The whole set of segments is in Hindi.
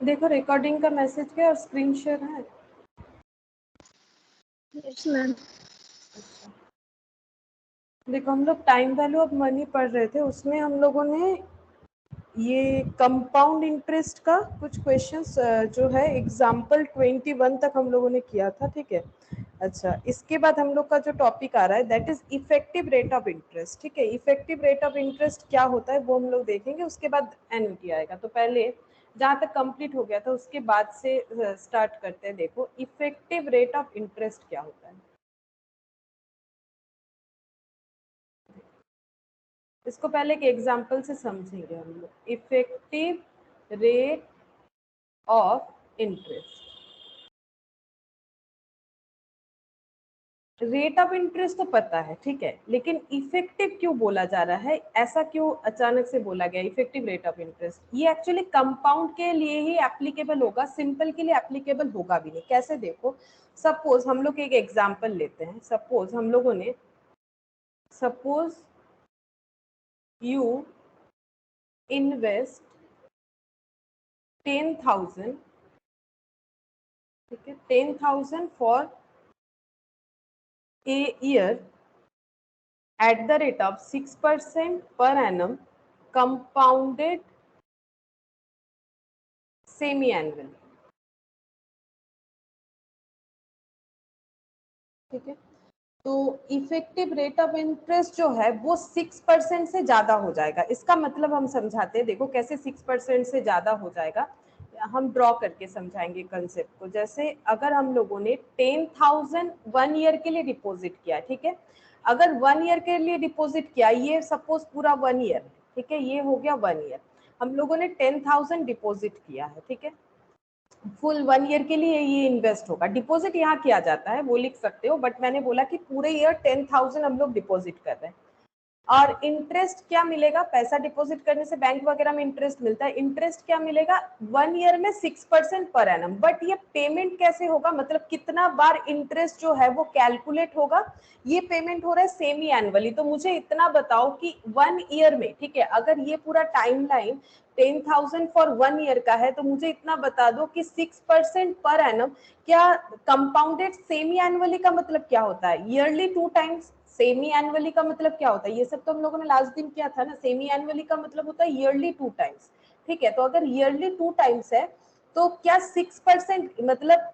देखो रिकॉर्डिंग का मैसेज क्या और स्क्रीन शेयर है। Yes ma'am. अच्छा देखो हम लोग टाइम वैल्यू ऑफ मनी पढ़ रहे थे, उसमें हम लोगों ने ये कंपाउंड इंटरेस्ट का कुछ क्वेश्चंस जो है एग्जाम्पल 21 तक हम लोगों ने किया था, ठीक है। अच्छा इसके बाद हम लोग का जो टॉपिक आ रहा है that is effective rate of interest, ठीक है। इफेक्टिव रेट ऑफ इंटरेस्ट क्या होता है वो हम लोग देखेंगे, उसके बाद एन्युटी आएगा। तो पहले जहाँ तक कंप्लीट हो गया था उसके बाद से स्टार्ट करते हैं। देखो इफेक्टिव रेट ऑफ इंटरेस्ट क्या होता है, इसको पहले एक एग्जाम्पल से समझेंगे हम लोग। Effective rate of interest, rate of interest तो पता है, ठीक है, लेकिन इफेक्टिव क्यों बोला जा रहा है, ऐसा क्यों अचानक से बोला गया इफेक्टिव रेट ऑफ इंटरेस्ट। ये एक्चुअली कंपाउंड के लिए ही एप्लीकेबल होगा, सिंपल के लिए एप्लीकेबल होगा भी नहीं। कैसे, देखो सपोज हम लोग एक एग्जांपल लेते हैं। सपोज हम लोगों ने, सपोज यू इन्वेस्ट 10,000, ठीक है, 10,000 for a year at the rate of 6% per annum compounded semi annually, ठीक है। तो इफेक्टिव रेट ऑफ इंटरेस्ट जो है वो 6% से ज्यादा हो जाएगा। इसका मतलब हम समझाते हैं, देखो कैसे 6% से ज्यादा हो जाएगा, हम ड्रॉ करके समझाएंगे कंसेप्ट को। जैसे अगर हम लोगों ने 10,000 1 ईयर के लिए डिपॉजिट किया, ठीक है, अगर 1 ईयर के लिए डिपॉजिट किया, ये सपोज पूरा 1 ईयर, ठीक है, ये हो गया 1 ईयर, हम लोगों ने 10,000 डिपॉजिट किया है, ठीक है, फुल 1 ईयर के लिए ये इन्वेस्ट होगा। डिपॉजिट यहाँ किया जाता है वो लिख सकते हो, बट मैंने बोला कि पूरे ईयर 10,000 हम लोग डिपॉजिट कर रहे हैं। और इंटरेस्ट क्या मिलेगा, पैसा डिपॉजिट करने से बैंक वगैरह में इंटरेस्ट मिलता है, इंटरेस्ट क्या मिलेगा 1 ईयर में 6% पर एनम। बट ये पेमेंट कैसे होगा, मतलब कितना बार इंटरेस्ट जो है वो कैलकुलेट होगा, ये पेमेंट हो रहा है सेमी एनुअली। तो मुझे इतना बताओ कि 1 ईयर में, ठीक है, अगर ये पूरा टाइम लाइन 10,000 फॉर 1 ईयर का है, तो मुझे इतना बता दो कि 6% पर एनम क्या कंपाउंडेड सेमी एनुअली का मतलब क्या होता है, ईयरली 2 टाइम्स। सेमी एनुअली का मतलब क्या होता है, ये सब तो हम लोगों ने लास्ट दिन किया था ना। सेमी एनुअली का मतलब होता है ईयरली 2 टाइम्स, ठीक है। तो अगर ईयरली 2 टाइम्स है तो क्या 6%, मतलब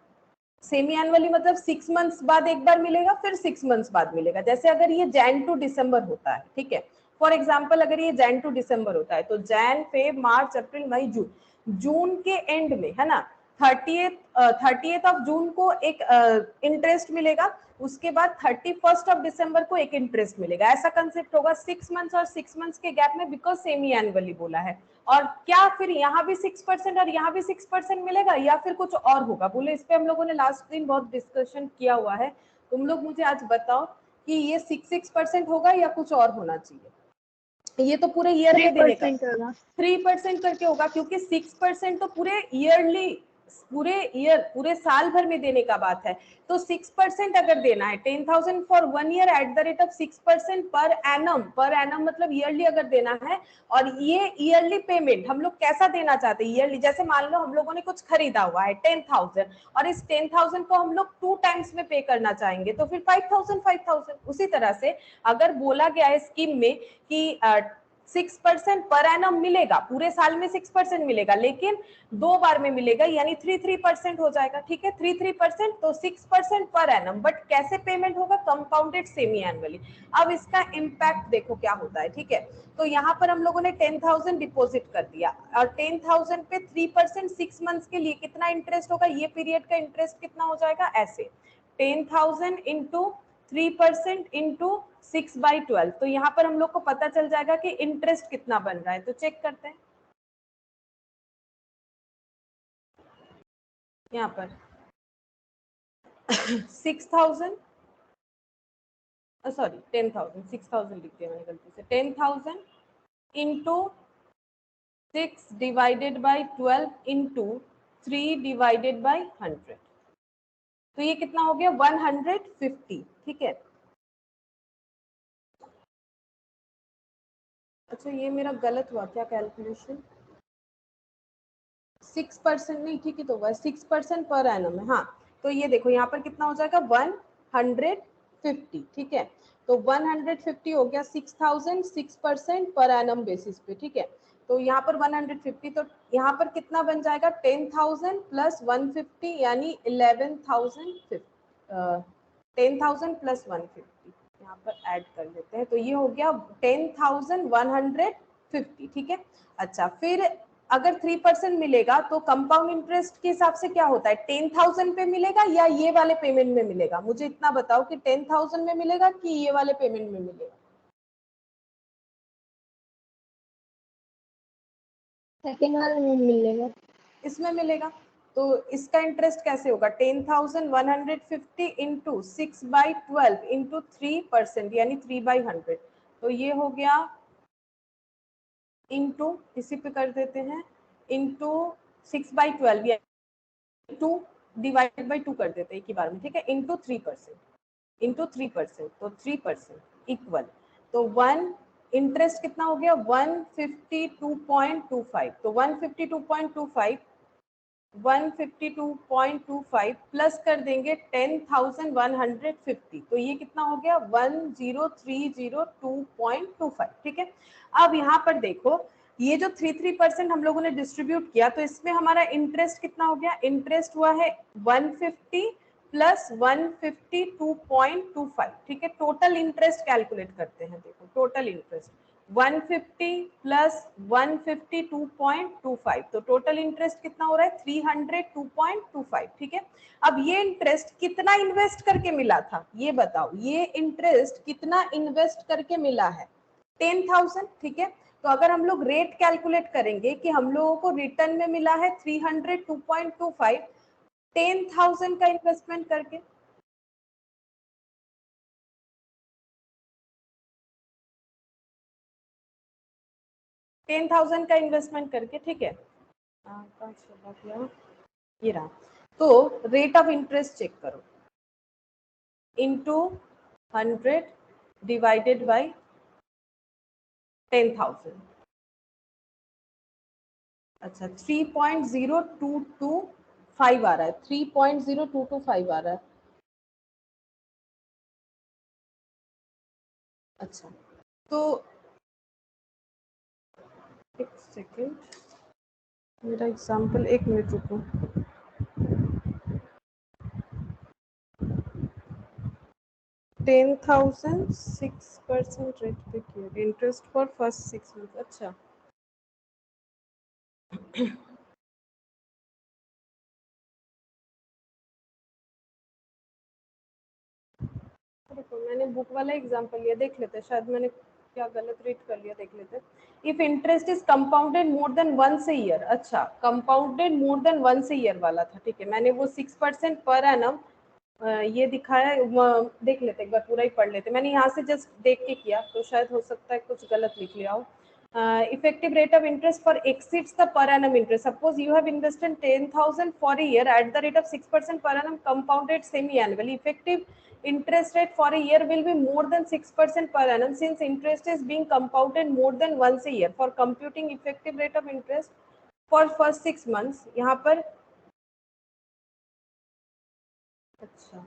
सेमी एनुअली मतलब 6 मंथ्स बाद एक बार मिलेगा, फिर 6 मंथ्स बाद मिलेगा। जैसे अगर ये जैन टू दिसंबर होता है, ठीक है, फॉर एग्जाम्पल अगर ये जैन टू दिसंबर होता है, तो जैन फेब मार्च अप्रैल मई जून, जून के एंड में है ना, 30th ऑफ जून को एक इंटरेस्ट मिलेगा, उसके बाद 31st ऑफ दिसंबर को एक इंटरेस्ट मिलेगा। ऐसा कंसेप्ट होगा 6 मंथ्स और 6 मंथ्स के गैप में, बिकॉज सेमी एनुअली बोला है। और क्या फिर यहाँ भी 6% और यहाँ भी 6% मिलेगा, या फिर कुछ और होगा, बोले इस पे हम लोगों ने लास्ट दिन बहुत डिस्कशन किया हुआ है। तुम लोग मुझे आज बताओ कि ये 6% होगा या कुछ और होना चाहिए। ये तो पूरे ईयर में देने का 3% करके होगा, क्योंकि 6% तो पूरे ईयरली, पूरे ईयर, पूरे साल भर में देने का बात है। तो 6% अगर देना है 10,000 for 1 year eight the rate of 6% per annum, per annum मतलब ईयरली अगर देना है, और ये ईयरली पेमेंट हम लोग कैसा देना चाहते हैं ईयरली, जैसे मान लो हम लोगों ने कुछ खरीदा हुआ है 10,000, और इस 10,000 को हम लोग 2 टाइम्स में पे करना चाहेंगे, तो फिर 5,000 उसी तरह से अगर बोला गया है स्कीम में कि 6% पर एनम मिलेगा, पूरे साल में 6% मिलेगा, लेकिन 2 बार में मिलेगा, यानी 3% हो जाएगा, ठीक है, 3% तो 6% पर एनम, बट कैसे पेमेंट होगा, कंपाउंडेड सेमी एनुअली। अब इसका इम्पैक्ट देखो क्या होता है, ठीक है। तो यहाँ पर हम लोगों ने 10,000 डिपॉजिट कर दिया, और 10,000 पे 3% 6 मंथ्स के लिए कितना इंटरेस्ट होगा, ये पीरियड का इंटरेस्ट कितना हो जाएगा, ऐसे 10,000 इंटू 3% इंटू 6/12। तो यहाँ पर हम लोग को पता चल जाएगा कि इंटरेस्ट कितना बन रहा है, तो चेक करते हैं। यहाँ पर 6,000, सॉरी 10,000, 6,000 लिख दिया मैंने गलती से, 10,000 into 6 divided by 12 into 3 divided by 100, तो ये कितना हो गया 150, ठीक है। अच्छा ये मेरा गलत हुआ क्या कैलकुलेशन, 6% नहीं, ठीक है, तो वह 6% पर एनम है। हाँ, तो ये देखो यहाँ पर कितना हो जाएगा 150, ठीक है, तो 150 हो गया 6000 6% पर एनम बेसिस पे, ठीक है, तो यहाँ पर 150, तो यहाँ पर कितना बन जाएगा 10,000 प्लस 150 यानी 11,000, 10,000 प्लस 150 यहाँ पर ऐड कर लेते हैं, तो ये हो गया 10,150, ठीक है। अच्छा, फिर अगर 3% मिलेगा तो कंपाउंड इंटरेस्ट के हिसाब से क्या होता है, 10,000 पे मिलेगा या ये वाले पेमेंट में मिलेगा, मुझे इतना बताओ कि 10,000 में मिलेगा कि ये वाले पेमेंट में मिलेगा। सेकेंड वाले में मिलेगा, इसमें मिलेगा, तो इसका इंटरेस्ट कैसे होगा 10,150 इंटू 6/12 इंटू 3% यानी 3/100, तो ये हो गया इंटू, इसी पे कर देते हैं, इंटू 6/12 या 2 डिवाइडेड बाई 2 कर देते हैं एक ही बार में, ठीक है, इंटू 3%, इंटू 3%, तो 3% इक्वल, तो 1 इंटरेस्ट कितना हो गया 152.25, तो 152.25 प्लस कर देंगे 10,150, तो ये कितना हो गया 10,302.25, ठीक है। अब यहाँ पर देखो ये जो 3% हम लोगों ने डिस्ट्रीब्यूट किया, तो इसमें हमारा इंटरेस्ट कितना हो गया, इंटरेस्ट हुआ है 150 प्लस 152.25, ठीक है, टोटल इंटरेस्ट कैलकुलेट करते हैं, देखो टोटल इंटरेस्ट 150 प्लस 152.25, तो टोटल इंटरेस्ट कितना हो रहा है 302.25, ठीक है। अब ये इंटरेस्ट कितना इन्वेस्ट करके मिला था, ये बताओ, ये इंटरेस्ट कितना इन्वेस्ट करके मिला है 10,000, ठीक है, तो अगर हम लोग रेट कैलकुलेट करेंगे कि हम लोगों को रिटर्न में मिला है 302.25 10,000 का इन्वेस्टमेंट करके, 10,000 का इन्वेस्टमेंट करके, ठीक है, ये रहा, तो रेट ऑफ इंटरेस्ट चेक करो, इंटू 100 डिवाइडेड बाई 10,000, अच्छा 3.0225 आ रहा है, 3.0225 आ रहा है, अच्छा, तो एक सेकेंड, मेरा एग्जाम्पल, एक मिनट रुको, $10,000 6% रेट पे किया, इंटरेस्ट फॉर फर्स्ट 6 मंथ, अच्छा देखो मैंने बुक वाला एग्जांपल लिया, देख लेते हैं, शायद मैंने क्या गलत रीड कर लिया, देख लेते हैं। If interest is compounded more than once a year, अच्छा compounded more than once a year वाला था, ठीक है, मैंने वो 6% पर एनम ये दिखाया, देख लेते एक बार पूरा ही पढ़ लेते, मैंने यहाँ से जस्ट देख के किया, तो शायद हो सकता है कुछ गलत लिख लिया हो। Effective rate of interest for exceeds the per annum interest. Suppose you have invested 10,000 for a year at the rate of 6% per annum compounded semi-annually. Effective interest rate for a year will be more than 6% per annum since interest is being compounded more than once a year. For computing effective rate of interest for first 6 months, यहाँ पर अच्छा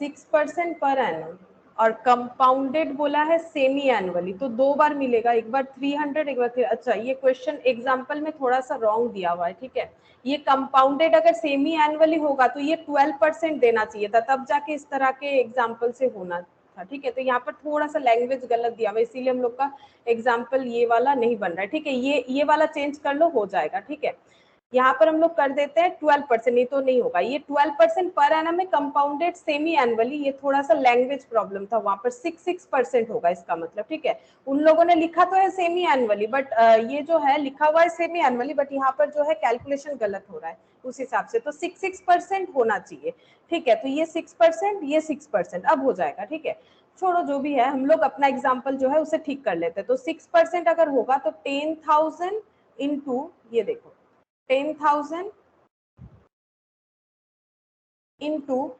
6% पर एनम और कंपाउंडेड बोला है सेमी एनुअली, तो 2 बार मिलेगा, एक बार 300 एक बार 3, अच्छा ये क्वेश्चन एग्जांपल में थोड़ा सा रॉन्ग दिया हुआ है, ठीक है, ये कंपाउंडेड अगर सेमी एनुअली होगा तो ये 12% देना चाहिए था, तब जाके इस तरह के एग्जाम्पल से होना था, ठीक है, तो यहाँ पर थोड़ा सा लैंग्वेज गलत दिया हुआ है, इसीलिए हम लोग का एग्जाम्पल ये वाला नहीं बन रहा है, ठीक है, ये वाला चेंज कर लो, हो जाएगा, ठीक है। यहाँ पर हम लोग कर देते हैं 12%, नहीं तो नहीं होगा, ये 12% पर एनम में कंपाउंडेड सेमी एनुअली, ये थोड़ा सा लैंग्वेज प्रॉब्लम था, वहां पर 6% होगा इसका मतलब, ठीक है, उन लोगों ने लिखा तो है सेमी एनुअली, बट ये जो है लिखा हुआ है सेमी एनुअली, बट यहाँ पर जो है कैलकुलेशन गलत हो रहा है उस हिसाब से, तो 6% होना चाहिए, ठीक है, तो ये 6%, ये 6%, अब हो जाएगा, ठीक है, छोड़ो जो भी है, हम लोग अपना एग्जाम्पल जो है उसे ठीक कर लेते हैं, तो 6% अगर होगा तो 10,000 इंटू, ये देखो 10,000 इंटू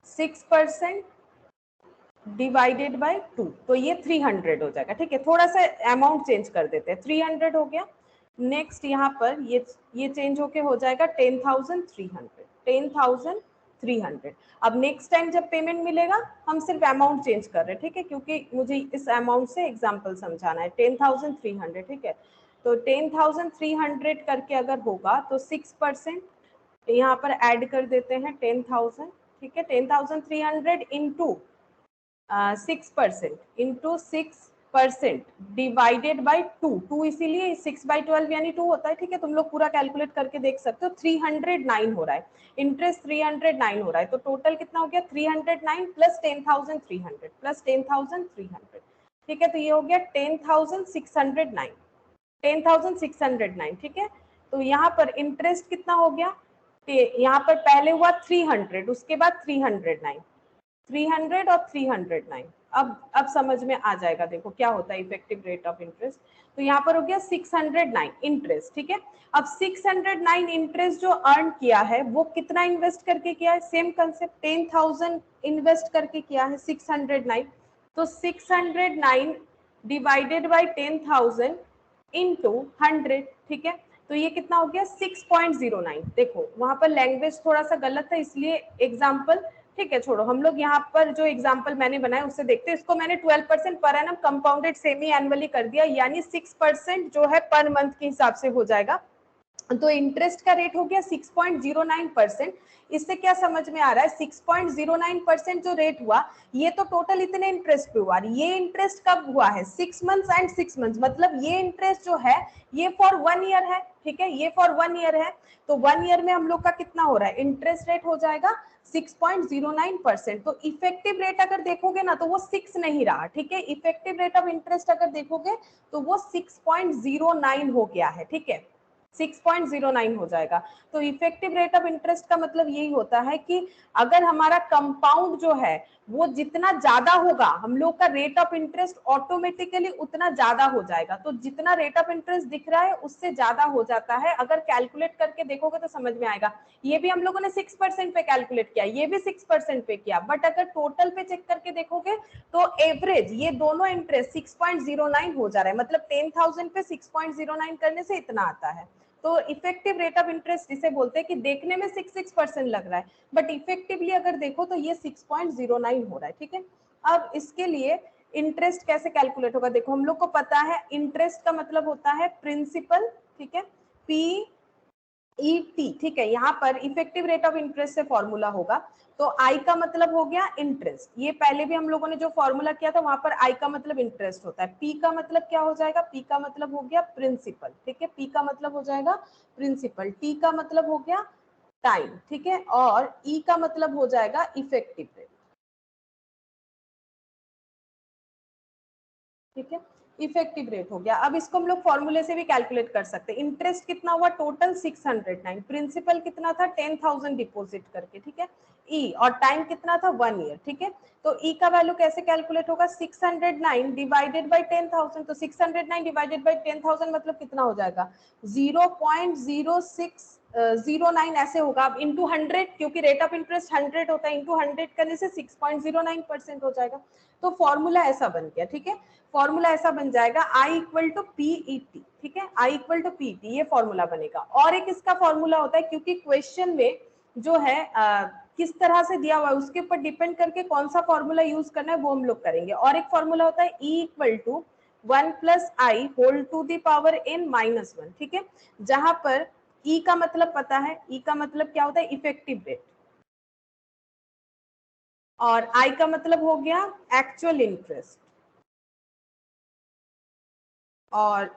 6% डिवाइडेड बाय 2, तो ये 300 हो जाएगा, ठीक है, थोड़ा सा अमाउंट चेंज कर देते हैं, 300 हो गया, नेक्स्ट यहाँ पर ये चेंज होके हो जाएगा 10,300, 10,300। अब नेक्स्ट टाइम जब पेमेंट मिलेगा हम सिर्फ अमाउंट चेंज कर रहे हैं, ठीक है, क्योंकि मुझे इस अमाउंट से एग्जांपल समझाना है। 10,300, ठीक है, तो 10,300 करके अगर होगा तो 6% यहाँ पर ऐड कर देते हैं 10,000, ठीक है, 10,300 इंटू 6% इंटू 6% डिवाइडेड बाई 2, इसीलिए 6/12 यानी 2 होता है, ठीक है, तुम लोग पूरा कैलकुलेट करके देख सकते हो। 309 हो रहा है, इंटरेस्ट 309 हो रहा है, तो टोटल कितना हो गया 309 प्लस 10,300 प्लस 10,300, ठीक है, तो ये हो गया 10,609, 10,609, ठीक है। तो यहाँ पर इंटरेस्ट कितना हो गया, यहाँ पर पहले हुआ 300, उसके बाद 309, 300 और 309। अब समझ में आ जाएगा, देखो क्या होता है इफेक्टिव रेट ऑफ इंटरेस्ट। तो यहाँ पर हो गया 609 इंटरेस्ट, ठीक है। अब 609 इंटरेस्ट जो अर्न किया है वो कितना इन्वेस्ट करके किया है, सेम कंसेप्ट, 10,000 इन्वेस्ट करके किया है 609, तो 609 डिवाइडेड बाई 10,000 इंटू 100, ठीक है, तो ये कितना हो गया 6.09। देखो वहां पर लैंग्वेज थोड़ा सा गलत है, इसलिए एग्जाम्पल, ठीक है, छोड़ो, हम लोग यहाँ पर जो एग्जाम्पल मैंने बनाया उससे देखते हैं। इसको मैंने 12% per annum compounded semi annually कर दिया, यानी 6% जो है पर मंथ के हिसाब से हो जाएगा। तो इंटरेस्ट का रेट हो गया 6.09%। इससे क्या समझ में आ रहा है, 6.09% जो रेट हुआ ये तो टोटल इतने इंटरेस्ट पे हुआ, ये इंटरेस्ट कब हुआ है 6 मंथ्स एंड 6 मंथ्स, मतलब ये इंटरेस्ट जो है ये फॉर 1 ईयर है, ठीक है, ये फॉर 1 ईयर है। तो 1 ईयर में हम लोग का कितना हो रहा है, इंटरेस्ट रेट हो जाएगा 6.09%। तो इफेक्टिव रेट अगर देखोगे ना तो वो 6 नहीं रहा, ठीक है, इफेक्टिव रेट ऑफ इंटरेस्ट अगर देखोगे तो वो 6.09 हो गया है, ठीक है, 6.09 हो जाएगा। तो इफेक्टिव रेट ऑफ इंटरेस्ट का मतलब यही होता है कि अगर हमारा कंपाउंड जो है वो जितना ज्यादा होगा हम लोग का रेट ऑफ इंटरेस्ट ऑटोमेटिकली उतना ज्यादा हो जाएगा। तो जितना रेट ऑफ इंटरेस्ट दिख रहा है उससे ज्यादा हो जाता है। अगर कैलकुलेट करके देखोगे तो समझ में आएगा। ये भी हम लोगों ने 6% पे कैलकुलेट किया, ये भी 6% पे किया, बट अगर टोटल पे चेक करके देखोगे तो एवरेज ये दोनों इंटरेस्ट 6.09 हो जा रहा है, मतलब 10,000 पे 6.09 करने से इतना आता है। तो इफेक्टिव रेट ऑफ इंटरेस्ट इसे बोलते हैं कि देखने में 6% लग रहा है बट इफेक्टिवली अगर देखो तो ये 6.09 हो रहा है, ठीक है। अब इसके लिए इंटरेस्ट कैसे कैलकुलेट होगा, देखो हम लोग को पता है इंटरेस्ट का मतलब होता है प्रिंसिपल, ठीक है, पी ई टी, ठीक है। यहाँ पर इफेक्टिव रेट ऑफ इंटरेस्ट से फॉर्मूला होगा, तो आई का मतलब हो गया इंटरेस्ट, ये पहले भी हम लोगों ने जो फॉर्मूला किया था वहां पर आई का मतलब इंटरेस्ट होता है। पी का मतलब क्या हो जाएगा, पी का मतलब हो गया प्रिंसिपल, ठीक है, पी का मतलब हो जाएगा प्रिंसिपल, टी का मतलब हो गया टाइम, ठीक है, और ई का मतलब हो जाएगा इफेक्टिव रेट, ठीक है, इफेक्टिव रेट हो गया। अब इसको हम लोग फॉर्मूले से भी कैलकुलेट कर सकते हैं। इंटरेस्ट कितना हुआ टोटल 609, प्रिंसिपल कितना था 10,000 डिपॉजिट करके, ठीक है, ई और टाइम कितना था 1 ईयर, ठीक है। तो ई का वैल्यू कैसे कैलकुलेट होगा, 609 डिवाइडेड बाई 10,000, तो 609 डिवाइडेड बाई 10,000 मतलब कितना हो जाएगा 0.0609 ऐसे होगा। अब इंटू 100, क्योंकि रेट ऑफ इंटरेस्ट 100 होता है, इंटू 100 करने से 6.09% हो जाएगा। तो फॉर्मूला ऐसा बन गया, ठीक है, फॉर्मूला ऐसा बन जाएगा आई इक्वल टू पीईटी, ठीक है, आई इक्वल टू पीईटी, ये फॉर्मूला बनेगा। और एक इसका फॉर्मूला होता है, क्योंकि क्वेश्चन में जो है किस तरह से दिया हुआ है उसके ऊपर डिपेंड करके कौन सा फॉर्मूला यूज करना है वो हम लोग करेंगे। और एक फॉर्मूला होता है E equal to 1 plus i whole to the power n minus 1, ठीक है, जहां पर ई का मतलब पता है, ई का मतलब क्या होता है इफेक्टिव रेट, और आई का मतलब हो गया एक्चुअल इंटरेस्ट, और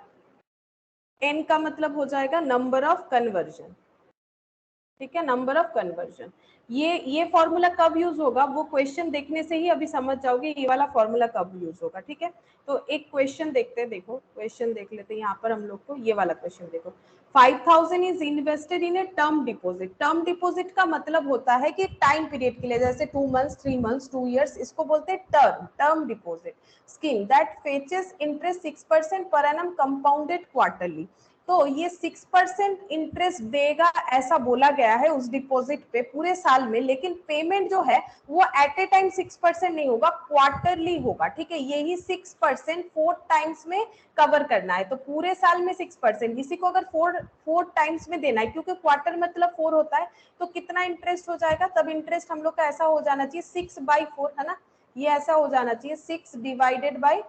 एन का मतलब हो जाएगा नंबर ऑफ कन्वर्जन, ठीक है, नंबर ऑफ कन्वर्जन। ये फॉर्मूला कब यूज होगा वो क्वेश्चन देखने से ही अभी समझ जाओगे ये वाला फॉर्मूला कब यूज होगा, ठीक है। तो एक क्वेश्चन देखते हैं, देखो क्वेश्चन देख लेते हैं यहाँ पर हम लोग को, ये वाला क्वेश्चन देखो, 5,000 is invested in a term deposit. Term deposit का मतलब होता है कि टाइम पीरियड के लिए, जैसे 2 मंथ्स 3 मंथ्स 2 ईयर्स, इसको बोलते हैं term deposit scheme that फेचेस interest 6% per annum compounded quarterly. तो ये 6% इंटरेस्ट देगा ऐसा बोला गया है उस डिपॉजिट पे पूरे साल में, लेकिन पेमेंट जो है वो एट ए टाइम 6% नहीं होगा, क्वार्टरली होगा, ठीक है। यही 6% 4 टाइम्स में कवर करना है, तो पूरे साल में 6%, इसी को अगर 4 टाइम्स में देना है, क्योंकि क्वार्टर मतलब 4 होता है, तो कितना इंटरेस्ट हो जाएगा, तब इंटरेस्ट हम लोग का ऐसा हो जाना चाहिए 6/4, है ना, ये ऐसा हो जाना चाहिए 6 डिवाइडेड बाई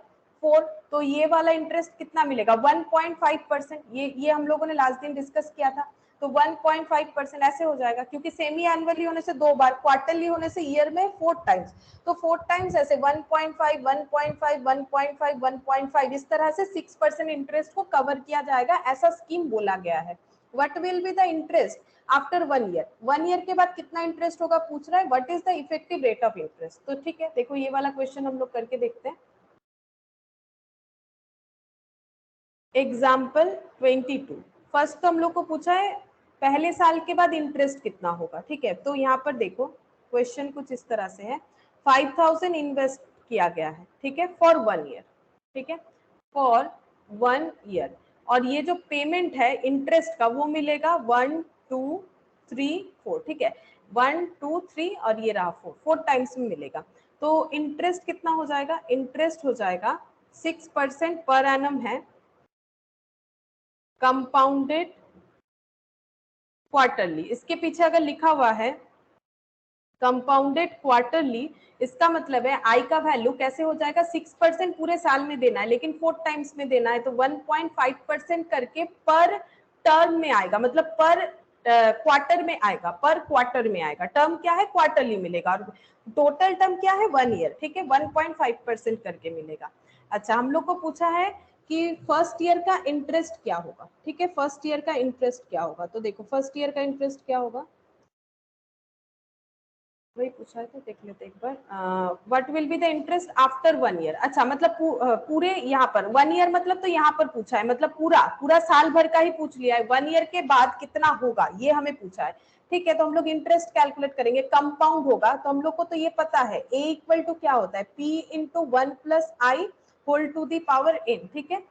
4। तो ये वाला इंटरेस्ट कितना मिलेगा 1.5%, ये हम लोगों ने लास्ट दिन डिस्कस किया था, तो 1.5% ऐसे हो जाएगा, क्योंकि सेमी एनुअली होने से 2 बार, क्वार्टरली होने से ईयर में 4 टाइम्स, तो 4 टाइम्स ऐसे 1.5 1.5 1.5 1.5 इस तरह से 6% इंटरेस्ट को कवर किया जाएगा, ऐसा स्कीम बोला गया है। What will be the interest after 1 year, 1 year के बाद कितना इंटरेस्ट होगा पूछ रहा है, what is the effective rate of interest. तो ठीक है, देखो ये वाला क्वेश्चन हम लोग करके देखते हैं। एग्जाम्पल 22, फर्स्ट तो हम लोग को पूछा है पहले साल के बाद इंटरेस्ट कितना होगा, ठीक है। तो यहाँ पर देखो क्वेश्चन कुछ इस तरह से है, 5000 इन्वेस्ट किया गया है, ठीक है, फॉर 1 ईयर, ठीक है, फॉर 1 ईयर, और ये जो पेमेंट है इंटरेस्ट का वो मिलेगा 1 2 3 4, ठीक है, 1 2 3 और ये रहा 4 टाइम्स में मिलेगा। तो इंटरेस्ट कितना हो जाएगा, इंटरेस्ट हो जाएगा 6% पर एनम है, कंपाउंडेड क्वार्टरली, इसके पीछे अगर लिखा हुआ है कंपाउंडेड क्वार्टरली, इसका मतलब है आई का वैल्यू कैसे हो जाएगा, 6% पूरे साल में देना है, लेकिन 4 टाइम्स में देना है, तो 1.5% करके पर टर्म में आएगा, मतलब पर क्वार्टर में आएगा, पर क्वार्टर में आएगा, टर्म क्या है क्वार्टरली मिलेगा, और टोटल टर्म क्या है 1 ईयर, ठीक है, 1.5% करके मिलेगा। अच्छा, हम लोग को पूछा है कि फर्स्ट ईयर का इंटरेस्ट क्या होगा, ठीक है, फर्स्ट ईयर का इंटरेस्ट क्या होगा, तो देखो फर्स्ट ईयर का इंटरेस्ट क्या होगा, वही पूछा है, तो देख लेते एक बार। What will be the interest after 1 year, अच्छा मतलब पूरे यहाँ पर 1 ईयर मतलब, तो यहाँ पर पूछा है मतलब पूरा पूरा साल भर का ही पूछ लिया है, 1 ईयर के बाद कितना होगा ये हमें पूछा है, ठीक है। तो हम लोग इंटरेस्ट कैलकुलेट करेंगे, कंपाउंड होगा, तो हम लोग को तो ये पता है a इक्वल टू क्या होता है, p into 1 plus i whole to the power n, ठीक है।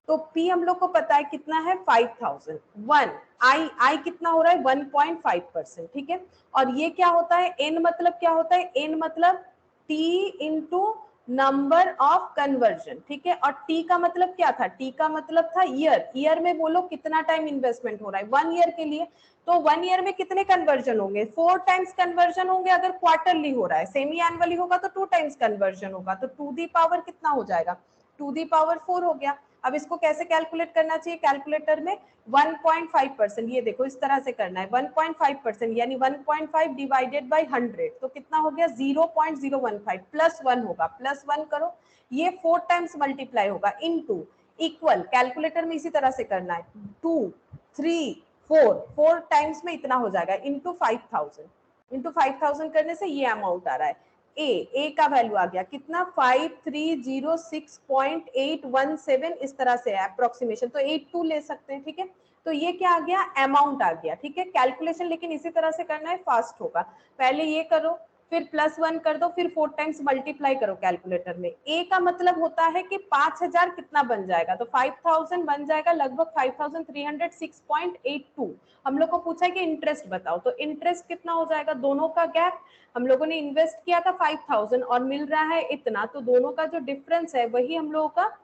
तो p हम लोग को पता है कितना है 5000, 1 आई कितना हो रहा है 1.5%, ठीक है। और ये क्या होता है n मतलब क्या होता है, n मतलब t into number of conversion, ठीक है। और t का मतलब क्या था, t का मतलब था ईयर, ईयर में बोलो कितना टाइम इन्वेस्टमेंट हो रहा है 1 ईयर के लिए, तो 1 ईयर में कितने कन्वर्जन होंगे 4 टाइम्स कन्वर्जन होंगे, अगर क्वार्टरली हो रहा है, सेमी एनुअली होगा तो 2 टाइम्स कन्वर्जन होगा, तो टू दी पावर कितना हो जाएगा, टू दी पावर 4 हो गया। अब इसको कैसे कैलकुलेट करना चाहिए, कैलकुलेटर में 1.5%, ये देखो इस तरह से करना है, 1.5% यानी 1.5 डिवाइडेड बाई 100, तो कितना हो गया 0.015 प्लस 1 होगा, प्लस 1 करो, ये 4 टाइम्स मल्टीप्लाई होगा इनटू इक्वल, कैलकुलेटर में इसी तरह से करना है 2 3 4 टाइम्स में इतना हो जाएगा इनटू 5000, इनटू 5000 करने से ये अमाउंट आ रहा है। ए का वैल्यू आ गया कितना 5306.817, इस तरह से है अप्रोक्सीमेशन, तो 82 ले सकते हैं, ठीक है। तो ये क्या आ गया अमाउंट आ गया, ठीक है। कैलकुलेशन लेकिन इसी तरह से करना है, फास्ट होगा, पहले ये करो फिर प्लस 1 कर दो, फिर 4 टाइम्स मल्टीप्लाई करो कैलकुलेटर में। ए का मतलब होता है कि 5000 कितना बन जाएगा, तो 5000 बन जाएगा लगभग 5306.82। हम लोग को पूछा है कि इंटरेस्ट बताओ, तो इंटरेस्ट कितना हो जाएगा, दोनों का गैप, हम लोगों ने इन्वेस्ट किया था 5000 और मिल रहा है इतना, तो दोनों का जो डिफरेंस है वही हम लोगों का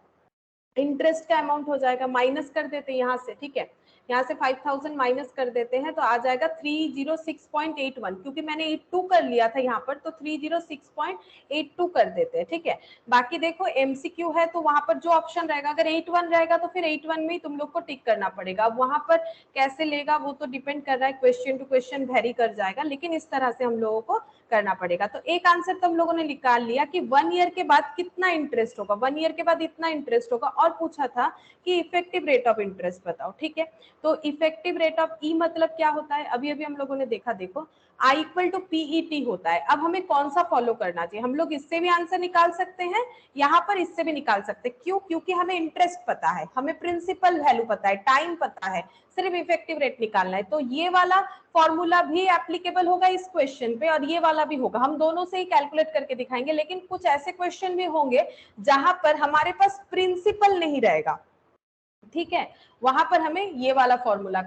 इंटरेस्ट का अमाउंट हो जाएगा। माइनस कर देते हैं यहाँ से, ठीक है, यहाँ से 5000 माइनस कर देते हैं, तो आ जाएगा 306.81, क्योंकि मैंने 82 कर लिया था यहाँ पर, तो 306.82 कर देते हैं, ठीक है। बाकी देखो एमसीक्यू है, तो वहां पर जो ऑप्शन रहेगा, अगर 81 रहेगा तो फिर 81 में ही तुम लोग को टिक करना पड़ेगा, अब वहां पर कैसे लेगा वो तो डिपेंड कर रहा है, क्वेश्चन टू क्वेश्चन वेरी कर जाएगा, लेकिन इस तरह से हम लोगों को करना पड़ेगा। तो एक आंसर तो हम लोगों ने निकाल लिया कि 1 ईयर के बाद कितना इंटरेस्ट होगा, 1 ईयर के बाद इतना इंटरेस्ट होगा, और पूछा था कि इफेक्टिव रेट ऑफ इंटरेस्ट बताओ, ठीक है। तो इफेक्टिव रेट ऑफ ई मतलब क्या होता है, अभी अभी हम लोगों ने देखा, देखो आई इक्वल टू पीईटी होता है। अब हमें कौन सा फॉलो करना चाहिए, हम लोग इससे भी आंसर निकाल सकते हैं, यहाँ पर इससे भी निकाल सकते हैं, क्यों, क्योंकि हमें इंटरेस्ट पता है, हमें प्रिंसिपल वैल्यू पता है, टाइम पता है, सिर्फ इफेक्टिव रेट निकालना है। तो ये वाला फॉर्मूला भी एप्लीकेबल होगा इस क्वेश्चन पे, और ये वाला भी होगा, हम दोनों से ही कैलकुलेट करके दिखाएंगे। लेकिन कुछ ऐसे क्वेश्चन भी होंगे जहां पर हमारे पास प्रिंसिपल नहीं रहेगा, ठीक है, वहां पर हमें ये वाला फॉर्मूला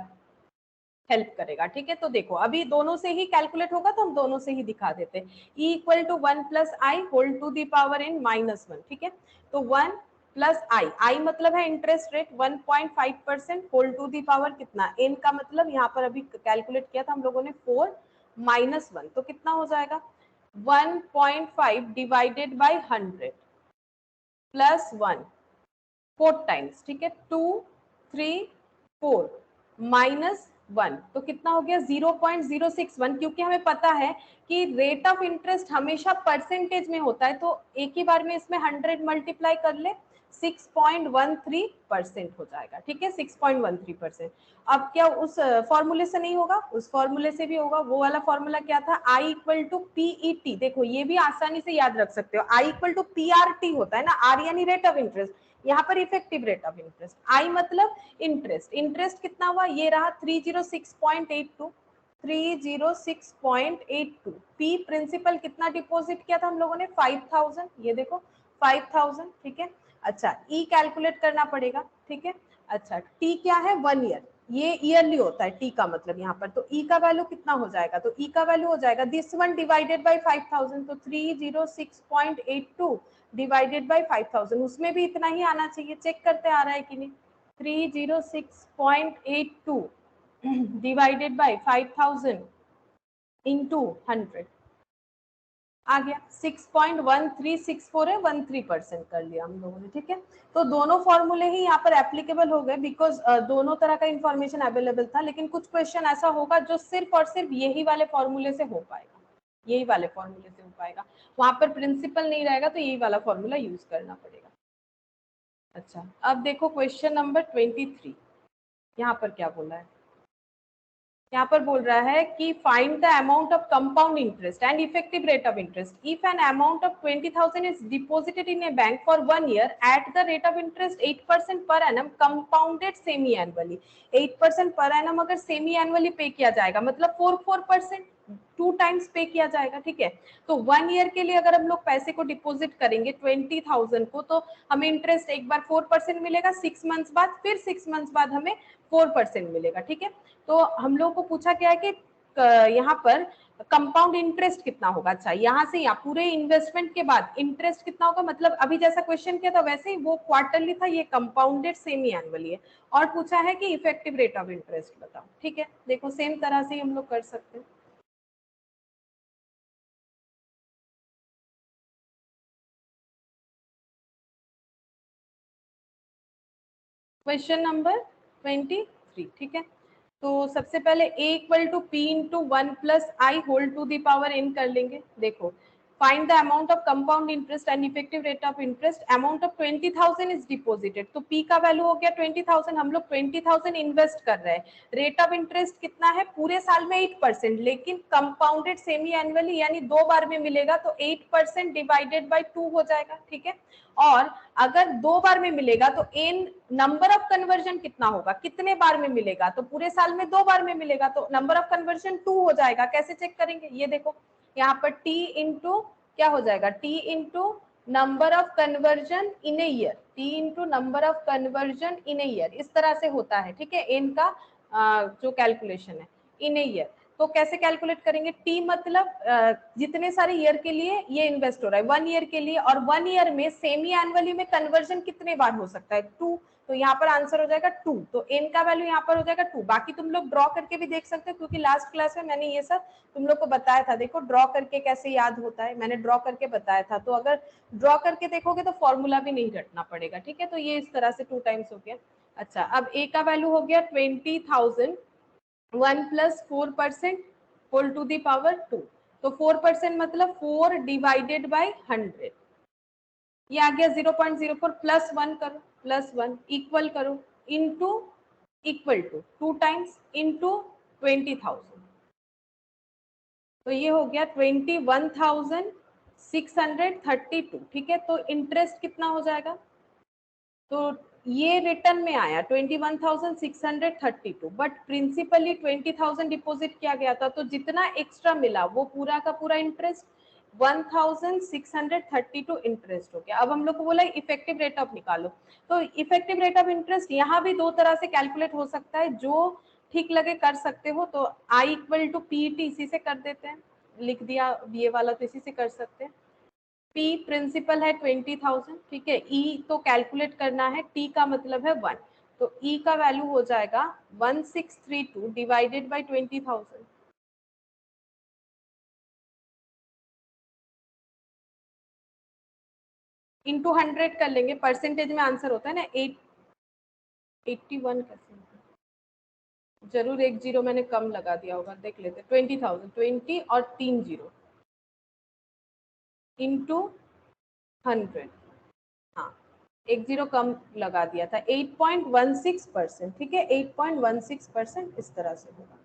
हेल्प करेगा। ठीक है, तो देखो अभी दोनों से ही कैलकुलेट होगा तो हम दोनों से ही दिखा देते हैं। E equal to 1 plus i whole to the power n minus 1। ठीक है, तो 1 प्लस आई मतलब है interest rate 1.5% whole to the power कितना n का मतलब यहाँ पर अभी कैलकुलेट किया था हम लोगों ने 4 माइनस 1, तो कितना हो जाएगा 1.5 डिवाइडेड बाई 100 प्लस 1 4 टाइम्स। ठीक है, 2 3 4 माइनस 1, तो कितना हो गया 0.061। क्योंकि हमें पता है कि रेट ऑफ इंटरेस्ट हमेशा परसेंटेज में होता है, तो एक ही बार में इसमें 100 मल्टीप्लाई कर ले 6.13% हो जाएगा। ठीक है, 6.13%। अब क्या उस फॉर्मूले से नहीं होगा, उस फॉर्मूले से भी होगा। वो वाला फॉर्मूला क्या था, आई इक्वल टू पीईटी। देखो ये भी आसानी से याद रख सकते हो, आई इक्वल टू पीआरटी होता है ना, आर यानी रेट ऑफ इंटरेस्ट, यहाँ पर इफेक्टिव रेट ऑफ इंटरेस्ट, आई मतलब इंटरेस्ट। इंटरेस्ट कितना हुआ, ये रहा 306.82, 306.82। पी प्रिंसिपल कितना डिपॉजिट किया था हम लोगों ने 5000, ये देखो 5000। ठीक है, अच्छा ई कैलकुलेट करना पड़ेगा। ठीक है, अच्छा टी क्या है 1 ईयर, ये ईयरली होता है टी का मतलब यहाँ पर, तो ई का वैल्यू कितना हो जाएगा, तो ई का वैल्यू हो जाएगा दिस वन डिवाइडेड बाय 5000, तो 306.82 डिवाइडेड बाय 5000, उसमें भी इतना ही आना चाहिए, चेक करते आ रहा है कि नहीं। 306.82 डिवाइडेड बाय 5000 इंटू 100 आ गया 6.1364 है, 13% कर लिया हम लोगों ने। ठीक है, तो दोनों फॉर्मूले ही यहाँ पर एप्लीकेबल हो गए, बिकॉज दोनों तरह का इंफॉर्मेशन अवेलेबल था। लेकिन कुछ क्वेश्चन ऐसा होगा जो सिर्फ और सिर्फ यही वाले फॉर्मूले से हो पाएगा, यही वाले फॉर्मूले से हो पाएगा, वहां पर प्रिंसिपल नहीं रहेगा, तो यही वाला फॉर्मूला यूज करना पड़ेगा। अच्छा, अब देखो क्वेश्चन नंबर 23, यहाँ पर क्या बोला है, यहाँ पर बोल रहा है कि find the amount of compound interest and effective rate of interest if an amount of 20,000 is deposited in A bank for 1 year eight the rate of interest 8% per annum compounded semi annually. 8% per annum अगर सेमी एनुअली पे किया जाएगा मतलब 4% 2 टाइम्स पे किया जाएगा। ठीक है, तो 1 ईयर के लिए अगर हम लोग पैसे को डिपॉजिट करेंगे 20,000 को, तो हमें इंटरेस्ट एक बार 4% मिलेगा, 6 मंथ्स बाद फिर 6 मंथ्स बाद हमें 4% मिलेगा। ठीक है, तो हम लोग को पूछा गया है कि यहाँ पर कंपाउंड इंटरेस्ट कितना होगा। अच्छा, यहाँ से यहाँ पूरे इन्वेस्टमेंट के बाद इंटरेस्ट कितना होगा, मतलब अभी जैसा क्वेश्चन किया था वैसे ही वो क्वार्टरली था, ये कंपाउंडेड सेमी एनुअली है। और पूछा है कि इफेक्टिव रेट ऑफ इंटरेस्ट बताओ। ठीक है, देखो सेम तरह से हम लोग कर सकते हैं। Question number 23। ठीक है, तो सबसे पहले a equal to P into 1 plus i whole to the power n कर लेंगे। देखो find the amount of compound interest and effective rate of interest, amount of 20,000 is deposited, तो p का वैल्यू हो गया 20,000, हम लोग 20,000 इन्वेस्ट कर रहे हैं। रेट ऑफ इंटरेस्ट कितना है पूरे साल में 8%, लेकिन कंपाउंडेड सेमी एनुअली यानी 2 बार में मिलेगा, तो 8% डिवाइडेड बाई 2 हो जाएगा। ठीक है, और अगर 2 बार में मिलेगा तो n नंबर ऑफ कन्वर्जन कितना होगा, कितने बार में मिलेगा, तो पूरे साल में 2 बार में मिलेगा, तो नंबर ऑफ कन्वर्जन 2 हो जाएगा। कैसे चेक करेंगे, ये देखो यहाँ पर t इंटू क्या हो जाएगा, t into number of conversion in a year, t into number of conversion in a year, इस तरह से होता है। ठीक है, n का जो कैलकुलेशन है इन ए ईयर, तो कैसे कैलकुलेट करेंगे, टी मतलब जितने सारे ईयर के लिए ये इन्वेस्ट हो रहा है 1 ईयर के लिए, और 1 ईयर में सेमी एनुअली में कन्वर्जन कितने बार हो सकता है 2, तो यहाँ पर आंसर हो जाएगा 2, तो एन का वैल्यू यहाँ पर हो जाएगा 2। बाकी तुम लोग ड्रॉ करके भी देख सकते हो, क्योंकि लास्ट क्लास में मैंने ये सब तुम लोग को बताया था। देखो ड्रॉ करके कैसे याद होता है, मैंने ड्रॉ करके बताया था, तो अगर ड्रॉ करके देखोगे तो फॉर्मूला भी नहीं रटना पड़ेगा। ठीक है, तो ये इस तरह से 2 टाइम्स हो गया। अच्छा, अब ए का वैल्यू हो गया 20,000, 1 plus 4% whole to the power 2, तो 4% मतलब 4 डिवाइडेड बाई 100, ये आ गया 0.04 प्लस 1 करो, प्लस 1 इक्वल करो into equal to 2 times into 20,000, तो ये हो गया 21,632। ठीक है, तो इंटरेस्ट कितना हो जाएगा, तो ये रिटर्न में आया 21,632, बट प्रिंसिपली 20,000 डिपॉजिट किया गया था, तो जितना एक्स्ट्रा मिला वो पूरा का पूरा इंटरेस्ट, 1632 इंटरेस्ट हो गया। अब हम लोग को बोला इफेक्टिव रेट ऑफ निकालो, तो इफेक्टिव रेट ऑफ इंटरेस्ट यहाँ भी दो तरह से कैलकुलेट हो सकता है, जो ठीक लगे कर सकते हो। तो I इक्वल टू PET इसी से कर देते हैं, लिख दिया ये वाला, तो इसी से कर सकते हैं। P प्रिंसिपल है 20,000, ठीक है। E तो कैलकुलेट करना है, T का मतलब है 1, तो E का वैल्यू हो जाएगा 1632 डिवाइडेड बाई 20,000 इंटू 100 कर लेंगे। परसेंटेज में आंसर होता है ना 81%, जरूर एक जीरो मैंने कम लगा दिया होगा, देख लेते। 20,000 20 और 3 जीरो इंटू 100, हाँ एक जीरो कम लगा दिया था, 8.16%, ठीक है। 8.16% इस तरह से होगा।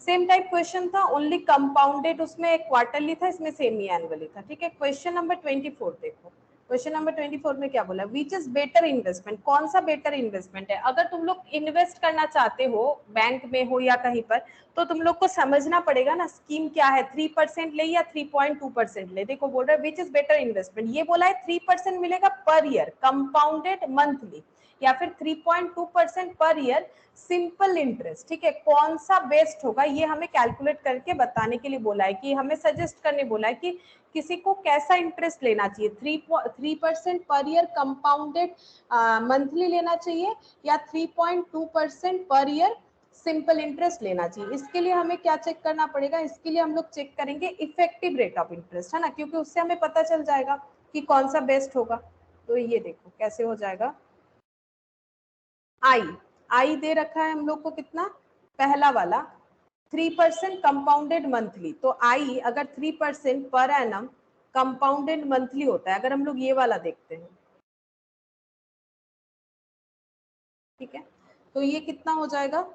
सेम टाइप क्वेश्चन था, ओनली कंपाउंडेड, उसमें क्वार्टरली था, इसमें सेमी एनुअली था, ठीक है। क्वेश्चन नंबर 24 देखो। क्वेश्चन नंबर 24 में क्या बोला, विच इज बेटर इन्वेस्टमेंट, कौन सा बेटर इन्वेस्टमेंट है। अगर तुम लोग इन्वेस्ट करना चाहते हो, बैंक में हो या कहीं पर, तो तुम लोग को समझना पड़ेगा ना स्कीम क्या है, 3% ले या 3.2% ले। देखो बोल रहा है विच इज बेटर इन्वेस्टमेंट, ये बोला है 3% मिलेगा पर ईयर कंपाउंडेड मंथली, या फिर 3.2% पर ईयर सिंपल इंटरेस्ट, ठीक है। कौन सा बेस्ट होगा ये हमें कैलकुलेट करके बताने के लिए बोला है, कि हमें सजेस्ट करने बोला है कि किसी को कैसा इंटरेस्ट लेना चाहिए, 3% पर ईयर कंपाउंडेड मंथली लेना चाहिए, या 3.2% पर ईयर सिंपल इंटरेस्ट लेना चाहिए। इसके लिए हमें क्या चेक करना पड़ेगा, इसके लिए हम लोग चेक करेंगे इफेक्टिव रेट ऑफ इंटरेस्ट, है ना, क्योंकि उससे हमें पता चल जाएगा कि कौन सा बेस्ट होगा। तो ये देखो कैसे हो जाएगा। आई दे रखा है हम लोग को कितना, पहला वाला 3% कंपाउंडेड मंथली, तो आई अगर 3% पर एनम कंपाउंडेड मंथली होता है, अगर हम लोग ये वाला देखते हैं, ठीक है, तो ये कितना हो जाएगा,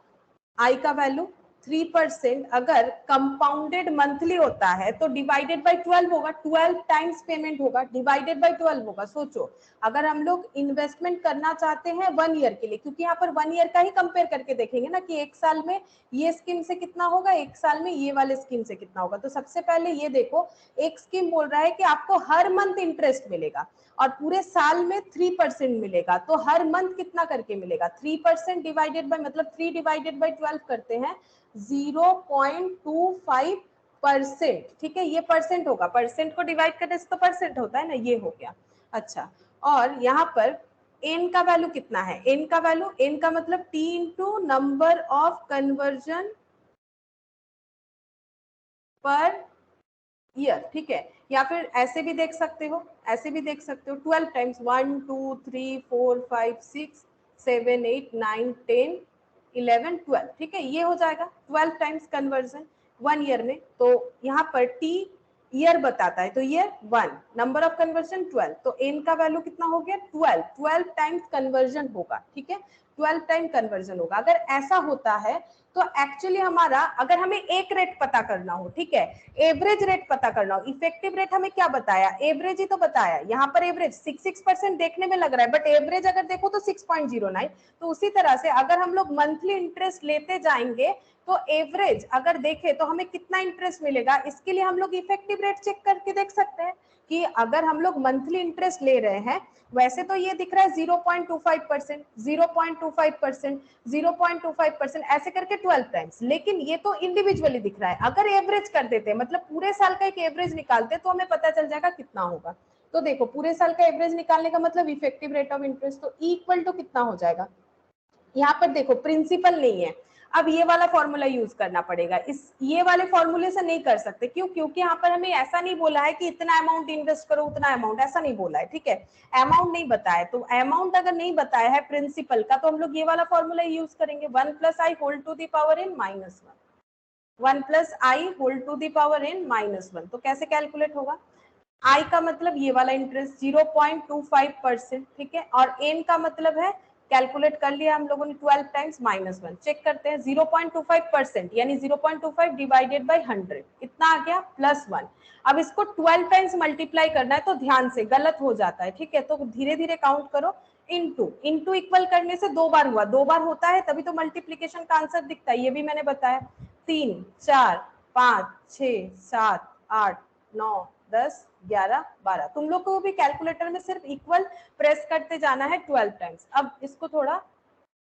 आई का वैल्यू 3% अगर कंपाउंडेड मंथली होता है तो डिवाइडेड बाय 12 होगा, 12 टाइम्स पेमेंट होगा, डिवाइडेड बाय 12 होगा। सोचो अगर हम लोग इन्वेस्टमेंट करना चाहते हैं 1 ईयर के लिए, क्योंकि यहाँ पर 1 ईयर का ही कंपेयर करके देखेंगे ना कि एक साल में ये स्कीम से कितना होगा, एक साल में ये वाले स्कीम से कितना होगा। तो सबसे पहले ये देखो, एक स्कीम बोल रहा है कि आपको हर मंथ इंटरेस्ट मिलेगा और पूरे साल में 3% मिलेगा, तो हर मंथ कितना करके मिलेगा, 3% डिवाइडेड बाय, मतलब 3 डिवाइडेड बाय 12 करते हैं 0.25%, ठीक है। ये परसेंट होगा, परसेंट को डिवाइड करने से तो परसेंट होता है ना, ये हो गया। अच्छा, और यहाँ पर एन का वैल्यू कितना है, एन का वैल्यू, एन का मतलब T into number of conversion per year, ठीक है। या फिर ऐसे भी देख सकते हो, ऐसे भी देख सकते हो, 12 टाइम्स 1 2 3 4 5 6 7 8 9 10 11 12, ठीक है, ये हो जाएगा 12 टाइम्स कन्वर्जन 1 ईयर में। तो यहाँ पर टी ईयर बताता है, तो ईयर 1, नंबर ऑफ कन्वर्जन 12, तो एन का वैल्यू कितना हो गया 12 टाइम्स कन्वर्जन होगा, ठीक है, 12 टाइम कन्वर्जन होगा। अगर ऐसा होता है तो एक्चुअली हमारा, अगर हमें एक रेट पता करना हो, ठीक है, एवरेज रेट पता करना हो, इफेक्टिव रेट हमें क्या बताया, एवरेज ही तो बताया। यहाँ पर एवरेज 6% देखने में लग रहा है, बट एवरेज अगर देखो तो 6.09। तो उसी तरह से अगर हम लोग मंथली इंटरेस्ट लेते जाएंगे तो एवरेज अगर देखें तो हमें कितना इंटरेस्ट मिलेगा, इसके लिए हम लोग इफेक्टिव रेट चेक करके देख सकते हैं कि अगर हम लोग मंथली इंटरेस्ट ले रहे हैं, वैसे तो ये दिख रहा है 0.25%, 0.25%, 0.25%, ऐसे करके 12 टाइम्स, लेकिन ये तो इंडिविजुअली दिख रहा है। अगर एवरेज कर देते हैं, मतलब पूरे साल का एक एवरेज निकालते तो हमें पता चल जाएगा कितना होगा। तो देखो पूरे साल का एवरेज निकालने का मतलब इफेक्टिव रेट ऑफ इंटरेस्ट, तो इक्वल टू कितना हो जाएगा, यहाँ पर देखो प्रिंसिपल नहीं है, अब ये वाला फॉर्मूला यूज करना पड़ेगा। इस ये वाले फॉर्मूले से नहीं कर सकते, क्यों, क्योंकि यहाँ पर हमें ऐसा नहीं बोला है कि इतना अमाउंट इन्वेस्ट करो उतना अमाउंट, ऐसा नहीं बोला है, ठीक है, अमाउंट नहीं बताया। तो अमाउंट अगर नहीं बताया है प्रिंसिपल का, तो हम लोग ये वाला फॉर्मूला यूज करेंगे, 1 + i whole to the power n -1, 1 + i whole to the power n -1। तो कैसे कैलकुलेट होगा, आई का मतलब ये वाला इंटरेस्ट 0.25%, ठीक है, और एन का मतलब है, कैलकुलेट कर लिया हम लोगों ने 12 टाइम्स -1, चेक करते हैं 0.25% यानी 0.25 डिवाइडेड बाय 100 कितना आ गया +1। अब इसको 12 टाइम्स मल्टीप्लाई करना है, तो ध्यान से गलत हो जाता है, ठीक है, तो धीरे धीरे काउंट करो, इनटू इक्वल करने से 2 बार हुआ, 2 बार होता है तभी तो मल्टीप्लीकेशन का आंसर दिखता है, ये भी मैंने बताया। 3 4 5 6 7 8 9 10 11 12। तुम लोग को भी कैलकुलेटर में सिर्फ इक्वल प्रेस करते जाना है 12 टाइम्स। अब इसको थोड़ा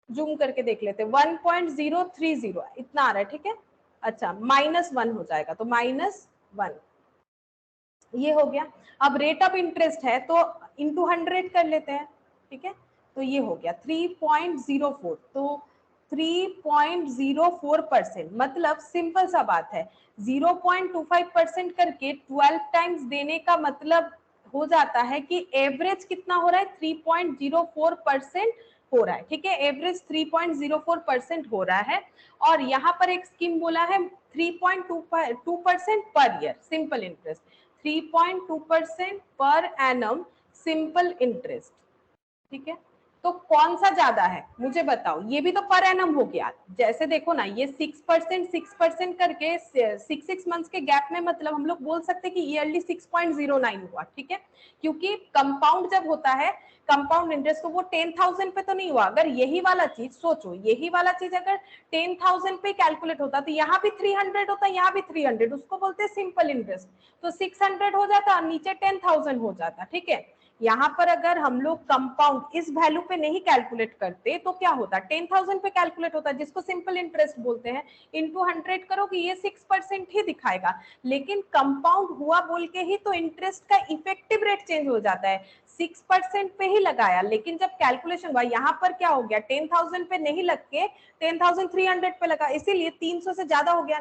जूम करके देख लेते हैं। 1.030 इतना आ रहा है, ठीक है। अच्छा -1 हो जाएगा, तो -1 ये हो गया। अब रेट ऑफ इंटरेस्ट है तो इंटू 100 कर लेते हैं, ठीक है। तो ये हो गया 3.04। तो 3.04%, मतलब सिंपल सा बात है, 0.25% करके 12 टाइम्स देने का मतलब हो जाता है कि एवरेज कितना हो रहा है, 3.04% हो रहा है, ठीक है। एवरेज 3.04% हो रहा है। और यहाँ पर एक स्कीम बोला है 3.2% per year simple interest, 3.2% per annum simple interest, ठीक है। तो कौन सा ज्यादा है मुझे बताओ। ये भी तो पर एनम हो गया। जैसे देखो ना, ये 6% करके 6 मंथ्स के गैप में, मतलब हम लोग बोल सकते हैं कि ईयरली 6.09 हुआ, ठीक है। क्योंकि कंपाउंड जब होता है, कंपाउंड इंटरेस्ट, तो वो 10,000 पे तो नहीं हुआ। अगर यही वाला चीज सोचो, यही वाला चीज अगर 10,000 पे कैलकुलेट होता तो यहाँ भी 300 होता, यहाँ भी 300, उसको बोलते हैं सिंपल इंटरेस्ट। तो 600 हो जाता, नीचे 10,000 हो जाता, ठीक है। यहाँ पर अगर हम लोग कंपाउंड इस वैल्यू पे नहीं कैलकुलेट करते तो क्या होता, 10,000 पे कैलकुलेट होता, जिसको सिंपल इंटरेस्ट बोलते हैं। इंटू 100 करोगे, ये 6% ही दिखाएगा। लेकिन कंपाउंड हुआ बोल के ही तो इंटरेस्ट का इफेक्टिव रेट चेंज हो जाता है। 6% पे ही लगाया, लेकिन जब कैलकुलेशन हुआ यहाँ पर क्या हो गया, 10,000 पे नहीं लग के 10,300 पे लगा, इसीलिए 300 से ज्यादा हो गया,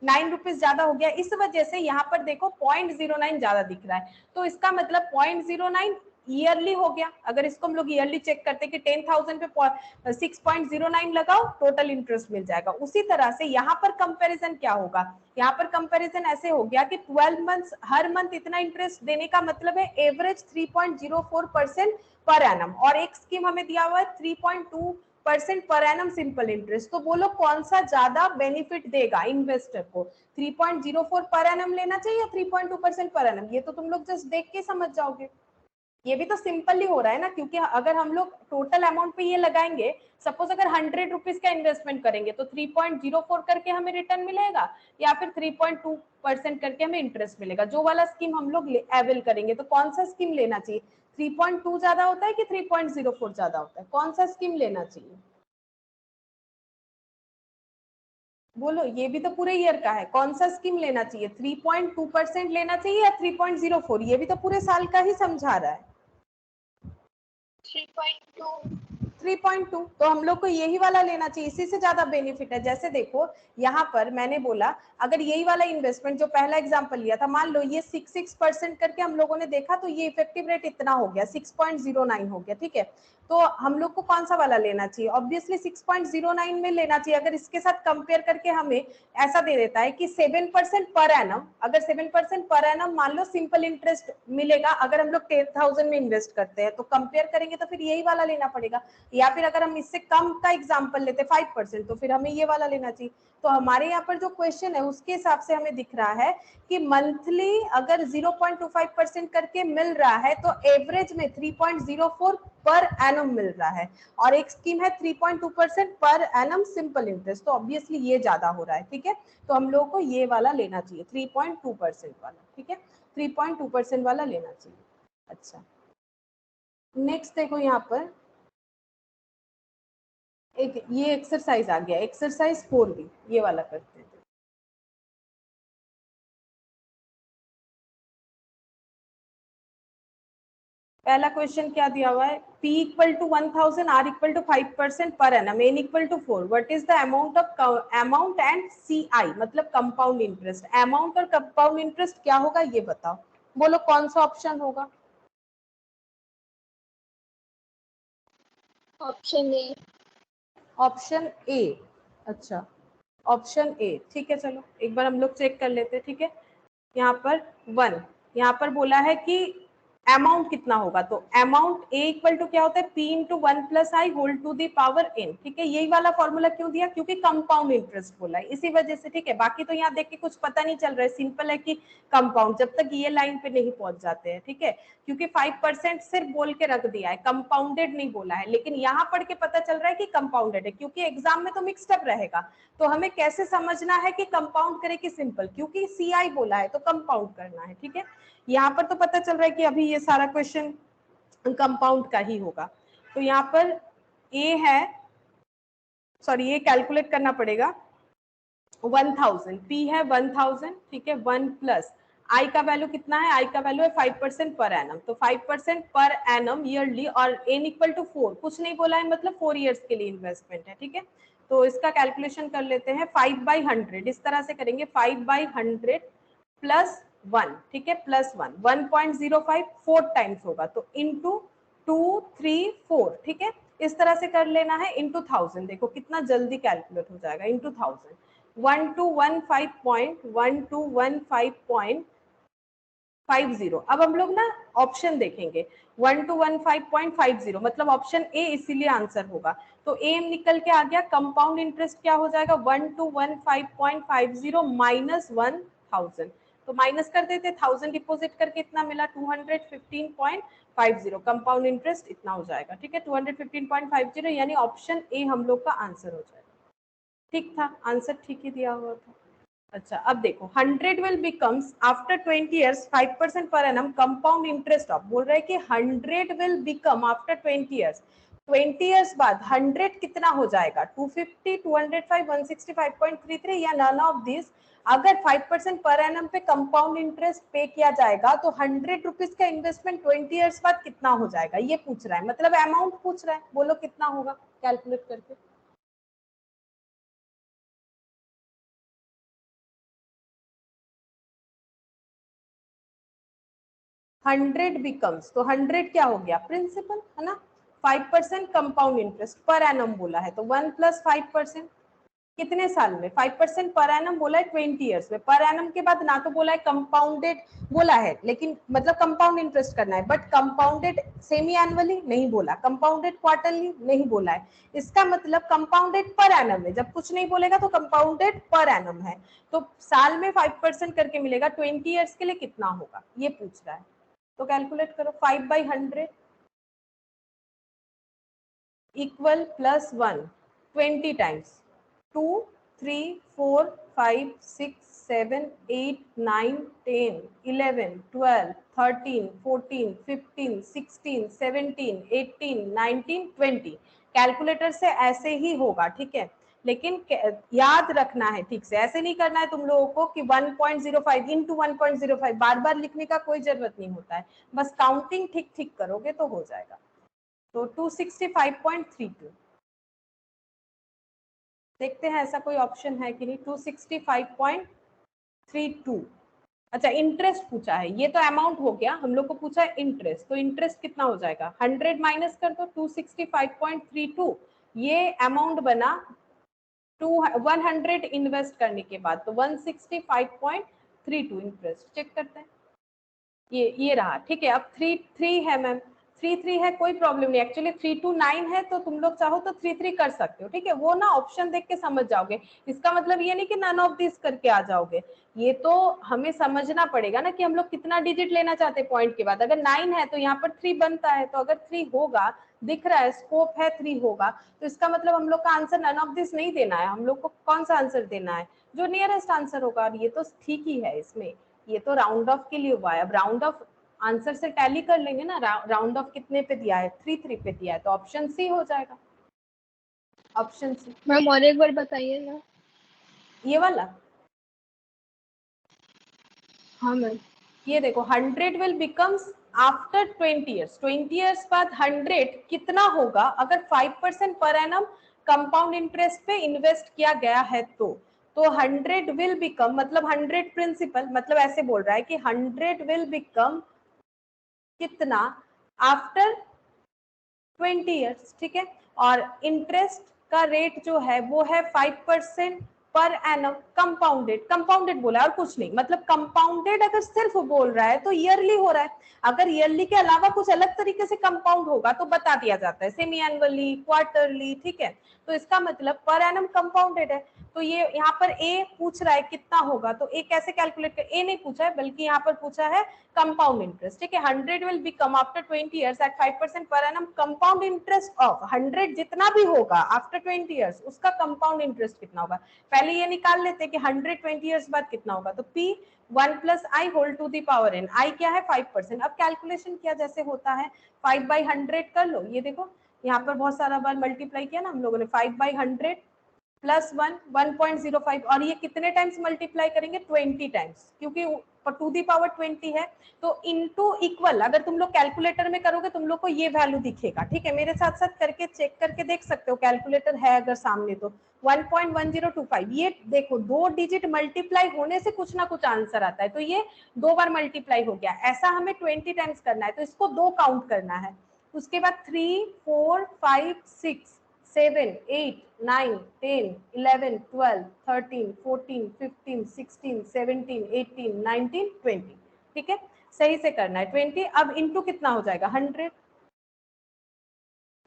9 रुपीज ज्यादा हो गया। इस वजह से यहाँ पर देखो 0.09 ज्यादा दिख रहा है। तो इसका मतलब 0.09 ईयरली हो गया। अगर इसको हम लोग ईयरली चेक करते कि 10,000 पे 6.09 लगाओ, टोटल इंटरेस्ट मिल जाएगा। उसी तरह से यहाँ पर कंपैरिजन क्या होगा, यहाँ पर कंपैरिजन ऐसे हो गया कि 12 मंथ्स हर मंथ इतना इंटरेस्ट देने का मतलब है एवरेज 3.04% पर एनम। और एक स्कीम हमें दिया हुआ है 3.2% पर एनम सिंपल इंटरेस्ट। तो बोलो कौन सा ज्यादा बेनिफिट देगा इन्वेस्टर को, 3.04 पर एनम लेना चाहिए या 3.2% पर एनम। ये तो तुम लोग जस्ट देख के समझ जाओगे। ये भी तो सिंपल ही हो रहा है ना, क्योंकि अगर हम लोग टोटल अमाउंट पे ये लगाएंगे, सपोज अगर 100 रुपीज का इन्वेस्टमेंट करेंगे तो 3.04 करके हमें रिटर्न मिलेगा, या फिर 3.2% करके हमें इंटरेस्ट मिलेगा। जो वाला स्कीम हम लोग अवेल करेंगे, तो कौन सा स्कीम लेना चाहिए, 3.2 ज्यादा होता है कि 3.04 ज्यादा होता है, कौन सा स्कीम लेना चाहिए बोलो। ये भी तो पूरे ईयर का है, कौन सा स्कीम लेना चाहिए, 3.2% लेना चाहिए या 3.04, ये भी तो पूरे साल का ही समझा रहा है। 3.2, तो हम लोग को यही वाला लेना चाहिए, इसी से ज्यादा बेनिफिट है। जैसे देखो यहाँ पर मैंने बोला, अगर यही वाला इन्वेस्टमेंट जो पहला एग्जांपल लिया था, मान लो ये 6% करके हम लोगों ने देखा, तो ये इफेक्टिव रेट इतना हो गया, 6.09 हो गया, ठीक है। तो हम लोग को कौन सा वाला लेना चाहिए, ऑब्वियसली 6.09 में लेना चाहिए। अगर इसके साथ कंपेयर करके हमें ऐसा दे देता है कि 7% पर एनम, अगर 7% पर एनम मान लो सिंपल इंटरेस्ट मिलेगा, अगर हम लोग 10,000 में इन्वेस्ट करते हैं, तो कंपेयर करेंगे तो फिर यही वाला लेना पड़ेगा। या फिर अगर हम इससे कम का एग्जांपल लेते 5%, तो फिर हमें ये वाला लेना चाहिए। तो हमारे यहाँ पर जो क्वेश्चन है उसके हिसाब से हमें दिख रहा है कि मंथली अगर 0.25% करके मिल रहा है, तो एवरेज में 3.04 पर एनम मिल रहा है। और एक स्कीम है 3.2% पर एनम सिंपल इंटरेस्ट, तो ऑब्वियसली ये ज्यादा हो रहा है, ठीक है। तो हम लोगों को ये वाला लेना चाहिए, 3.2% वाला, ठीक है, 3.2% वाला लेना चाहिए। अच्छा, नेक्स्ट देखो यहाँ पर एक ये एक्सरसाइज आ गया, एक्सरसाइज 4B, ये वाला करते हैं। पहला क्वेश्चन क्या दिया हुआ है, P equal to 1000, R equal to 5% per annum, N equal to 4, what is the amount of amount and CI, मतलब कंपाउंड इंटरेस्ट। अमाउंट और कंपाउंड इंटरेस्ट क्या होगा ये बताओ, बोलो कौन सा ऑप्शन होगा। Option A. ऑप्शन ए, अच्छा ऑप्शन ए, ठीक है। चलो एक बार हम लोग चेक कर लेते हैं, ठीक है। यहाँ पर 1, यहाँ पर बोला है कि अमाउंट कितना होगा, तो अमाउंट ए इक्वल टू क्या होता है, P into 1 plus i whole to the power N. ठीक है, यही वाला फॉर्मूला क्यों दिया, क्योंकि कंपाउंड इंटरेस्ट बोला है इसी वजह से। ठीक है, बाकी तो यहाँ देख के कुछ पता नहीं चल रहा है, सिंपल है कि कंपाउंड, जब तक ये लाइन पे नहीं पहुंच जाते हैं। ठीक है, क्योंकि 5% सिर्फ बोल के रख दिया है, कंपाउंडेड नहीं बोला है, लेकिन यहाँ पढ़ के पता चल रहा है कि कंपाउंडेड है, क्योंकि एग्जाम में तो मिक्सड अप रहेगा। तो हमें कैसे समझना है कि कंपाउंड करे कि सिंपल, क्योंकि CI बोला है तो कंपाउंड करना है। ठीक है, यहाँ पर तो पता चल रहा है कि अभी ये सारा क्वेश्चन कंपाउंड का ही होगा। तो यहाँ पर ए है, सॉरी ये कैलकुलेट करना पड़ेगा, 1000, पी है 1000। ठीक है, 1 प्लस आई का वैल्यू कितना है, आई का वैल्यू है 5% पर एनम, तो 5% पर एनम ईयरली, और एन इक्वल टू 4, कुछ नहीं बोला है, मतलब 4 ईयर्स के लिए इन्वेस्टमेंट है। ठीक है, तो इसका कैलकुलेशन कर लेते हैं, 5/100 इस तरह से करेंगे, 5/100 प्लस 1। ठीक है, प्लस 1, 1.05 4 टाइम्स होगा, तो इंटू 2 3 4। ठीक है, इस तरह से कर लेना है, इंटू 1000, देखो कितना जल्दी कैलकुलेट हो जाएगा, इंटू 1000, 1215.50। अब हम लोग ना ऑप्शन देखेंगे, 1215.50 मतलब ऑप्शन ए इसीलिए आंसर होगा। तो ए निकल के आ गया, कंपाउंड इंटरेस्ट क्या हो जाएगा, 1215.50 माइनस 1000, तो माइनस कर देते, 1000 डिपोजिट करके इतना मिला 215.50, कंपाउंड इंटरेस्ट इतना हो जाएगा। ठीक है, 215.50, यानी ऑप्शन ए हम लोग का आंसर हो जाएगा। ठीक था, आंसर ठीक ही दिया हुआ था। अच्छा, अब देखो, 100 will becomes after 20 years 5% per annum compound interest of, बोल रहे हैं कि 100 will become after 20 years, 20 years बाद 100 कितना हो जाएगा, 250, 205, 165.33 या नन ऑफ दिस। अगर 5% पर एनम पे कंपाउंड इंटरेस्ट पे किया जाएगा तो 100 रुपीज का इन्वेस्टमेंट 20 इयर्स बाद कितना हो जाएगा, ये पूछ रहा है, मतलब अमाउंट पूछ रहा है, बोलो कितना होगा कैलकुलेट करके। 100 बिकम्स, तो 100 क्या हो गया, प्रिंसिपल है ना, 5% कंपाउंड इंटरेस्ट पर एनम बोला है, तो 1 प्लस 5% कितने साल में, 5% पर एनम बोला है 20 इयर्स में, पर एनम के बाद ना तो बोला है कंपाउंडेड बोला है, लेकिन मतलब कंपाउंड इंटरेस्ट करना है, बट कंपाउंडेड सेमी एनुअली नहीं बोला, कंपाउंडेड क्वार्टरली नहीं बोला है, इसका मतलब कंपाउंडेड पर एनम है, जब कुछ नहीं बोलेगा तो कंपाउंडेड पर एनम है, तो साल में 5% करके मिलेगा, 20 इयर्स के लिए कितना होगा ये पूछ रहा है। तो कैलकुलेट करो, 5/100 इक्वल प्लस 1, 20 टाइम्स, 2 3 4 5 6 7 8 9 10 11 12 13 14 15 16 17 18 19 20, कैलकुलेटर से ऐसे ही होगा। ठीक है, लेकिन याद रखना है ठीक से, ऐसे नहीं करना है तुम लोगों को कि 1.05 इंटू 1.05 बार बार लिखने का कोई जरूरत नहीं होता है, बस काउंटिंग ठीक ठीक करोगे तो हो जाएगा। तो 265.32, देखते हैं ऐसा कोई ऑप्शन है कि नहीं, 265.32। अच्छा, इंटरेस्ट पूछा है, ये तो अमाउंट हो गया, हम लोग को पूछा है इंटरेस्ट, तो इंटरेस्ट कितना हो जाएगा, 100 माइनस कर दो 265.32, ये अमाउंट बना 100 इन्वेस्ट करने के बाद, तो 165.32 इंटरेस्ट चेक करते हैं, ये रहा। ठीक है, अब 3 है मैम, 3 है, कोई प्रॉब्लम नहीं, एक्चुअली 329 है, तो तुम लोग चाहो तो 3 कर सकते हो। ठीक है, वो ना ऑप्शन देख के समझ जाओगे, इसका मतलब ये नहीं कि नन ऑफ दिस करके आ जाओगे, ये तो हमें समझना पड़ेगा ना कि हम लोग कितना डिजिट लेना चाहते हैं पॉइंट के बाद, अगर 9 है तो यहाँ पर 3 बनता है, तो अगर 3 होगा, दिख रहा है स्कोप है 3 होगा, तो इसका मतलब हम लोग का आंसर नन ऑफ दिस नहीं देना है, हम लोग को कौन सा आंसर देना है, जो नियरेस्ट आंसर होगा, ये तो ठीक ही है इसमें, ये तो राउंड ऑफ के लिए हुआ है। अब राउंड ऑफ आंसर से टैली कर लेंगे ना, राउंड ऑफ कितने पे दिया है, 3 पे दिया है, तो ऑप्शन सी हो जाएगा, ऑप्शन सी। मैम और एक बार बताइए ना, ये वाला, हाँ मैम, ये देखो 100 will becomes after 20 years, 20 years बाद 100 कितना होगा अगर 5% पर एनम कंपाउंड इंटरेस्ट पे इन्वेस्ट किया गया है, तो 100 विल बिकम, मतलब 100 प्रिंसिपल, मतलब ऐसे बोल रहा है कि 100 विल बिकम कितना आफ्टर 20 इयर्स। ठीक है, और इंटरेस्ट का रेट जो है वो है 5% पर एनम कंपाउंडेड, कंपाउंडेड बोला और कुछ नहीं, मतलब कंपाउंडेड अगर सिर्फ बोल रहा है तो ईयरली हो रहा है, अगर ईयरली के अलावा कुछ अलग तरीके से कंपाउंड होगा तो बता दिया जाता है, सेमी एनुअली, क्वार्टरली, ठीक है। तो इसका मतलब पर एनम कंपाउंडेड है। तो ये यहाँ पर ए पूछ रहा है कितना होगा, तो ए कैसे कैलकुलेट कर, ए नहीं पूछा है बल्कि यहाँ पर पूछा है कंपाउंड इंटरेस्ट, ठीक है। 100 will become after 20 years at 5% per annum, compound interest of 100 जितना भी होगा आफ्टर 20 इयर्स उसका कंपाउंड इंटरेस्ट कितना होगा। पहले ये निकाल लेते हैं कि 100 20 इयर्स बाद कितना होगा, तो P 1 plus i whole to the power n, i क्या है 5%। अब कैलकुलेशन किया जैसे होता है 5/100 कर लो, ये देखो यहाँ पर बहुत सारा बार मल्टीप्लाई किया ना हम लोगों ने, 5/100 प्लस 1 1.05, और ये कितने टाइम्स मल्टीप्लाई करेंगे 20 टाइम्स, क्योंकि टू दी पावर 20 है तो इनटू इक्वल, अगर तुम लोग कैलकुलेटर में करोगे तुम लोग को ये वैल्यू दिखेगा, ठीक है। मेरे साथ साथ करके चेक करके देख सकते हो, कैलकुलेटर है अगर सामने तो 1.1025, ये देखो 2 डिजिट मल्टीप्लाई होने से कुछ ना कुछ आंसर आता है, तो ये 2 बार मल्टीप्लाई हो गया, ऐसा हमें 20 टाइम्स करना है तो इसको 2 काउंट करना है। उसके बाद 3 4 5 6 7 8 9 10 11 12 13 14 15 16 17 18 19 20, ठीक है, सही से करना है 20। अब इनटू कितना हो जाएगा 100,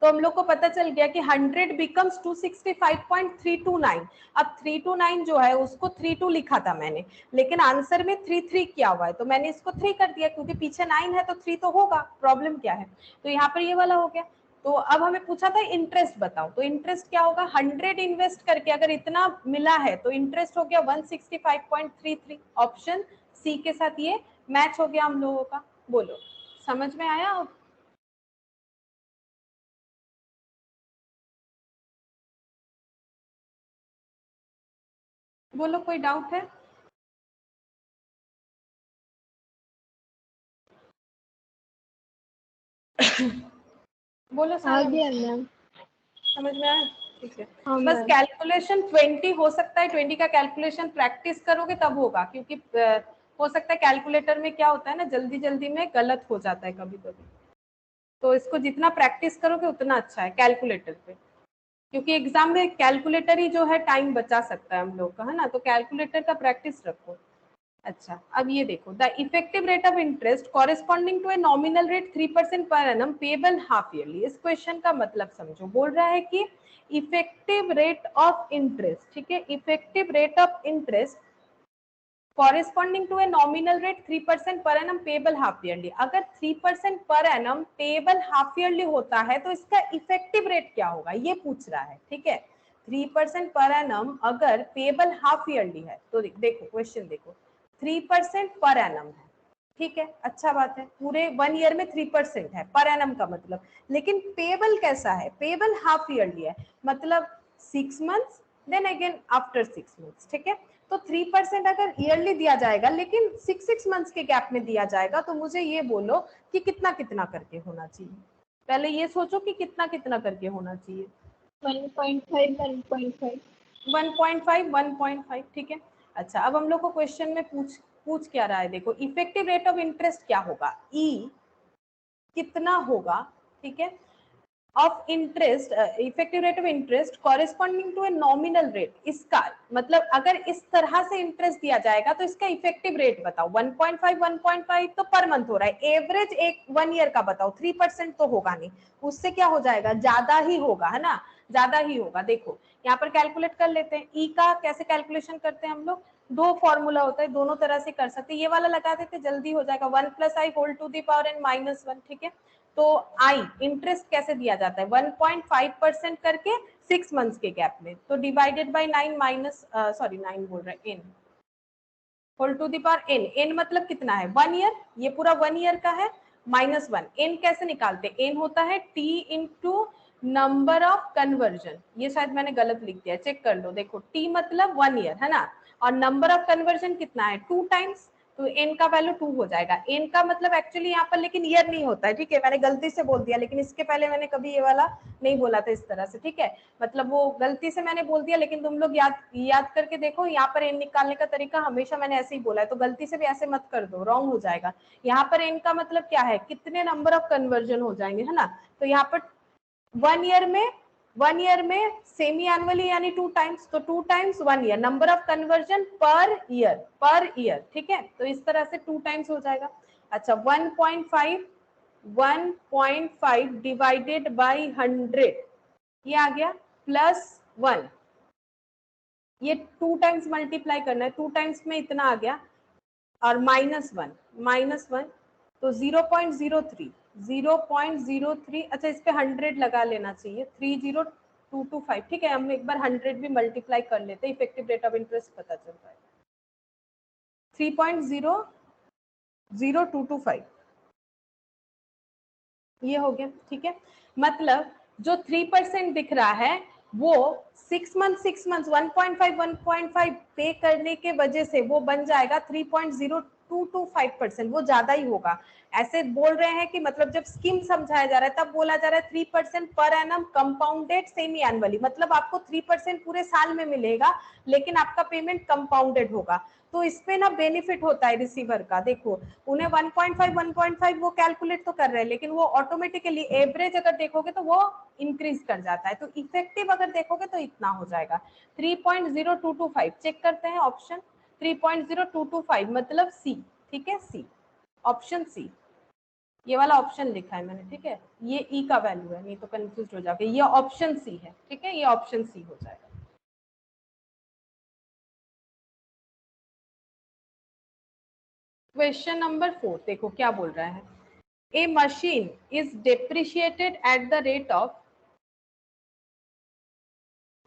तो हम लोग को पता चल गया कि 100 बिकम्स 265.329। अब 329 जो है उसको 32 लिखा था मैंने, लेकिन आंसर में 33 किया हुआ है तो मैंने इसको 3 कर दिया, क्योंकि पीछे 9 है तो 3 तो होगा, प्रॉब्लम क्या है। तो यहाँ पर ये वाला हो गया। तो अब हमें पूछा था इंटरेस्ट बताओ, तो इंटरेस्ट क्या होगा, 100 इन्वेस्ट करके अगर इतना मिला है तो इंटरेस्ट हो गया 165.33, ऑप्शन सी के साथ ये मैच हो गया हम लोगों का। बोलो समझ में आया? बोलो कोई डाउट है? बोलो आ सारा गया मैम। समझ में आया? ठीक है, हाँ बस मैम। कैलकुलेशन 20 हो सकता है, 20 का कैलकुलेशन प्रैक्टिस करोगे तब होगा, क्योंकि हो सकता है कैलकुलेटर में क्या होता है ना, जल्दी जल्दी में गलत हो जाता है कभी कभी, तो इसको जितना प्रैक्टिस करोगे उतना अच्छा है कैलकुलेटर पे, क्योंकि एग्जाम में कैलकुलेटर ही जो है टाइम बचा सकता है हम लोग का, है ना, तो कैलकुलेटर का प्रैक्टिस रखो। अच्छा अब ये देखो, the effective rate of interest corresponding to a nominal rate 3% per annum payable half yearly. इस क्वेश्चन का मतलब समझो, बोल रहा है कि इफेक्टिव रेट ऑफ इंटरेस्ट, ठीक है, effective rate of interest corresponding to a nominal rate 3% per annum payable half yearly. अगर 3% per annum payable half yearly होता है तो इसका इफेक्टिव रेट क्या होगा, ये पूछ रहा है, ठीक है। 3% पर एनम अगर पेबल हाफ ईयरली है तो देखो क्वेश्चन देखो, 3% पर एनम है, ठीक है, अच्छा बात है, पूरे 1 ईयर में 3% है पर एनम का मतलब, लेकिन पेबल कैसा है, पेबल हाफ ईयरली है, मतलब 6 months then again after 6 months, ठीक है। तो 3% अगर ईयरली दिया जाएगा लेकिन 6 मंथ्स के गैप में दिया जाएगा, तो मुझे ये बोलो कि कितना कितना करके होना चाहिए, पहले ये सोचो कि कितना कितना करके होना चाहिए। 1.5 1.5 1.5 1.5, ठीक है। अच्छा अब हम लोग को क्वेश्चन में पूछ क्या रहा है, देखो इफेक्टिव रेट ऑफ इंटरेस्ट क्या होगा, ई कितना होगा, ठीक है, of interest, effective rate of interest corresponding to a nominal rate, इसका मतलब अगर इस तरह से इंटरेस्ट दिया जाएगा तो इसका इफेक्टिव रेट बताओ, 1.5 तो पर मंथ हो रहा है, एवरेज एक 1 ईयर का बताओ, 3% तो होगा नहीं, उससे क्या हो जाएगा, ज्यादा ही होगा, है ना, ज्यादा ही होगा। देखो यहाँ पर कैलकुलेट कर लेते हैं, ई का कैसे कैलकुलेशन करते हैं हम लोग, 2 फॉर्मूला होता है, दोनों तरह से कर सकते हैं, ये वाला लगा देते जल्दी हो जाएगा, 1 plus i whole to the power N minus 1, ठीक है। तो आई इंटरेस्ट कैसे दिया जाता है 1.5% करके 6 मंथ्स के गैप में, तो डिवाइडेड बाय 9 माइनस 9 बोल रहे N whole to the power N, N मतलब कितना है 1 ईयर, ये पूरा 1 ईयर का है, -1, एन कैसे निकालते, एन होता है T into number of conversion, ये शायद मैंने गलत लिख दिया, चेक कर लो, देखो टी मतलब 1 ईयर है ना, और नंबर ऑफ कन्वर्जन कितना है 2 टाइम्स, तो एन का वैल्यू 2 हो जाएगा, एन का मतलब एक्चुअली यहाँ पर लेकिन ईयर नहीं होता है, ठीक है, मैंने गलती से बोल दिया, लेकिन इसके पहले मैंने कभी ये वाला नहीं बोला था इस तरह से, ठीक है, मतलब वो गलती से मैंने बोल दिया, लेकिन तुम लोग याद करके देखो, यहाँ पर एन निकालने का तरीका हमेशा मैंने ऐसे ही बोला है, तो गलती से भी ऐसे मत कर दो, रॉन्ग हो जाएगा। यहाँ पर एन का मतलब क्या है, कितने नंबर ऑफ कन्वर्जन हो जाएंगे, है ना, तो यहाँ पर 1 ईयर में 1 ईयर में सेमी एनुअली यानी 2 टाइम्स, तो 2 times 1 year, number of conversion per year, ठीक है, तो इस तरह से 2 टाइम्स हो जाएगा। अच्छा 1.5 डिवाइडेड बाई 100 ये आ गया प्लस 1, ये 2 टाइम्स मल्टीप्लाई करना है, 2 टाइम्स में इतना आ गया, और -1 तो 0.03, अच्छा इस पे 100 लगा लेना चाहिए, 30225, ठीक है, हम एक बार 100 भी मल्टीप्लाई कर लेते हैं, इफेक्टिव रेट ऑफ इंटरेस्ट पता चल रहा है 3.00225 ये हो गया, ठीक है। मतलब जो 3% दिख रहा है वो 6 मंथ 1.5 पे करने के वजह से वो बन जाएगा 3.0225%, वो ज्यादा ही होगा। ऐसे बोल रहे हैं कि मतलब जब स्कीम समझाया जा रहा है तब बोला जा रहा है 3% per annum compounded semi annually, मतलब आपको 3% पूरे साल में मिलेगा लेकिन आपका पेमेंट कंपाउंडेड होगा। तो इसमें ना बेनिफिट होता है रिसीवर का, देखो उन्हें 1.5 वो कैलकुलेट तो कर रहे हैं लेकिन वो ऑटोमेटिकली एवरेज अगर देखोगे तो वो इंक्रीज कर जाता है, तो इफेक्टिव अगर देखोगे तो इतना हो जाएगा 3.0225। चेक करते हैं ऑप्शन 3.0225 मतलब सी, ठीक है, सी, ऑप्शन सी, ये वाला ऑप्शन लिखा है मैंने, ठीक है, ये ई का वैल्यू है, नहीं तो कंफ्यूज हो जाओगे, ये ऑप्शन सी है, ठीक है, ये ऑप्शन सी हो जाएगा। क्वेश्चन नंबर 4 देखो क्या बोल रहा है, a machine is depreciated at the rate of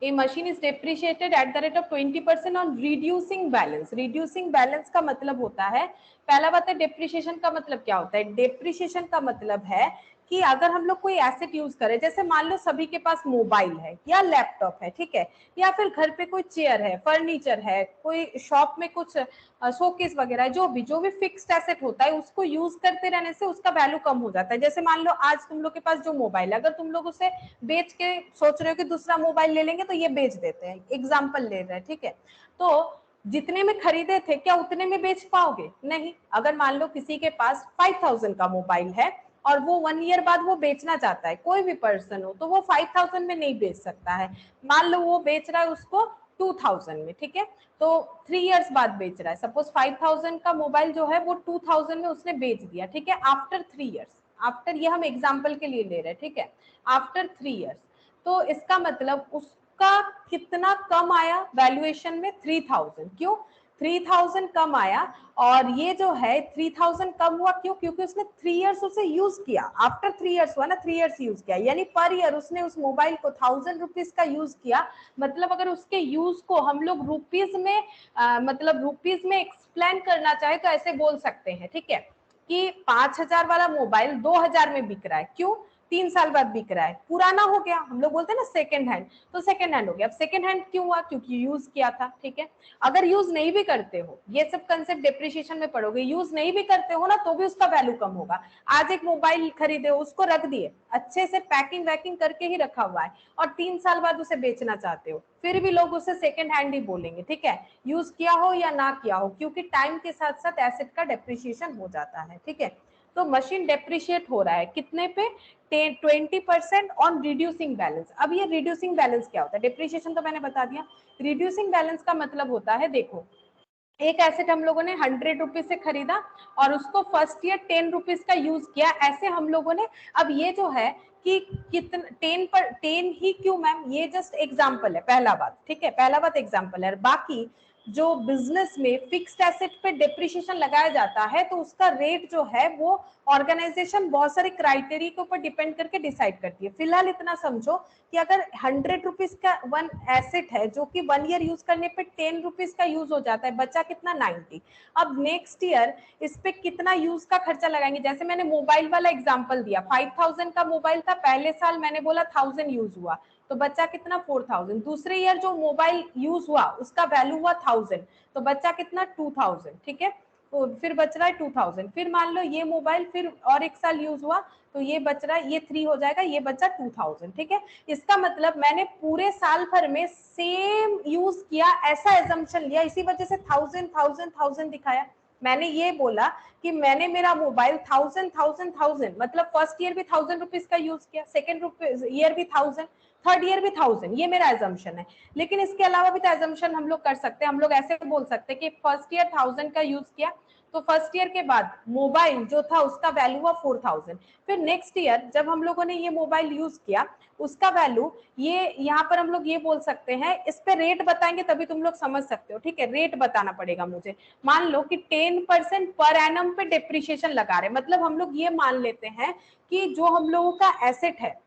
A machine is depreciated at the rate of 20% on reducing balance। reducing balance का मतलब होता है, पहला बात है depreciation का मतलब क्या होता है, depreciation का मतलब है कि अगर हम लोग कोई एसेट यूज करें, जैसे मान लो सभी के पास मोबाइल है या लैपटॉप है, ठीक है, या फिर घर पे कोई चेयर है, फर्नीचर है, कोई शॉप में कुछ शोकेस वगैरह, जो भी फिक्स्ड एसेट होता है उसको यूज करते रहने से उसका वैल्यू कम हो जाता है। जैसे मान लो आज तुम लोग के पास जो मोबाइल है, अगर तुम लोग उसे बेच के सोच रहे हो कि दूसरा मोबाइल ले लेंगे तो ये बेच देते हैं, एग्जाम्पल ले रहे हैं, ठीक है, तो जितने में खरीदे थे क्या उतने में बेच पाओगे, नहीं। अगर मान लो किसी के पास 5000 का मोबाइल है और वो 1 ईयर बाद वो बेचना चाहता है, कोई भी पर्सन हो, तो वो 5000 में नहीं बेच सकता है, मान लो वो बेच रहा है उसको 2000 में, ठीक है, तो 3 इयर्स बाद बेच रहा है, सपोज 5000 का मोबाइल जो है वो 2000 में उसने बेच दिया, ठीक है, आफ्टर 3 इयर्स, आफ्टर, ये हम एग्जाम्पल के लिए ले रहे हैं, ठीक है, आफ्टर 3 इयर्स, तो इसका मतलब उसका कितना कम आया वैल्यूएशन में, 3000, क्यों 3000 कम आया, और ये जो है 3000 कम हुआ क्यों, क्योंकि उसने 3 इयर्स उसे यूज किया, आफ्टर 3 इयर्स हुआ ना, 3 इयर्स यूज किया, यानी पर ईयर उसने उस मोबाइल को 1000 रुपीज का यूज किया, मतलब अगर उसके यूज को हम लोग रुपीज में मतलब रुपीज में एक्सप्लेन करना चाहे तो ऐसे बोल सकते हैं, ठीक है, कि 5000 वाला मोबाइल 2000 में बिक रहा है, क्यों, 3 साल बाद बिक रहा है, पुराना हो गया, हम लोग बोलते हैं ना सेकंड हैंड, तो सेकंड हैंड हो गया। अब सेकंड हैंड क्यों हुआ, क्योंकि यूज किया था, ठीक है। अगर यूज नहीं भी करते हो, ये सब कंसेप्ट डिप्रिशिएशन में पढ़ोगे, यूज नहीं भी करते हो ना तो भी उसका वैल्यू कम होगा। आज एक मोबाइल खरीदे हो, उसको रख दिए, अच्छे से पैकिंग वैकिंग करके ही रखा हुआ है, और 3 साल बाद उसे बेचना चाहते हो, फिर भी लोग उसे सेकंड हैंड ही बोलेंगे, ठीक है, यूज किया हो या ना किया हो, क्योंकि टाइम के साथ साथ एसेट का डेप्रिशिएशन हो जाता है, ठीक है। तो मशीन डेप्रिशिएट हो रहा है कितने पे, 20% ऑन रिड्यूसिंग बैलेंस। अब ये रिड्यूसिंग बैलेंस क्या होता है, डेप्रिशिएशन तो मैंने बता दिया, रिड्यूसिंग बैलेंस का मतलब होता है, देखो एक एसेट हम लोगों ने 100 रुपीज से खरीदा और उसको फर्स्ट ईयर 10 रुपीज का यूज किया, ऐसे हम लोगों ने, अब ये जो है कि कितना 10 ही क्यों मैम, ये जस्ट एग्जांपल है, पहला बात, ठीक है, पहला बात एग्जांपल है, बाकी जो बिजनेस में फिक्स्ड एसेट पे डेप्रिशिएशन लगाया जाता है तो उसका रेट जो है वो ऑर्गेनाइजेशन बहुत सारे क्राइटेरिया के ऊपर डिपेंड करके डिसाइड करती है। फिलहाल इतना समझो कि अगर 100 रुपीज का वन एसेट है जो कि 1 ईयर यूज करने पे 10 रुपीज का यूज हो जाता है, बचा कितना 90, अब नेक्स्ट ईयर इस पे कितना यूज का खर्चा लगाएंगे, जैसे मैंने मोबाइल वाला एग्जांपल दिया, 5000 का मोबाइल था, पहले साल मैंने बोला 1000 यूज हुआ तो बच्चा कितना 4000, दूसरे ईयर जो मोबाइल यूज हुआ उसका वैल्यू हुआ 1000 तो बच्चा कितना 2000, ठीक है, तो फिर बच रहा है 2000, फिर मान लो ये मोबाइल फिर और एक साल यूज हुआ तो ये बच रहा है, ये 3 हो जाएगा, ये बचा 2000, ठीक है। इसका मतलब मैंने पूरे साल भर में सेम यूज किया ऐसा एजम्पशन लिया, इसी वजह से 1000 1000 1000 दिखाया, मैंने ये बोला कि मैंने मेरा मोबाइल 1000 मतलब फर्स्ट ईयर भी 1000 रुपीज का यूज किया, सेकेंड ईयर भी 1000, थर्ड ईयर भी 1000, ये मेरा एजम्पशन है। लेकिन इसके अलावा भी तो एजम्पशन हम लोग कर सकते हैं, हम लोग ऐसे बोल सकते हैं कि फर्स्ट ईयर 1000 का यूज किया, तो फर्स्ट ईयर के बाद मोबाइल जो था उसका वैल्यू हुआ 4000, फिर नेक्स्ट ईयर जब हम लोगों ने ये मोबाइल यूज किया उसका वैल्यू, ये यहाँ पर हम लोग ये बोल सकते हैं, इस पे रेट बताएंगे तभी तुम लोग समझ सकते हो, ठीक है। रेट बताना पड़ेगा मुझे। मान लो कि 10% पर एनम पे डिप्रिशिएशन लगा रहे, मतलब हम लोग ये मान लेते हैं कि जो हम लोगों का एसेट है,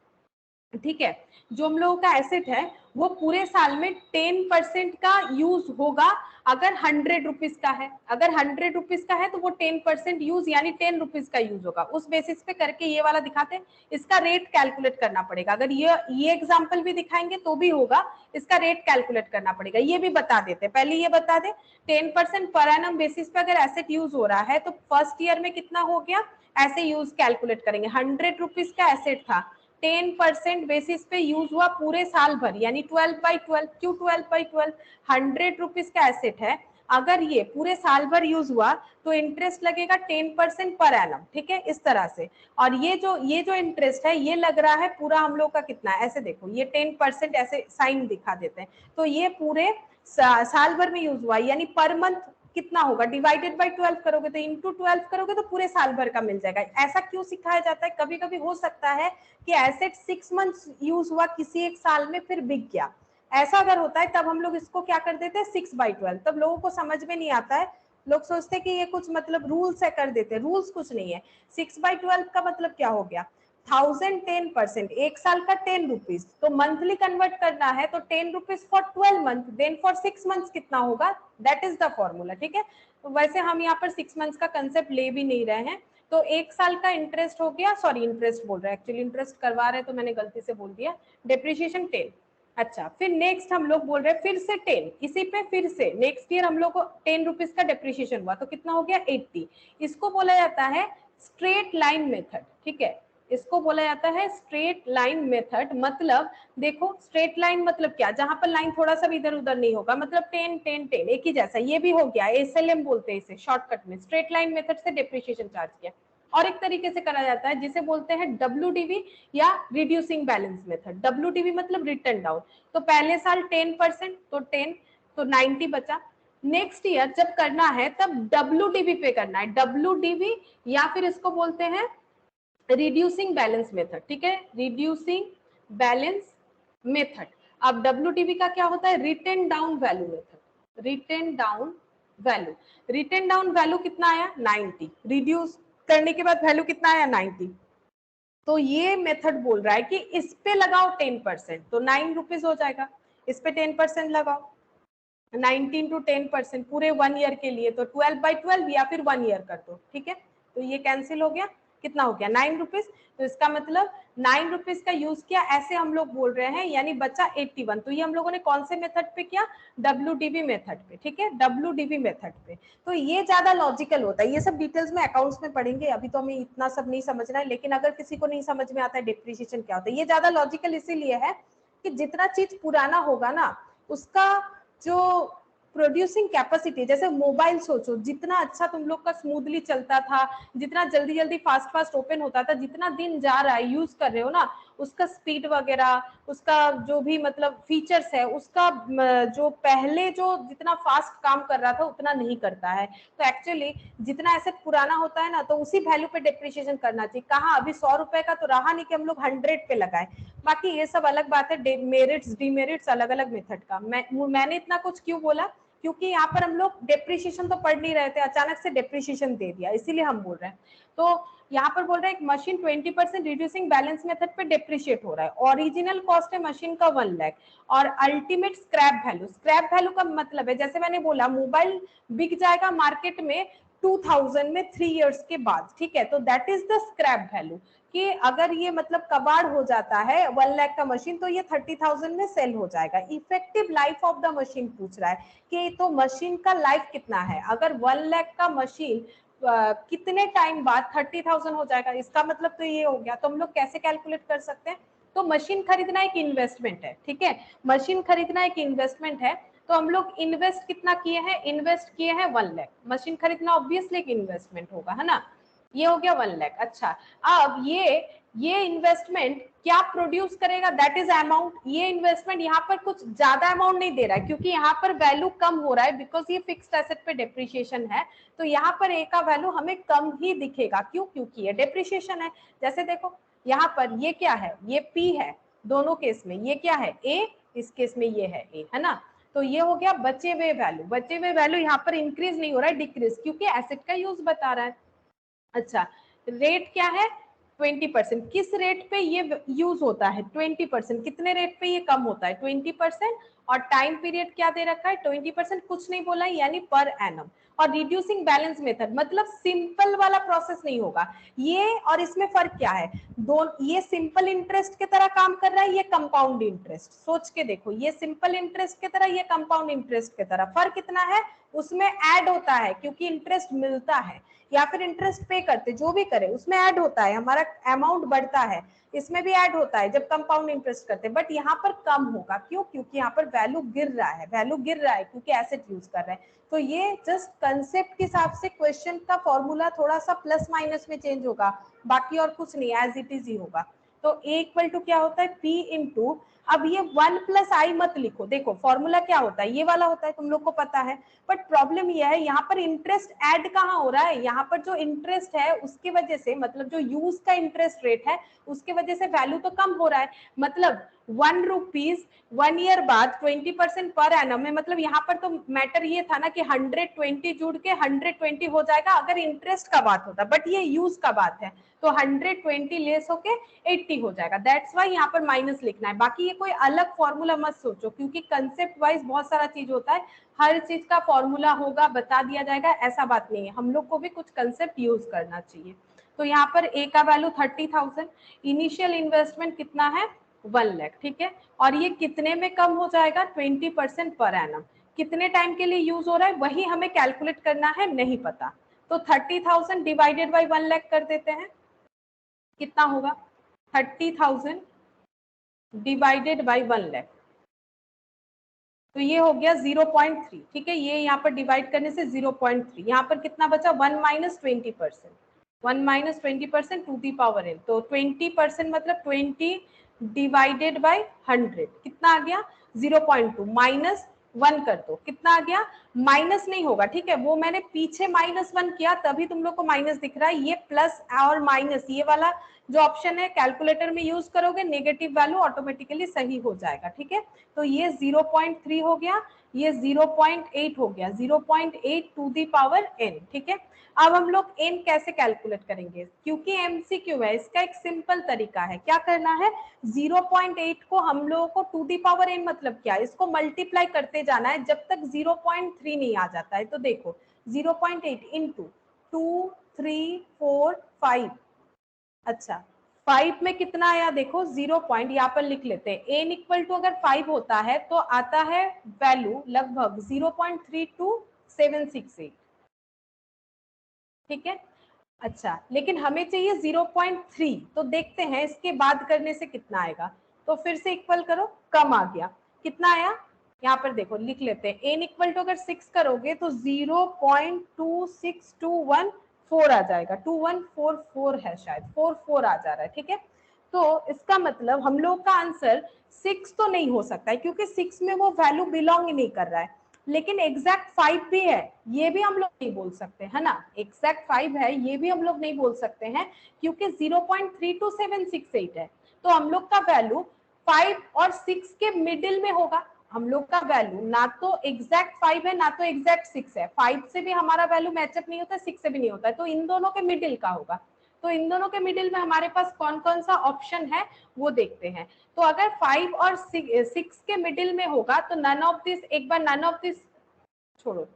ठीक है, जो हम लोगों का एसेट है वो पूरे साल में 10% का यूज होगा अगर 100 रुपीज का है, अगर 100 रुपीज का है तो वो 10% यूज यानी 10 रुपीज का यूज होगा, उस बेसिस पे करके ये वाला दिखाते हैं। इसका रेट कैलकुलेट करना पड़ेगा, अगर ये एग्जांपल भी दिखाएंगे तो भी होगा, इसका रेट कैलकुलेट करना पड़ेगा। ये भी बता देते, पहले ये बता दे 10% पर एनम बेसिस पे अगर एसेट यूज हो रहा है तो फर्स्ट ईयर में कितना हो गया, ऐसे यूज कैलकुलेट करेंगे। 100 रुपीज का एसेट था, 10% बेसिस पे यूज हुआ पूरे साल भर, यानी 12/12। क्यों 12/12? 100 रुपीज का एसेट है, अगर ये पूरे साल भर यूज हुआ तो इंटरेस्ट लगेगा 10% पर एनम, ठीक है, इस तरह से। और ये जो इंटरेस्ट है ये लग रहा है पूरा हम लोग का कितना है, ऐसे देखो ये 10% ऐसे साइन दिखा देते हैं, तो ये पूरे साल भर में यूज हुआ, यानी पर मंथ कितना होगा, डिवाइडेड बाय 12 करोगे तो इंटू 12 करोगे तो पूरे साल भर का मिल जाएगा। ऐसा क्यों सिखाया जाता है? कभी कभी हो सकता है कि एसेट 6 मंथ्स यूज हुआ किसी एक साल में फिर बिक गया, ऐसा अगर होता है तब हम लोग इसको क्या कर देते हैं 6/12, तब लोगों को समझ में नहीं आता है, लोग सोचते हैं कि ये कुछ मतलब रूल्स है कर देते हैं, रूल्स कुछ नहीं है। 6/12 का मतलब क्या हो गया, 1000 10%, एक साल का 10 रुपीज, तो मंथली कन्वर्ट करना है तो 10 rupees for 12 month, then for 6 months कितना होगा, दैट इज द फॉर्मूला, ठीक है। तो वैसे हम यहाँ पर 6 मंथ्स का कंसेप्ट ले भी नहीं रहे हैं, तो एक साल का इंटरेस्ट हो गया, सॉरी इंटरेस्ट बोल रहे हैं, एक्चुअली इंटरेस्ट करवा रहे हैं तो मैंने गलती से बोल दिया, डिप्रिशिएशन 10। अच्छा, फिर नेक्स्ट हम लोग बोल रहे हैं फिर से 10, इसी पे फिर से नेक्स्ट ईयर हम लोग को 10 रुपीज का डिप्रिशिएशन हुआ तो कितना हो गया 80। इसको बोला जाता है स्ट्रेट लाइन मेथड, ठीक है, इसको बोला जाता है स्ट्रेट लाइन मेथड। मतलब देखो स्ट्रेट लाइन मतलब क्या, जहां पर लाइन थोड़ा सा भी इधर उधर नहीं होगा, मतलब 10 10 10 एक ही जैसा, ये भी हो गया, एसएलएम बोलते हैं इसे शॉर्टकट में, स्ट्रेट लाइन मेथड से डिप्रिशिएशन चार्ज किया। और एक तरीके से करा जाता है जिसे बोलते हैं WDV या रिड्यूसिंग बैलेंस मेथड। WDV मतलब रिटर्न डाउन, तो पहले साल 10% तो 10, तो 90 बचा, नेक्स्ट ईयर जब करना है तब WDV पे करना है, WDV या फिर इसको बोलते हैं रिड्यूसिंग बैलेंस मेथड, ठीक है, रिड्यूसिंग बैलेंस मेथड। अब WDV का क्या होता है, return down value method, return down value, return down value कितना आया 90, रिड्यूस करने के बाद वैल्यू कितना आया 90, तो ये मेथड बोल रहा है कि इस पे लगाओ 10%, तो 9 रुपीज हो जाएगा, इस पे 10% लगाओ, 19 to 10% पूरे 1 ईयर के लिए, तो 12/12 या फिर 1 ईयर कर दो, ठीक है, तो ये कैंसिल हो गया, कितना हो गया 9 रुपीज, तो इसका मतलब 9 रुपीज का यूज किया, ऐसे हम लोग बोल रहे हैं, यानी बचा 81। तो ये हम लोगों ने कौन से मेथड पे किया, WDV मेथड पे, ठीक है, WDV मेथड पे। तो ये ज्यादा लॉजिकल होता है, ये सब डिटेल्स में अकाउंट्स में पढ़ेंगे, अभी तो हमें इतना सब नहीं समझना है, लेकिन अगर किसी को नहीं समझ में आता है डिप्रिसिएशन क्या होता है, ये ज्यादा लॉजिकल इसीलिए है कि जितना चीज पुराना होगा ना उसका जो प्रोड्यूसिंग कैपेसिटी, जैसे मोबाइल सोचो, जितना अच्छा तुम लोग का स्मूथली चलता था, जितना जल्दी जल्दी फास्ट फास्ट ओपन होता था, जितना दिन जा रहा है यूज कर रहे हो ना, उसका स्पीड वगैरह, उसका जो भी मतलब फीचर्स है, उसका जो पहले जो जितना फास्ट काम कर रहा था उतना नहीं करता है। तो एक्चुअली जितना एसेट पुराना होता है ना तो उसी वैल्यू पे डिप्रिशिएशन करना चाहिए। कहाँ अभी 100 रुपए का तो रहा नहीं कि हम लोग 100 पे लगाए, बाकी ये सब अलग बात है, मेरिट्स डिमेरिट्स अलग अलग मेथड का। मैंने इतना कुछ क्यों बोला, क्योंकि यहाँ पर हम लोग डेप्रिशिएशन तो पढ़ नहीं रहे थे, अचानक से डेप्रिशिएशन दे दिया, इसीलिए हम बोल रहे हैं। तो यहाँ पर बोल रहे हैं मशीन 20% रिड्यूसिंग बैलेंस मेथड पे डेप्रिशिएट हो रहा है, ओरिजिनल कॉस्ट है मशीन का 1 लाख, और ultimate scrap value, scrap value का मतलब है जैसे मैंने बोला मोबाइल बिक जाएगा मार्केट में 2000 में 3 इयर्स के बाद, ठीक है, तो that is the scrap value, कि अगर ये मतलब कबाड़ हो जाता है 1 लाख का मशीन तो ये 30,000 में सेल हो जाएगा। Effective life of the machine पूछ रहा है कि तो मशीन का लाइफ कितना है, अगर 1 लाख का मशीन कितने टाइम बाद 30,000 हो जाएगा, इसका मतलब तो ये हो गया। तो हम लोग कैसे कैलकुलेट कर सकते हैं, तो मशीन खरीदना एक इन्वेस्टमेंट है, ठीक है, मशीन खरीदना एक इन्वेस्टमेंट है, तो हम लोग इन्वेस्ट कितना किए हैं, इन्वेस्ट किए हैं 1 लाख। मशीन खरीदना ऑब्वियसली एक इन्वेस्टमेंट होगा, है ना, ये हो गया 1 लाख। अच्छा, अब ये इन्वेस्टमेंट क्या प्रोड्यूस करेगा, दैट इज अमाउंट। ये इन्वेस्टमेंट यहाँ पर कुछ ज्यादा अमाउंट नहीं दे रहा है क्योंकि यहाँ पर वैल्यू कम हो रहा है, बिकॉज ये फिक्स्ड एसेट पे डेप्रिसिएशन है, तो यहाँ पर ए का वैल्यू हमें कम ही दिखेगा। क्यों, क्योंकि ये डेप्रिसिएशन है। जैसे देखो यहाँ पर ये क्या है, ये पी है, दोनों केस में ये क्या है, ए, इस केस में ये है ए, है ना। तो ये हो गया बचे हुए वैल्यू। बचे हुए वैल्यू यहाँ पर इंक्रीज नहीं हो रहा है, डिक्रीज, क्योंकि एसेट का यूज बता रहा है। अच्छा, रेट क्या है, 20%। किस रेट पे ये यूज होता है, 20%। कितने रेट पे ये कम होता है, 20%। और टाइम पीरियड क्या दे रखा है, 20%, कुछ नहीं बोला है, यानी पर एनम। और रिड्यूसिंग बैलेंस मेथड, मतलब सिंपल वाला प्रोसेस नहीं होगा ये। और इसमें फर्क क्या है, ये सिंपल इंटरेस्ट की तरह काम कर रहा है, ये कंपाउंड इंटरेस्ट। सोच के देखो, ये सिंपल इंटरेस्ट की तरह, ये कंपाउंड इंटरेस्ट की तरह। फर्क कितना है, उसमें ऐड होता है क्योंकि इंटरेस्ट मिलता है, या फिर इंटरेस्ट पे करते, जो भी करे उसमें ऐड होता है, हमारा अमाउंट बढ़ता है, इसमें भी ऐड होता है जब कंपाउंड इंटरेस्ट करते हैं। बट यहाँ पर कम होगा, क्यों, क्योंकि यहाँ पर वैल्यू गिर रहा है, वैल्यू गिर रहा है क्योंकि एसेट यूज कर रहे हैं। तो ये जस्ट कंसेप्ट के हिसाब से क्वेश्चन का फॉर्मूला थोड़ा सा प्लस माइनस में चेंज होगा, बाकी और कुछ नहीं, एज इट इज ही होगा। तो ए इक्वल टू क्या होता है, पी इंटू, अब ये 1 प्लस आई मत लिखो, देखो फॉर्मूला क्या होता है, ये वाला होता है, तुम लोग को पता है। बट प्रॉब्लम यह है, यहाँ पर इंटरेस्ट ऐड कहाँ हो रहा है, यहाँ पर जो इंटरेस्ट है उसकी वजह से, मतलब जो यूज का इंटरेस्ट रेट है उसके वजह से वैल्यू तो कम हो रहा है। मतलब 1 रुपीज 1 ईयर बाद 20% पर एनम में, मतलब यहाँ पर तो मैटर ये था ना कि 120 जुड़ के 120 हो जाएगा अगर इंटरेस्ट का बात होता, बट ये यूज का बात है, तो 120 लेस होके 80 हो जाएगा। दैट्स वाई यहाँ पर माइनस लिखना है। बाकी ये कोई अलग फॉर्मूला मत सोचो, क्योंकि कंसेप्ट वाइज बहुत सारा चीज होता है, हर चीज का फॉर्मूला होगा, बता दिया जाएगा, ऐसा बात नहीं है। हम लोग को भी कुछ कंसेप्ट यूज करना चाहिए। तो यहाँ पर ए का वैल्यू 30,000, इनिशियल इन्वेस्टमेंट कितना है, 1 लाख, ठीक है। और ये कितने में कम हो जाएगा, 20% पर एनम। कितने टाइम के लिए यूज हो रहा है वही हमें कैलकुलेट करना है, नहीं पता। तो 30,000 डिवाइडेड बाई 1 लाख कर देते हैं, कितना होगा, 30,000 डिवाइडेड बाई 1 लाख, तो ये हो गया 0.3, ठीक है। ये यहाँ पर डिवाइड करने से 0.3, यहाँ पर कितना बचा, 1 minus 20%, 1 minus 20% to the power N, तो 20% मतलब 20 डिवाइडेड बाई 100, कितना आ गया, 0.2, माइनस 1 कर दो, कितना आ गया, माइनस नहीं होगा, ठीक है, वो मैंने पीछे -1 किया तभी तुम लोग को माइनस दिख रहा है। ये प्लस और माइनस, ये वाला जो ऑप्शन है कैलकुलेटर में यूज करोगे, नेगेटिव वैल्यू ऑटोमेटिकली सही हो जाएगा, ठीक है। तो ये 0.3 हो गया, ये 0.8 हो गया, 0.8 टू दी पावर n, ठीक है। अब हम लोग n कैसे कैलकुलेट करेंगे, क्योंकि एमसीक्यू है, इसका एक सिंपल तरीका है, क्या करना है, 0.8 को हम लोगों को टू दी पावर n मतलब क्या, इसको मल्टीप्लाई करते जाना है जब तक 0.3 नहीं आ जाता है। तो देखो 0.8 इंटू 2 3 4 5, अच्छा 5 में कितना आया, देखो 0 पॉइंट यहाँ पर लिख लेते हैं, n इक्वल टू अगर 5 होता है तो आता है वैल्यू लगभग 0.32768, ठीक है। अच्छा, लेकिन हमें चाहिए 0.3, तो देखते हैं इसके बाद करने से कितना आएगा। तो फिर से इक्वल करो, कम आ गया, कितना आया, यहाँ पर देखो लिख लेते हैं, n इक्वल टू अगर 6 करोगे तो 0.26214 आ जाएगा, 2144 है शायद, 44 आ जा रहा है, ठीक है। तो इसका मतलब हम लोग का आंसर 6 तो नहीं हो सकता है, क्योंकि 6 में वो वैल्यू बिलोंग ही नहीं कर रहा है। लेकिन एग्जैक्ट 5 भी है, ये भी हम लोग नहीं बोल सकते, है ना, एग्जैक्ट 5 है, ये भी हम लोग नहीं बोल सकते हैं, क्योंकि 0.32768 है। तो हम लोग का वैल्यू 5 और 6 के मिडिल में होगा। हम लोग का वैल्यू ना तो एग्जैक्ट 5 है ना तो एग्जैक्ट 6 है, 5 से भी हमारा वैल्यू मैचअप नहीं होता, 6 से भी नहीं होता है, तो इन दोनों के मिडिल का होगा। तो इन दोनों के मिडिल में हमारे पास कौन कौन सा ऑप्शन है वो देखते हैं। तो अगर 5 और 6 के मिडिल में होगा तो नन ऑफ दिस, एक बार नन ऑफ दिस छोड़ो,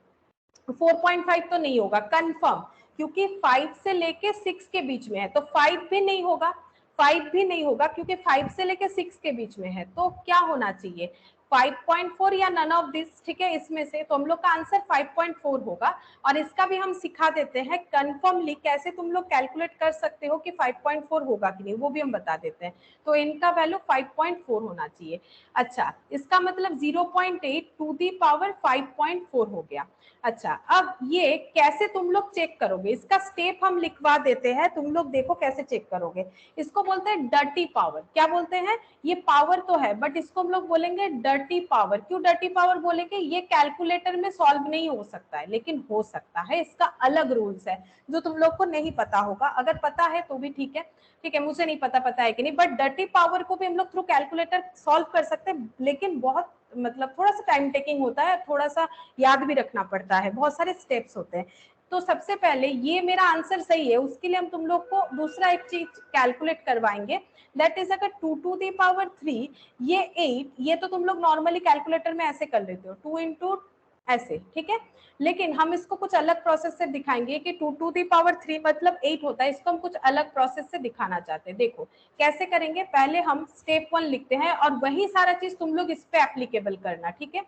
4.5 तो नहीं होगा कंफर्म, क्योंकि 5 से लेके 6 के बीच में है, तो 5 भी नहीं होगा, 5 भी नहीं होगा क्योंकि 5 से लेके 6 के बीच में है। तो क्या होना चाहिए, 5.4 या नन ऑफ दिस, ठीक है, इसमें से। तो हम लोग का आंसर 5.4 होगा। और इसका भी हम सिखा देते हैं कंफर्मली कैसे तुम लोग कैलकुलेट कर सकते हो कि 5.4 होगा कि नहीं, वो भी हम बता देते हैं। तो इनका वैल्यू 5.4 होना चाहिए। अच्छा, इसका मतलब 0.8 टू दी पावर 5.4 हो गया। अच्छा, अब ये कैसे तुम लोग चेक करोगे, इसका स्टेप हम लिखवा देते हैं, तुम लोग देखो कैसे चेक करोगे। इसको बोलते हैं डर्टी पावर। क्या बोलते हैं? ये पावर तो है बट इसको हम लोग बोलेंगे डर्टी पावर। क्यों डर्टी पावर बोलेंगे? ये कैलकुलेटर में सॉल्व नहीं हो सकता है, लेकिन हो सकता है, इसका अलग रूल्स है जो तुम लोग को नहीं पता होगा। अगर पता है तो भी ठीक है, ठीक है, मुझे नहीं पता है कि नहीं, बट डर्टी पावर को भी हम लोग थ्रू कैलकुलेटर सॉल्व कर सकते हैं, लेकिन बहुत मतलब थोड़ा सा टाइम टेकिंग होता है, थोड़ा सा याद भी रखना पड़ता है, बहुत सारे स्टेप्स होते हैं। तो सबसे पहले ये मेरा आंसर सही है, उसके लिए हम तुम लोग को दूसरा एक चीज कैलकुलेट करवाएंगे। दैट इज अगर 2 टू दी पावर 3, ये 8, ये तो तुम लोग नॉर्मली कैलकुलेटर में ऐसे कर लेते हो, 2 इंटू ऐसे, ठीक है। लेकिन हम इसको कुछ अलग प्रोसेस से दिखाएंगे कि 2 टू दी पावर 3 मतलब 8 होता है, इसको हम कुछ अलग प्रोसेस से दिखाना चाहते हैं। देखो कैसे करेंगे, पहले हम स्टेप 1 लिखते हैं और वही सारा चीज तुम लोग इस पे एप्लीकेबल करना, ठीक है।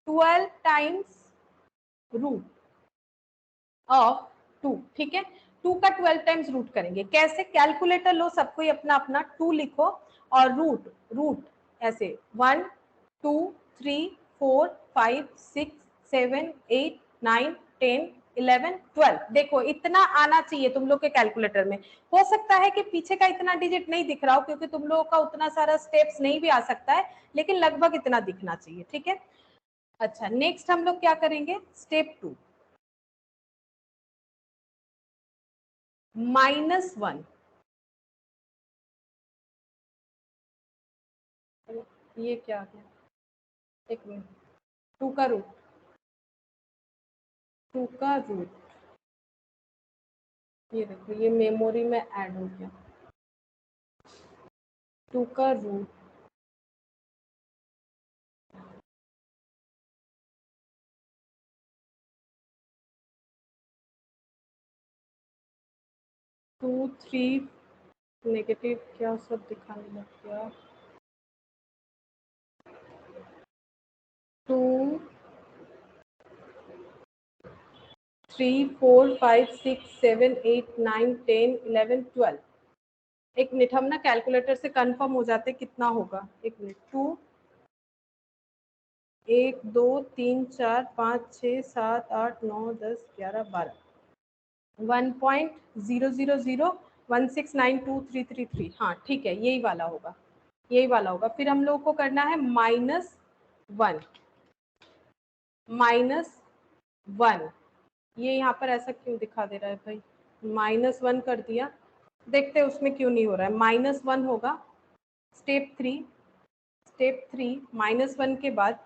12 टाइम्स रूट ऑफ 2, ठीक है। 2 का 12 टाइम्स रूट करेंगे। कैसे? कैलकुलेटर लो, सबको अपना अपना 2 लिखो और रूट रूट ऐसे 1 2 3 4 5 6 7 8 9 10 11 12। देखो इतना आना चाहिए तुम लोग के कैलकुलेटर में। हो सकता है कि पीछे का इतना डिजिट नहीं दिख रहा हो क्योंकि तुम लोगों का उतना सारा स्टेप्स नहीं भी आ सकता है, लेकिन लगभग इतना दिखना चाहिए, ठीक है। अच्छा, नेक्स्ट हम लोग क्या करेंगे, स्टेप 2, -1। ये क्या आ गया, एक मिनट। 2 का रूट, 2 का रूट, ये देखो ये मेमोरी में ऐड हो गया। 2 का रूट, टू थ्री नेगेटिव क्या सब दिखाने लग गया। 2 3 4 5 6 7 8 9 10 11 12। एक मिनट, हम ना कैलकुलेटर से कंफर्म हो जाते कितना होगा। एक मिनट, 2 1 2 3 4 5 6 7 8 9 10 11 12, 1.0001692333। हाँ ठीक है, यही वाला होगा, यही वाला होगा। फिर हम लोग को करना है -1, -1। ये यहाँ पर ऐसा क्यों दिखा दे रहा है भाई, -1 कर दिया, देखते हैं उसमें क्यों नहीं हो रहा है। -1 होगा। स्टेप 3, स्टेप 3 -1 के बाद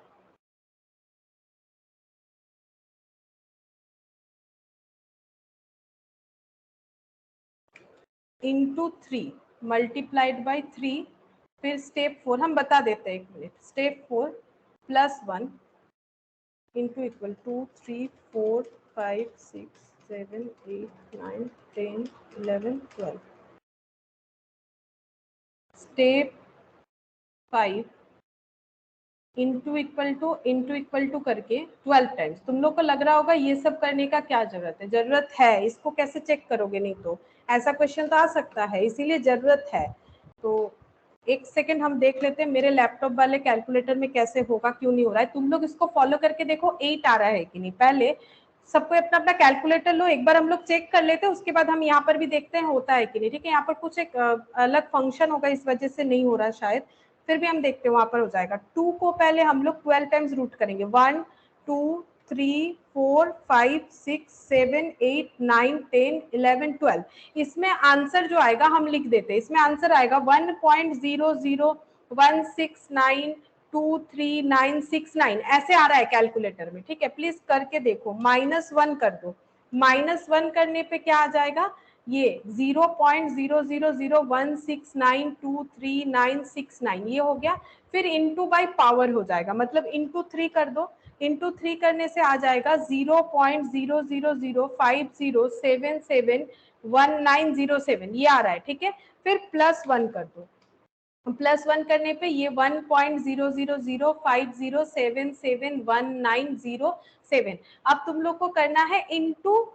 इंटू 3 मल्टीप्लाइड बाई 3। फिर स्टेप 4 हम बता देते हैं, एक minute. Step 4 +1 into equal 2 3 4 5 6 7 8 9 10 11 12। Step 5 into equal to करके 12 टाइम्स। तुम लोग को लग रहा होगा ये सब करने का क्या जरूरत है, जरूरत है, इसको कैसे चेक करोगे, नहीं तो ऐसा क्वेश्चन तो आ सकता है, इसीलिए जरूरत है। तो एक सेकंड हम देख लेते हैं मेरे लैपटॉप वाले कैलकुलेटर में कैसे होगा, क्यों नहीं हो रहा है। तुम लोग इसको फॉलो करके देखो 8 आ रहा है कि नहीं। पहले सबको अपना अपना कैलकुलेटर लो, एक बार हम लोग चेक कर लेते हैं, उसके बाद हम यहाँ पर भी देखते हैं होता है कि नहीं, ठीक है। यहाँ पर कुछ एक अलग फंक्शन होगा, इस वजह से नहीं हो रहा शायद, फिर भी हम देखते हैं वहां पर हो जाएगा। 2 को पहले हम लोग 12 टाइम्स रूट करेंगे, 1 2 3 4 5 6 7 8 9 10 11 12। इसमें आंसर जो आएगा हम लिख देते हैं, इसमें आंसर आएगा 1.0016923969 ऐसे आ रहा है कैलकुलेटर में, ठीक है। प्लीज करके देखो, -1 कर दो। -1 करने पे क्या आ जाएगा, ये 0.000169233969 ये हो गया। फिर इंटू बाई पावर हो जाएगा, मतलब इंटू 3 कर दो। इंटू 3 करने से आ जाएगा 0.0005077190 ये आ रहा है, ठीक है। फिर +1 कर दो, +1 करने पे ये 1.00050771907। अब तुम लोग को करना है इनटू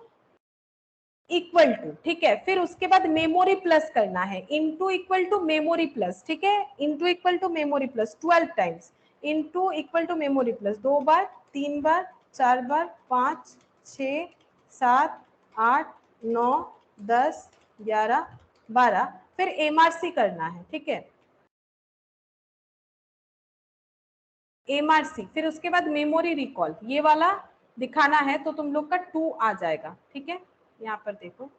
इक्वल टू, ठीक है। फिर उसके बाद मेमोरी प्लस करना है, into equal to memory plus, ठीक है। Into equal to memory plus 12 times, into equal to memory plus 2 बार, 3 बार, 4 बार, 5, 6, 7, 8, 9, 10, 11, 12। फिर एमआरसी करना है, ठीक है, एमआरसी। फिर उसके बाद मेमोरी रिकॉल, ये वाला दिखाना है तो तुम लोग का 2 आ जाएगा, ठीक है। यहाँ पर देखो,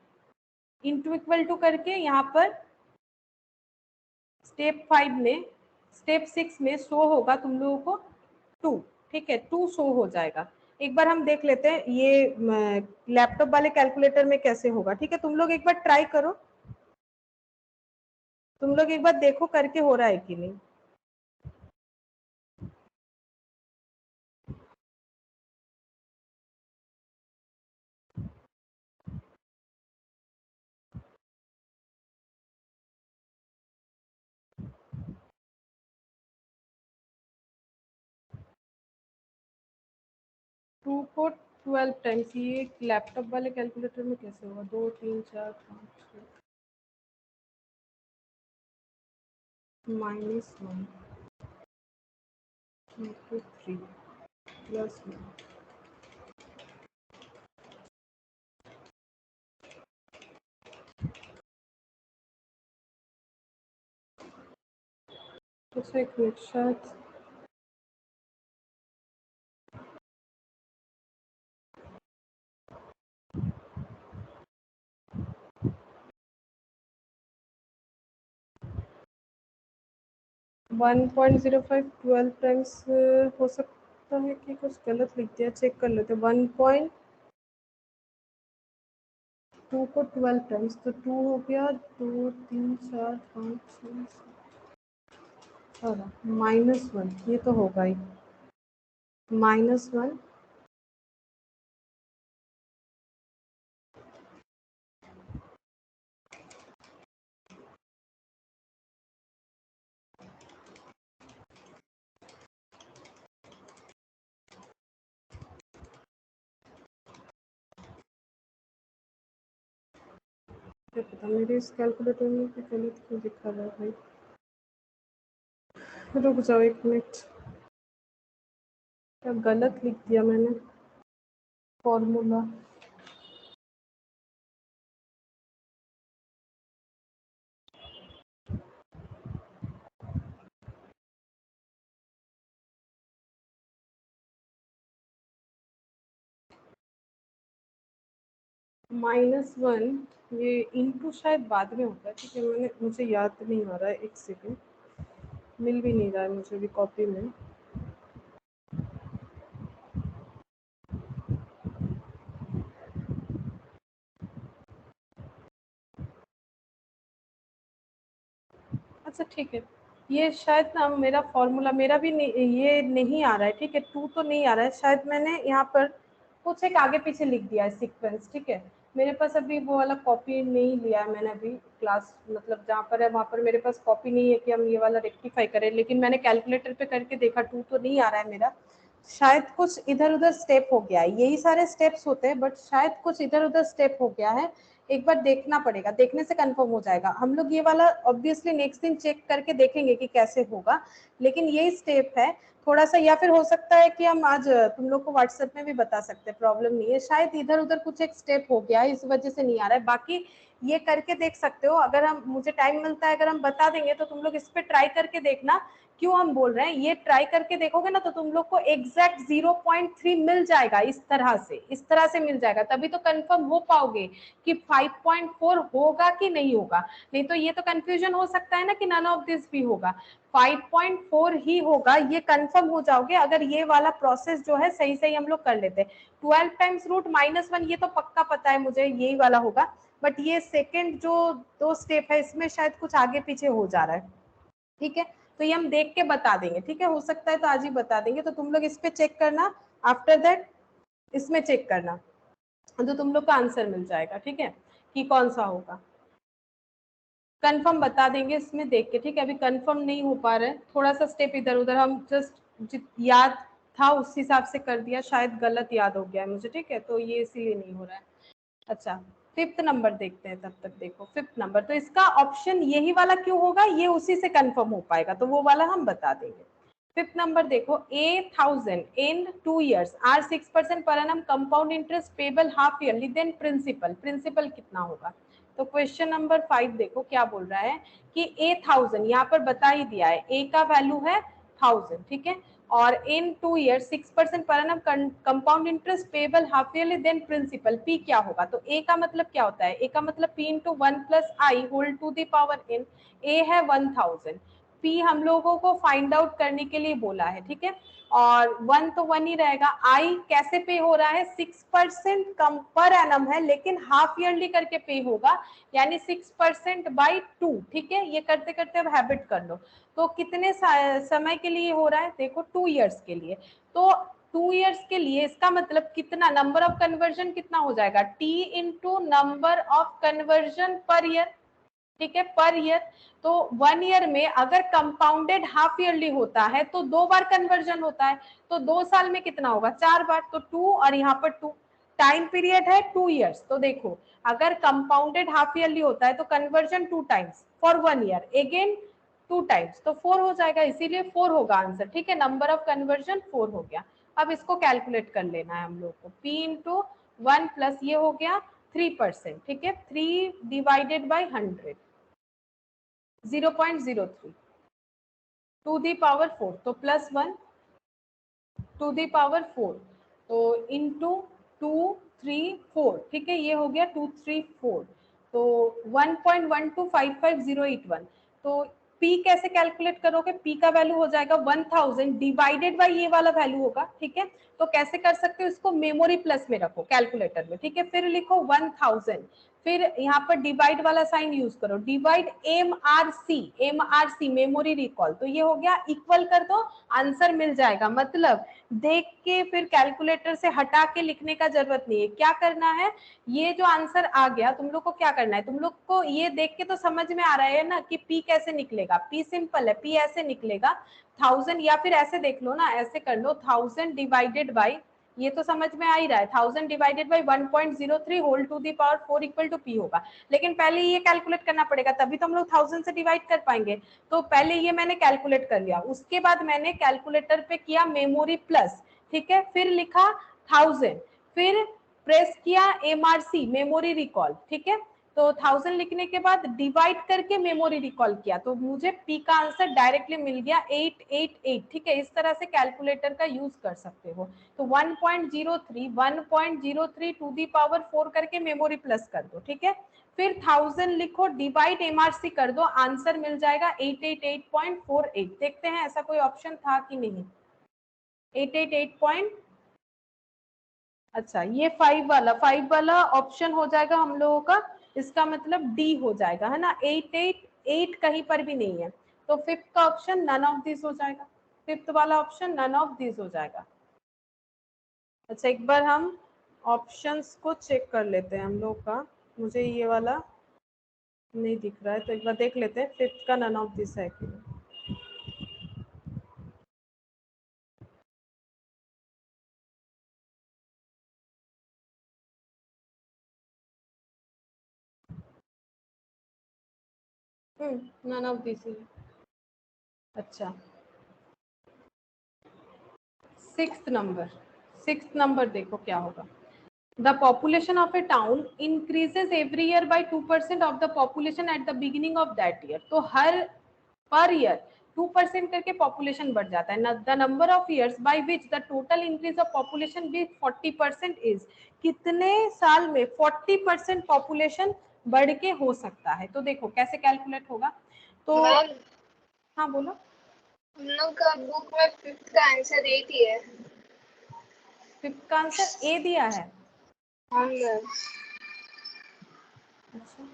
इनटू इक्वल टू करके यहाँ पर स्टेप 5 में, स्टेप 6 में शो होगा तुम लोगों को 2, ठीक है, 2 शो हो जाएगा। एक बार हम देख लेते हैं ये लैपटॉप वाले कैलकुलेटर में कैसे होगा, ठीक है। तुम लोग एक बार ट्राई करो, तुम लोग एक बार देखो करके हो रहा है कि नहीं। टू को 12 टाइम्स, ये लैपटॉप वाले कैलकुलेटर में कैसे होगा? 2, 3, 4, 5, 6 -1 2, 3 +1। तो एक मिनट, शायद 1.05 12 टाइम्स हो सकता है कि कुछ गलत लिख दिया, चेक कर लेते। 1.2 को 12 टाइम्स तो 2 हो गया, 2, 3, 4, 5, 6, -1, ये तो होगा ही, -1। क्या पता मेरे इस कैलकुलेटर में भी गलत क्यों दिखा रहा है भाई। रुक जाओ एक मिनट, क्या गलत लिख दिया मैंने फॉर्मूला। -1, ये इनटू शायद बाद में होता है, ठीक है। मुझे याद नहीं आ रहा है, एक सेकेंड, मिल भी नहीं रहा है मुझे भी कॉपी में। अच्छा ठीक है, ये शायद ना मेरा फॉर्मूला, मेरा भी नहीं, ये नहीं आ रहा है, ठीक है। 2 तो नहीं आ रहा है, शायद मैंने यहाँ पर कुछ एक आगे पीछे लिख दिया है सीक्वेंस, ठीक है। मेरे पास अभी वो वाला कॉपी नहीं लिया है मैंने अभी, क्लास मतलब जहाँ पर है वहाँ पर मेरे पास कॉपी नहीं है कि हम ये वाला रेक्टिफाई करें, लेकिन मैंने कैलकुलेटर पे करके देखा 2 तो नहीं आ रहा है मेरा। शायद कुछ इधर उधर स्टेप हो गया है, यही सारे स्टेप्स होते हैं बट शायद कुछ इधर उधर स्टेप हो गया है। एक बार देखना पड़ेगा, देखने से कंफर्म हो जाएगा। हम लोग ये वाला ऑब्वियसली नेक्स्ट दिन चेक करके देखेंगे कि कैसे होगा, लेकिन यही स्टेप है थोड़ा सा, या फिर हो सकता है कि हम आज तुम लोग को व्हाट्सएप में भी बता सकते हैं, प्रॉब्लम नहीं है। शायद इधर उधर कुछ एक स्टेप हो गया है, इस वजह से नहीं आ रहा है। बाकी ये करके देख सकते हो, अगर हम, मुझे टाइम मिलता है, अगर हम बता देंगे तो तुम लोग इस पे ट्राई करके देखना। क्यों हम बोल रहे हैं, ये ट्राई करके देखोगे ना तो तुम लोग को एग्जैक्ट 0.3 मिल जाएगा, इस तरह से मिल जाएगा, तभी तो कंफर्म हो पाओगे कि 5.4 होगा कि नहीं होगा। नहीं तो ये तो कंफ्यूजन हो सकता है ना कि नन ऑफ दिस भी होगा। 5.4 ही होगा, ये कंफर्म हो जाओगे अगर ये वाला प्रोसेस जो है सही सही हम लोग कर लेते हैं। 12 टाइम्स रूट -1 ये तो पक्का पता है मुझे, यही वाला होगा। बट ये सेकेंड जो 2 स्टेप है इसमें शायद कुछ आगे पीछे हो जा रहा है, ठीक है। तो ये हम देख के बता देंगे, ठीक है। हो सकता है तो आज ही बता देंगे, तो तुम लोग इस पे चेक करना, आफ्टर दैट इसमें चेक करना, तो तुम लोग का आंसर मिल जाएगा, ठीक है, कि कौन सा होगा। कंफर्म बता देंगे इसमें देख के, ठीक है। अभी कंफर्म नहीं हो पा रहा है, थोड़ा सा स्टेप इधर उधर, हम जस्ट याद था उस हिसाब से कर दिया, शायद गलत याद हो गया है मुझे, ठीक है, तो ये इसीलिए नहीं हो रहा है। अच्छा, फिफ्थ नंबर देखते हैं तब तक। देखो फिफ्थ नंबर, तो इसका ऑप्शन यही वाला क्यों होगा, ये उसी से कंफर्म हो पाएगा, तो वो वाला हम बता देंगे। फिफ्थ नंबर देखो, 8,000 इन 2 years are 6% per annum compound interest payable half yearly, then principal, principal कितना होगा। तो क्वेश्चन नंबर 5 देखो क्या बोल रहा है कि 8,000 यहाँ पर बता ही दिया है, ए का वैल्यू है 1000, ठीक है, और इन 2 years 6% per annum compound interest payable half yearly, then principal, P क्या होगा। तो ए का मतलब क्या होता है, ए का मतलब P into 1 plus i whole to the power n, A है 1000, पी हम लोगों को फाइंड आउट करने के लिए बोला है, ठीक है, और 1 तो 1 ही रहेगा। आई कैसे पे हो रहा है, 6% कम पर एनम है, लेकिन हाफ ईयरली करके पे होगा, यानी 6% बाई 2, ठीक है। ये करते करते अब हैबिट कर लो। तो कितने समय के लिए हो रहा है, देखो 2 years के लिए, तो 2 years के लिए इसका मतलब कितना, नंबर ऑफ कन्वर्जन कितना हो जाएगा, T into number of conversion per year, ठीक है, पर ईयर। तो 1 year में अगर कंपाउंडेड हाफ ईयरली होता है तो 2 बार कन्वर्जन होता है, तो 2 साल में कितना होगा, 4 बार, तो 2 और यहाँ पर 2, टाइम पीरियड है 2 years। तो देखो अगर कंपाउंडेड हाफ ईयरली होता है तो conversion 2 times for 1 year, again 2 times, तो 4 हो जाएगा, इसीलिए 4 होगा आंसर, ठीक है, नंबर ऑफ कन्वर्जन 4 हो गया। अब इसको कैलकुलेट कर लेना है हम लोग को, p इंटू 1 प्लस ये हो गया 3%, ठीक है, 3 divided by 100, 0.03 to the power 4, तो प्लस 1 टू दी पावर 4, तो इंटू 2 3 4, ठीक है, ये हो गया 2 3 4, तो 1.1255081। तो P कैसे कैलकुलेट करोगे, P का वैल्यू हो जाएगा 1000 डिवाइडेड बाय ये वाला वैल्यू होगा, ठीक है। तो कैसे कर सकते हो इसको, मेमोरी प्लस में रखो कैलकुलेटर में, ठीक है, फिर लिखो 1000, फिर यहाँ पर डिवाइड वाला साइन यूज करो, divide MRC, MRC memory recall, तो ये हो गया, इक्वल कर दो, आंसर मिल जाएगा। मतलब देख के फिर कैलकुलेटर से हटा के लिखने का जरूरत नहीं है, क्या करना है, ये जो आंसर आ गया तुम लोग को क्या करना है, तुम लोग को ये देख के तो समझ में आ रहा है ना कि P कैसे निकलेगा, P सिंपल है, P ऐसे निकलेगा 1000, या फिर ऐसे देख लो ना, ऐसे कर लो 1000 डिवाइडेड बाई, ये तो समझ में आ ही रहा है, 1000 divided by 1.03 whole to the power 4 equal to P होगा। लेकिन पहले ये कैलकुलेट करना पड़ेगा, तभी तो हम लोग 1000 से डिवाइड कर पाएंगे। तो पहले ये मैंने कैलकुलेट कर लिया, उसके बाद मैंने कैलकुलेटर पे किया मेमोरी प्लस, ठीक है, फिर लिखा 1000, फिर प्रेस किया MRC मेमोरी रिकॉल, ठीक है, तो 1000 लिखने के बाद डिवाइड करके मेमोरी रिकॉल किया, तो मुझे P का आंसर डायरेक्टली मिल गया 888, ठीक है। इस तरह से कैलकुलेटर का यूज कर सकते हो। तो 1.03 टू दी पावर 4 करके मेमोरी प्लस कर दो, ठीक है, फिर 1000 लिखो, डिवाइड MRC कर दो, आंसर मिल जाएगा 888.48। देखते हैं ऐसा कोई ऑप्शन था कि नहीं, 888. अच्छा, ये 5 वाला ऑप्शन हो जाएगा हम लोगों का, इसका मतलब डी हो जाएगा, है ना, 888 कहीं पर भी नहीं है, तो फिफ्थ का ऑप्शन नन ऑफ दिस हो जाएगा, फिफ्थ वाला ऑप्शन नन ऑफ दिस हो जाएगा। अच्छा, एक बार हम ऑप्शंस को चेक कर लेते हैं हम लोग का, मुझे ये वाला नहीं दिख रहा है, तो एक बार देख लेते हैं फिफ्थ का नन ऑफ दिस है कि नहीं। नन ऑफ दिस है। अच्छा, सिक्स्थ नंबर देखो क्या होगा, the population of a town increases every year by 2% of the population at the beginning of that year। तो हर पर ईयर 2% करके पॉपुलेशन बढ़ जाता है। The number of years by which the total increase of population भी 40% इज, कितने साल में 40% पॉपुलेशन बढ़ के हो सकता है। तो देखो कैसे कैलकुलेट होगा, तो हाँ बोलो। हम लोग का बुक में फिफ्थ का आंसर 8 ही है। फिफ्थ का आंसर ए दिया है। हाँ मैम। अच्छा,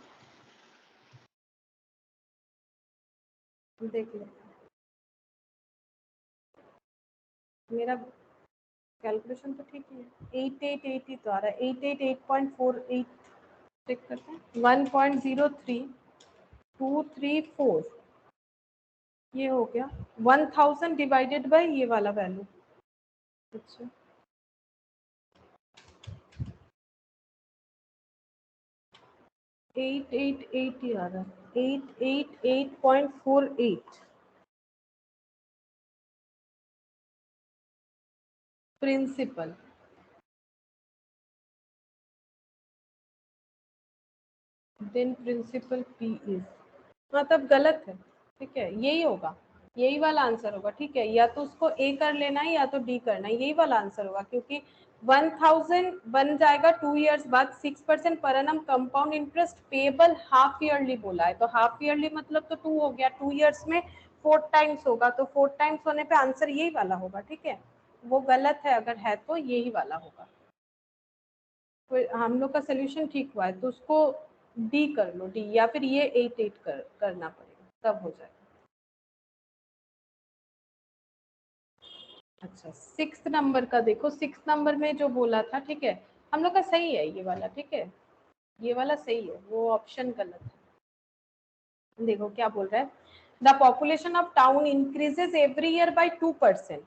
देख लो, मेरा कैलकुलेशन तो ठीक है, 8880 तो आ रहा है, 888.48 चेक करते हैं, 1.03 2 3 4 ये हो गया 1000 डिवाइडेड बाय ये वाला वैल्यू। अच्छा 888 ही आ रहा है 888.48 principal. Then principal P is, हाँ तब गलत है। ठीक है यही होगा, यही वाला आंसर होगा। ठीक है या तो उसको ए कर लेना है या तो डी करना है, यही वाला आंसर होगा क्योंकि 1000 बन जाएगा 2 इयर्स बाद। 6% per annum compound interest payable half yearly बोला है, तो हाफ ईयरली मतलब तो 2 हो गया, 2 इयर्स में 4 टाइम्स होगा, तो 4 टाइम्स होने पे आंसर यही वाला होगा। ठीक है वो गलत है, अगर है तो यही वाला होगा। तो हम लोग का सोल्यूशन ठीक हुआ है तो उसको डी कर लो, डी, या फिर ये 8 करना पड़ेगा तब हो जाएगा। अच्छा 6 नंबर का देखो, 6 नंबर में जो बोला था, ठीक है हम लोग का सही है ये वाला। ठीक है ये वाला सही है, वो ऑप्शन गलत है। देखो क्या बोल रहा है, the population of town increases every year by 2%।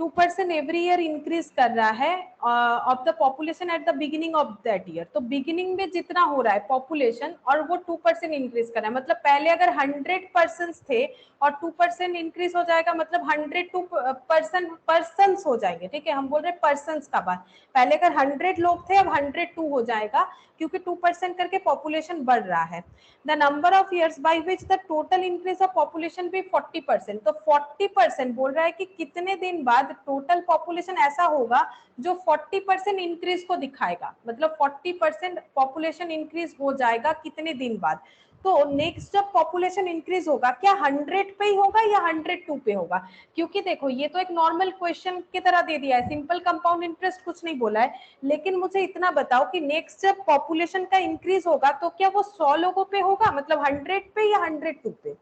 2% every year increase कर रहा है of the population at the beginning of that year. तो बिगिनिंग में जितना हो रहा है पॉपुलेशन और वो 2% इंक्रीज कर रहा है, मतलब पहले अगर 100% थे और 2% इंक्रीज हो जाएगा मतलब 102% हो जाएंगे। ठीक है हम बोल रहे हैं पर्सन का बात, पहले अगर 100 लोग थे अब 102 हो जाएगा क्योंकि 2% करके पॉपुलेशन बढ़ रहा है। The number of years by which the total increase of population भी 40%। तो 40% बोल रहा है कि कितने दिन बाद टोटल पॉपुलेशन ऐसा होगा जो 40% इंक्रीज को दिखाएगा, मतलब 40% पॉपुलेशन इंक्रीज हो जाएगा कितने दिन बाद। तो नेक्स्ट जब पॉपुलेशन इंक्रीज होगा क्या 100 पे ही होगा या 102 पे होगा, क्योंकि देखो ये तो एक नॉर्मल क्वेश्चन की तरह दे दिया है, सिंपल कंपाउंड इंटरेस्ट कुछ नहीं बोला है। लेकिन मुझे इतना बताओ कि नेक्स्ट जब पॉपुलेशन का इंक्रीज होगा तो क्या वो 100 लोगों पे होगा, मतलब 100 पे या 102 पे?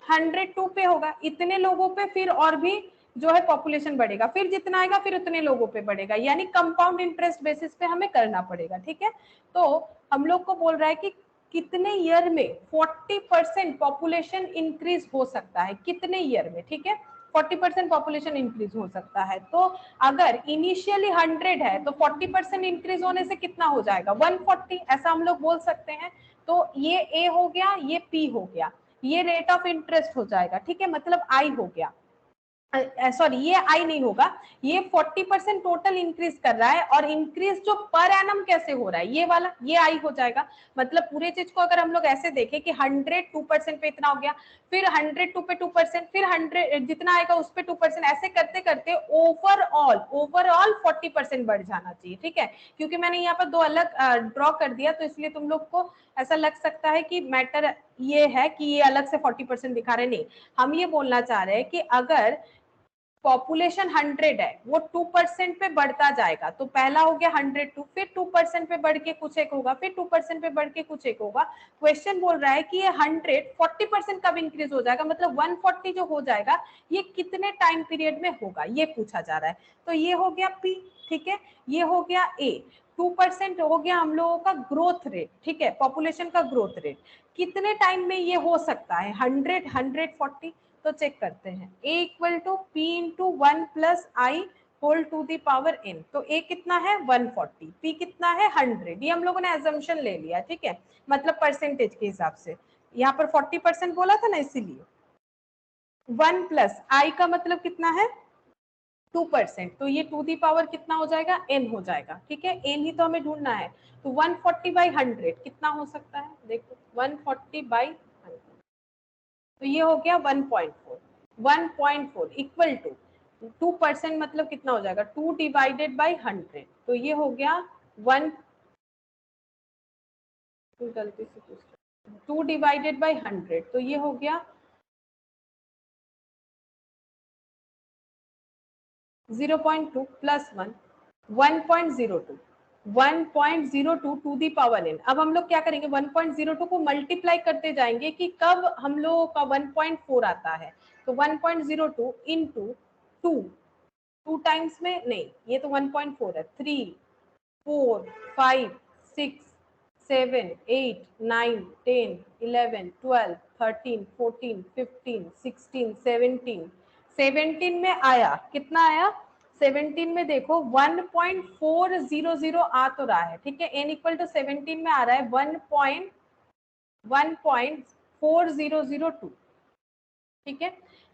102 पे होगा, इतने लोगों पे फिर और भी जो है पॉपुलेशन बढ़ेगा, फिर जितना आएगा फिर उतने लोगों पे बढ़ेगा, यानी कंपाउंड इंटरेस्ट बेसिस पे हमें करना पड़ेगा। ठीक है तो हम लोग को बोल रहा है कि कितने ईयर में 40% पॉपुलेशन इंक्रीज हो सकता है, कितने ईयर में। ठीक है 40% पॉपुलेशन इंक्रीज हो सकता है, तो अगर इनिशियली 100 है तो 40% इंक्रीज होने से कितना हो जाएगा 140, ऐसा हम लोग बोल सकते हैं। तो ये ए हो गया, ये पी हो गया, ये रेट ऑफ इंटरेस्ट हो जाएगा। ठीक है मतलब आई हो गया, सॉरी ये आई नहीं होगा, ये 40% टोटल इंक्रीज कर रहा है और इंक्रीज जो पर एनम कैसे हो रहा है ये वाला, ये आई हो जाएगा। मतलब पूरे चीज को अगर हम लोग ऐसे देखें कि 102% पे इतना हो गया, फिर 102 पे 2%, फिर 100 जितना आएगा उस पे 2%, ऐसे करते करते ओवरऑल 40% बढ़ जाना चाहिए। ठीक है क्योंकि मैंने यहाँ पर दो अलग ड्रॉ कर दिया तो इसलिए तुम लोग को ऐसा लग सकता है कि मैटर ये है कि ये अलग से 40% दिखा रहे, नहीं हम ये बोलना चाह रहे हैं कि अगर पॉपुलेशन 100 है वो 2% पे बढ़ता जाएगा, तो पहला हो गया 102, फिर 2% पे बढ़ के कुछ एक होगा, फिर 2% पे बढ़ के कुछ एक होगा। क्वेश्चन बोल रहा है कि ये 100 40% कब इंक्रीज हो जाएगा, मतलब 140 जो हो जाएगा ये कितने टाइम पीरियड में होगा ये पूछा जा रहा है। तो ये हो गया पी, ठीक है ये हो गया ए। 2% हो गया हम लोगों का ग्रोथ रेट, ठीक है पॉपुलेशन का ग्रोथ रेट, कितने टाइम में ये हो सकता है 100 140। तो चेक करते हैं a equal to P into 1 plus i whole to the power n। तो a कितना है 140, p कितना है 100, ये हम लोगों ने एजम्पशन ले लिया। ठीक है मतलब परसेंटेज के हिसाब से, यहाँ पर 40% बोला था ना इसीलिए। 1 प्लस आई का मतलब कितना है 2%, तो ये टू दी पावर कितना हो जाएगा n हो जाएगा। ठीक है n ही तो हमें ढूंढना है, तो 140/100 कितना हो सकता है, देखो 140/100, तो ये हो गया 1.4। 1.4 इक्वल टू 2% मतलब कितना हो जाएगा 2 डिवाइडेड बाई 100, तो ये हो गया 1, गलती से पूछ 2 डिवाइडेड बाई 100, तो ये हो गया 0.2 plus 1 1.02 1.02 to the power n। अब हम लोग क्या करेंगे 1.02 को मल्टीप्लाई करते जाएंगे कि कब हम लोगों का 1.4 आता है, तो 1.02 इंटू 2, 2 टाइम्स में नहीं, ये तो 1.4 है, 3 4 5 6, 7, 8, 9, 10, 11, 12, 13, 14, 15, 16, 17, 17 में आया, कितना आया 17 में देखो 1.400 आ तो रहा है, ठीक है, n इक्वल टू 17 में आ रहा है 1.4002, ठीक है।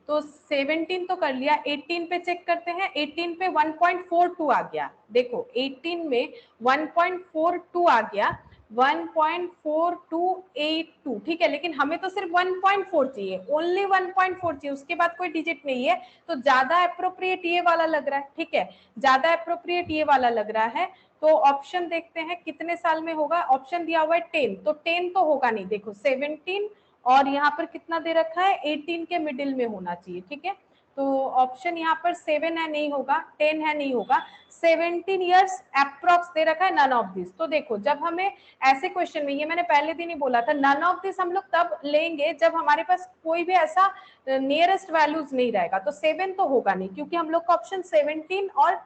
तो 17 तो कर लिया, 18 पे चेक करते हैं, 18 पे 1.42 आ गया, देखो 18 में 1.42 आ गया, 1.4282, ठीक है, लेकिन हमें तो सिर्फ 1.4 चाहिए, ओनली 1.4 चाहिए, उसके बाद कोई डिजिट नहीं है, तो ज्यादा अप्रोप्रिएट ये वाला लग रहा है, ठीक है, ज्यादा अप्रोप्रिएट ये वाला लग रहा है। तो ऑप्शन देखते हैं कितने साल में होगा, ऑप्शन दिया हुआ है 10, तो 10 तो होगा नहीं, देखो 17 और यहाँ पर कितना दे रखा है 18 के मिडिल में होना चाहिए, ठीक है, तो ऑप्शन यहाँ पर 7 है नहीं होगा, 10 है नहीं होगा, 17 इयर्स अप्रोक्स दे रखा है, नन ऑफ दिस। तो देखो जब हमें ऐसे क्वेश्चन में, ये मैंने पहले दिन ही बोला था, नन ऑफ दिस हम लोग तब लेंगे जब हमारे पास कोई भी ऐसा नियरेस्ट वैल्यूज नहीं रहेगा, तो 7 तो होगा नहीं क्योंकि हम लोग का ऑप्शन 17 और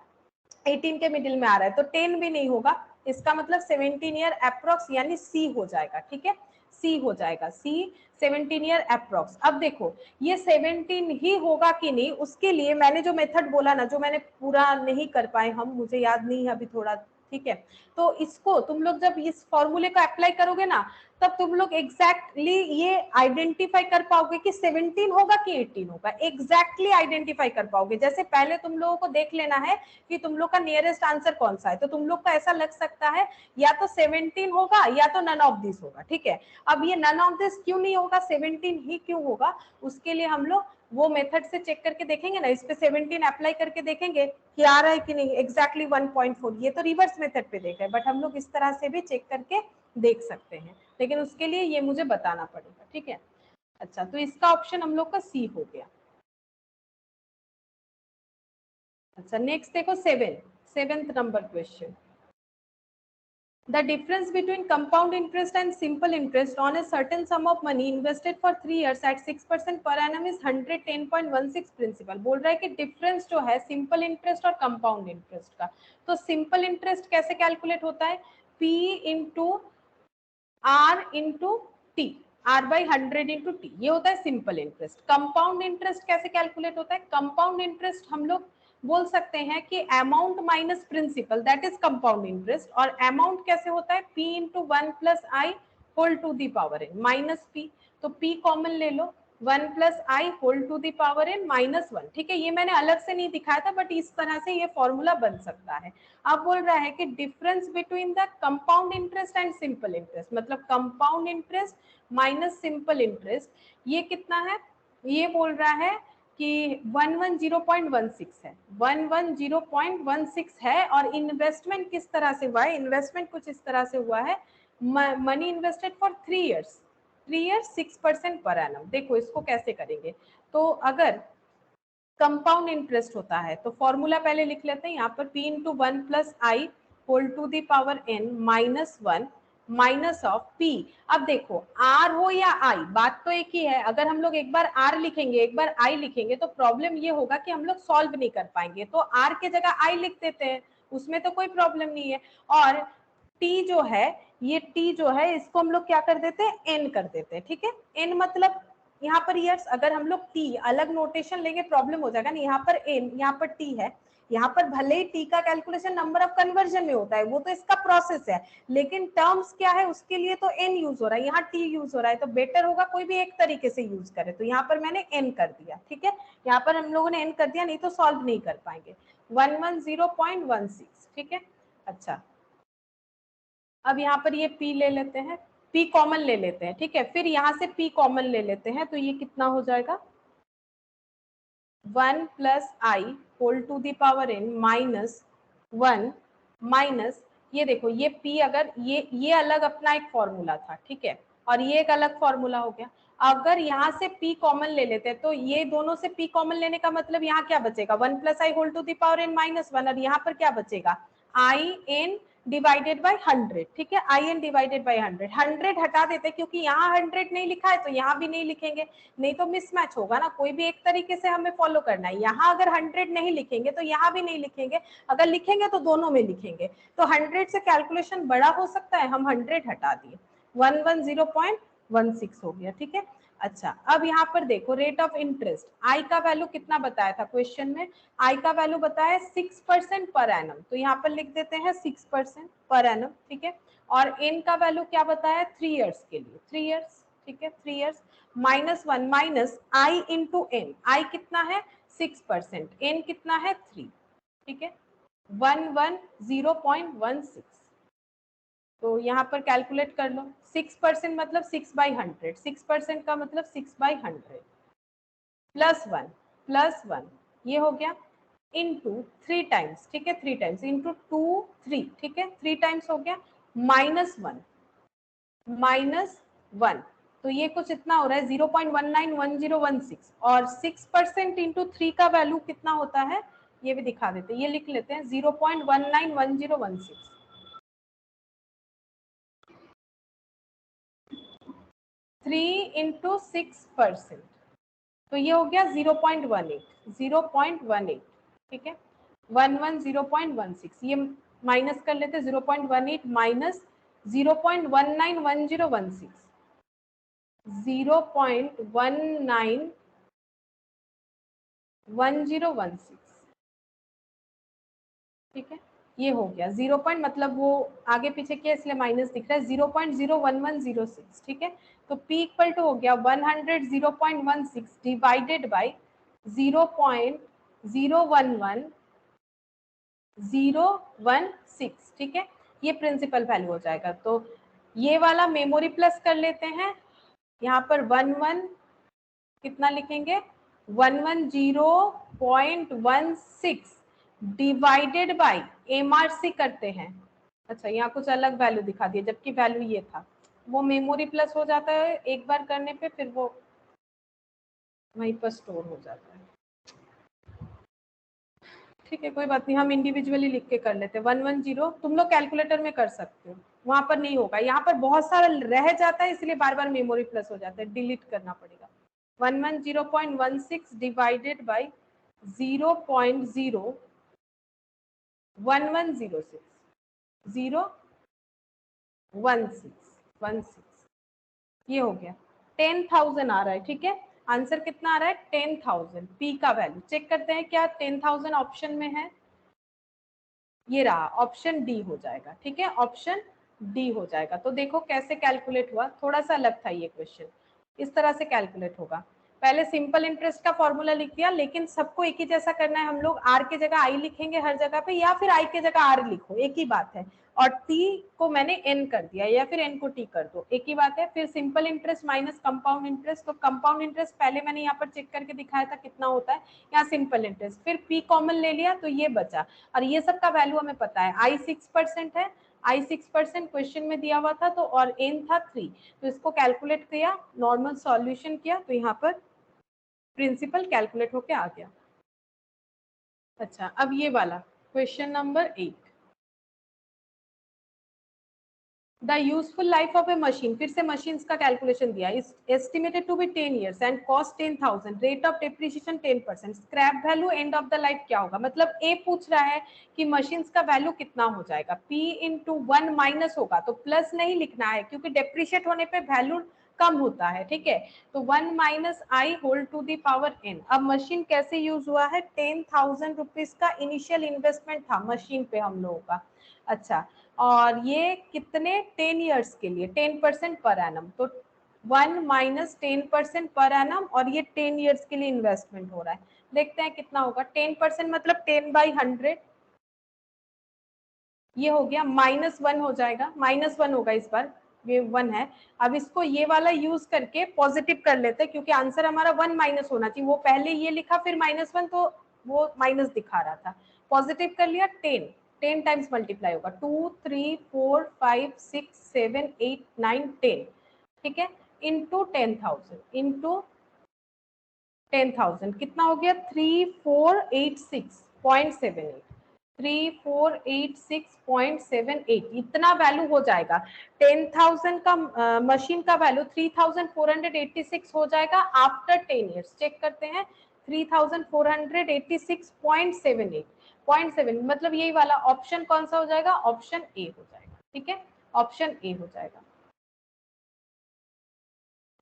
18 के मिडिल में आ रहा है, तो 10 भी नहीं होगा, इसका मतलब 17 ईयर अप्रोक्स यानी सी हो जाएगा, ठीक है, सी हो जाएगा, सी 17 ईयर अप्रोक्स। अब देखो ये 17 ही होगा कि नहीं, उसके लिए मैंने जो मेथड बोला ना, जो मैंने पूरा नहीं कर पाए हम, मुझे याद नहीं है अभी थोड़ा, ठीक है, तो इसको तुम लोग जब इस फॉर्मूले को अप्लाई करोगे ना, तब तुम लोग एग्जैक्टली ये आइडेंटिफाई कर पाओगे कि 17 होगा कि 18 होगा, एग्जैक्टली आइडेंटिफाई कर पाओगे। जैसे पहले तुम लोगों को देख लेना है कि तुम लोग का नियरेस्ट आंसर कौन सा है, तो तुम लोग का ऐसा लग सकता है या तो 17 होगा या तो नन ऑफ दिस होगा, ठीक है। अब ये नन ऑफ दिस क्यों नहीं होगा, 17 ही क्यों होगा, उसके लिए हम लोग वो मेथड से चेक करके देखेंगे ना, इस पे 17 अप्लाई करके देखेंगे कि आ रहा है कि नहीं, एग्जैक्टली 1.4, ये तो रिवर्स मेथड पे देख रहे हैं, बट हम लोग इस तरह से भी चेक करके देख सकते हैं, लेकिन उसके लिए ये मुझे बताना पड़ेगा, ठीक है। अच्छा, तो इसका ऑप्शन हम लोग का सी हो गया। अच्छा, नेक्स्ट देखो 7th number question, the difference between compound interest and simple interest on a certain sum of money invested for 3 years at 6% per annum is 110.16 principal। बोल रहा है कि डिफरेंस जो है सिंपल इंटरेस्ट और कंपाउंड इंटरेस्ट का, तो सिंपल इंटरेस्ट कैसे कैलकुलेट होता है, P into R into T, R by 100 into T, ये होता है सिंपल इंटरेस्ट। कंपाउंड इंटरेस्ट कैसे कैलकुलेट होता है, कंपाउंड इंटरेस्ट हम लोग बोल सकते हैं कि amount minus principal, that is compound interest, और अमाउंट कैसे होता है, P into 1 plus i whole to the power N minus p, तो P कॉमन ले लो, 1 plus i whole to the power N minus 1, ठीक है, ये मैंने अलग से नहीं दिखाया था, बट इस तरह से ये फॉर्मूला बन सकता है। अब बोल रहा है कि difference between the compound interest and simple interest, मतलब compound interest minus simple interest, ये कितना है, ये बोल रहा है कि 110.16 है, 110.16 है, और इन्वेस्टमेंट किस तरह से हुआ है, इन्वेस्टमेंट कुछ इस तरह से हुआ है, money invested for 3 years 6% per annum. देखो इसको कैसे करेंगे, तो अगर कंपाउंड इंटरेस्ट होता है तो फॉर्मूला पहले लिख लेते हैं, यहाँ पर P into 1 plus i whole to the power n minus 1 minus of P। अब देखो R हो या I, बात तो एक ही है, अगर हम लोग एक बार R लिखेंगे एक बार I लिखेंगे तो प्रॉब्लम ये होगा कि हम लोग सॉल्व नहीं कर पाएंगे, तो R के जगह I लिख देते हैं, उसमें तो कोई प्रॉब्लम नहीं है। और T जो है, ये T जो है इसको हम लोग क्या कर देते हैं, N कर देते हैं, ठीक है, N मतलब यहाँ पर ईयर्स, अगर हम लोग टी अलग नोटेशन लेंगे प्रॉब्लम हो जाएगा ना, यहाँ पर एन यहाँ पर टी है, यहाँ पर भले ही टी का कैलकुलेशन नंबर ऑफ कन्वर्जन में होता है, वो तो इसका प्रोसेस है, लेकिन टर्म्स क्या है उसके लिए तो एन यूज हो रहा है, यहाँ टी यूज हो रहा है, तो बेटर होगा कोई भी एक तरीके से यूज करे, तो यहाँ पर मैंने एन कर दिया, ठीक है, यहाँ पर हम लोगों ने एन कर दिया, नहीं तो सॉल्व नहीं कर पाएंगे, 110.16, ठीक है। अच्छा, अब यहाँ पर ये P ले लेते हैं, P कॉमन ले लेते हैं, ठीक है, फिर यहाँ से P कॉमन ले लेते हैं, तो ये कितना हो जाएगा 1 plus i whole to the power n minus 1 minus, ये देखो ये P, अगर ये अलग अपना एक फॉर्मूला था, ठीक है, और ये एक अलग फॉर्मूला हो गया, अगर यहाँ से P कॉमन ले लेते हैं तो ये दोनों से P कॉमन लेने का मतलब यहाँ क्या बचेगा, 1 plus i whole to the power n minus 1, और यहाँ पर क्या बचेगा, आई एन डिवाइडेड बाय 100, ठीक है, IN डिवाइडेड बाय 100, 100 हटा देते क्योंकि यहाँ 100 नहीं लिखा है तो यहाँ भी नहीं लिखेंगे, नहीं तो मिसमैच होगा ना, कोई भी एक तरीके से हमें फॉलो करना है। यहाँ अगर 100 नहीं लिखेंगे तो यहाँ भी नहीं लिखेंगे, अगर लिखेंगे तो दोनों में लिखेंगे। तो 100 से कैलकुलेशन बड़ा हो सकता है, हम 100 हटा दिए, 110.16 हो गया, ठीक है। अच्छा, अब यहाँ पर देखो रेट ऑफ इंटरेस्ट, आई का वैल्यू कितना बताया था क्वेश्चन में, आई का वैल्यू बताया 6% पर एनम, तो यहाँ पर लिख देते हैं 6% पर एनम, ठीक है। और एन का वैल्यू क्या बताया, 3 इयर्स के लिए, 3 इयर्स, ठीक है, 3 इयर्स, -1 माइनस आई इंटू एन, आई कितना है 6%, एन कितना है 3, ठीक है, 110.16, तो यहाँ पर कैलकुलेट कर लो, 6% मतलब 6/100, 6% का मतलब 6/100 +1 ये हो गया इंटू 3 टाइम्स, ठीक है, 3 टाइम्स इंटू 2 3, ठीक है, 3 टाइम्स हो गया, -1 तो ये कुछ इतना हो रहा है 0.191016, और 6% इंटू 3 का वैल्यू कितना होता है ये भी दिखा देते हैं, ये लिख लेते हैं 0.191016, 3 इंटू 6%, तो ये हो गया 0.18, ठीक है, 110.16, ये माइनस कर लेते 0.18 माइनस 0.191016, 0.191016, ठीक है, ये हो गया 0 पॉइंट, मतलब वो आगे पीछे किया इसलिए माइनस दिख रहा है, 0.01106, ठीक है। तो P इक्वल टू हो गया 100.16 डिवाइडेड बाय 0.011016, ठीक है, ये प्रिंसिपल वैल्यू हो जाएगा। तो ये वाला मेमोरी प्लस कर लेते हैं, यहाँ पर 11 कितना लिखेंगे 110.16 डिवाइडेड बाय MRC करते हैं। अच्छा, यहाँ कुछ अलग वैल्यू दिखा दिया जबकि वैल्यू ये था, वो मेमोरी प्लस हो जाता है एक बार करने पे, फिर वो वहीं पर स्टोर हो जाता है, ठीक है, कोई बात नहीं, हम इंडिविजुअली लिख के कर लेते हैं। 110 तुम लोग कैलकुलेटर में कर सकते हो, वहां पर नहीं होगा, यहाँ पर बहुत सारा रह जाता है इसलिए बार बार मेमोरी प्लस हो जाता है, डिलीट करना पड़ेगा। 110.16 डिवाइडेड बाय 0.01106, 01616, ये हो गया 10,000 आ रहा है, ठीक है, आंसर कितना आ रहा है 10,000, पी का वैल्यू चेक करते हैं क्या 10,000 ऑप्शन में है, ये रहा ऑप्शन डी हो जाएगा, ठीक है, ऑप्शन डी हो जाएगा। तो देखो कैसे कैलकुलेट हुआ, थोड़ा सा अलग था ये क्वेश्चन, इस तरह से कैलकुलेट होगा, पहले सिंपल इंटरेस्ट का फॉर्मूला लिख दिया, लेकिन सबको एक ही जैसा करना है, हम लोग आर के जगह आई लिखेंगे हर जगह पे, या फिर आई के जगह आर लिखो, एक ही बात है, और टी को मैंने एन कर दिया या फिर एन को टी कर दो, एक ही बात है। फिर simple interest minus compound interest, तो कंपाउंड इंटरेस्ट पहले मैंने यहाँ पर चेक करके दिखाया था कितना होता है, यहाँ सिंपल इंटरेस्ट, फिर पी कॉमन ले लिया तो ये बचा, और ये सब का वैल्यू हमें पता है, आई 6% है, आई 6% क्वेश्चन में दिया हुआ था, तो और एन था 3, तो इसको कैलकुलेट किया, नॉर्मल सॉल्यूशन किया, तो यहाँ पर प्रिंसिपल कैलकुलेट होके आ गया। अच्छा, अब ये वाला question number 8, the useful life of a machine, फिर से मशीन्स का कैलकुलेशन दिया, is estimated to be 10 years and cost 10,000, rate of depreciation 10%, scrap value end of the life क्या होगा, मतलब ए पूछ रहा है कि मशीन्स का वैल्यू कितना हो जाएगा, P इंटू 1 माइनस होगा तो प्लस नहीं लिखना है क्योंकि डेप्रिशिएट होने पे वैल्यू कम होता है, ठीक है, तो 1 minus i whole to the power n। अब मशीन कैसे यूज हुआ है, 10,000 रुपीज का इनिशियल इन्वेस्टमेंट था मशीन पे हम लोगों का। अच्छा, और ये कितने 10 इयर्स के लिए 10% पर एनम, तो 1 माइनस 10% पर एनम, और ये 10 इयर्स के लिए इन्वेस्टमेंट हो रहा है, देखते हैं कितना होगा, 10% मतलब 10/100, ये हो गया, -1 हो जाएगा, -1 होगा इस बार, ये 1 है। अब इसको ये वाला यूज करके पॉजिटिव कर लेते हैं क्योंकि आंसर हमारा 1 माइनस होना चाहिए, वो पहले ये लिखा फिर -1 तो वो माइनस दिखा रहा था, पॉजिटिव कर लिया, 10 टाइम्स मल्टीप्लाई होगा, 2 3 4 5 6 7 8 9 10, ठीक है, इंटू 10,000 कितना हो गया 3486.78, 3486.78 इतना वैल्यू हो जाएगा। 10,000 का मशीन का वैल्यू 3486 हो जाएगा आफ्टर 10 ईयर्स। चेक करते हैं 3486.78 मतलब यही वाला ऑप्शन कौन सा हो जाएगा, ऑप्शन ए हो जाएगा। ठीक है, ऑप्शन ए हो जाएगा।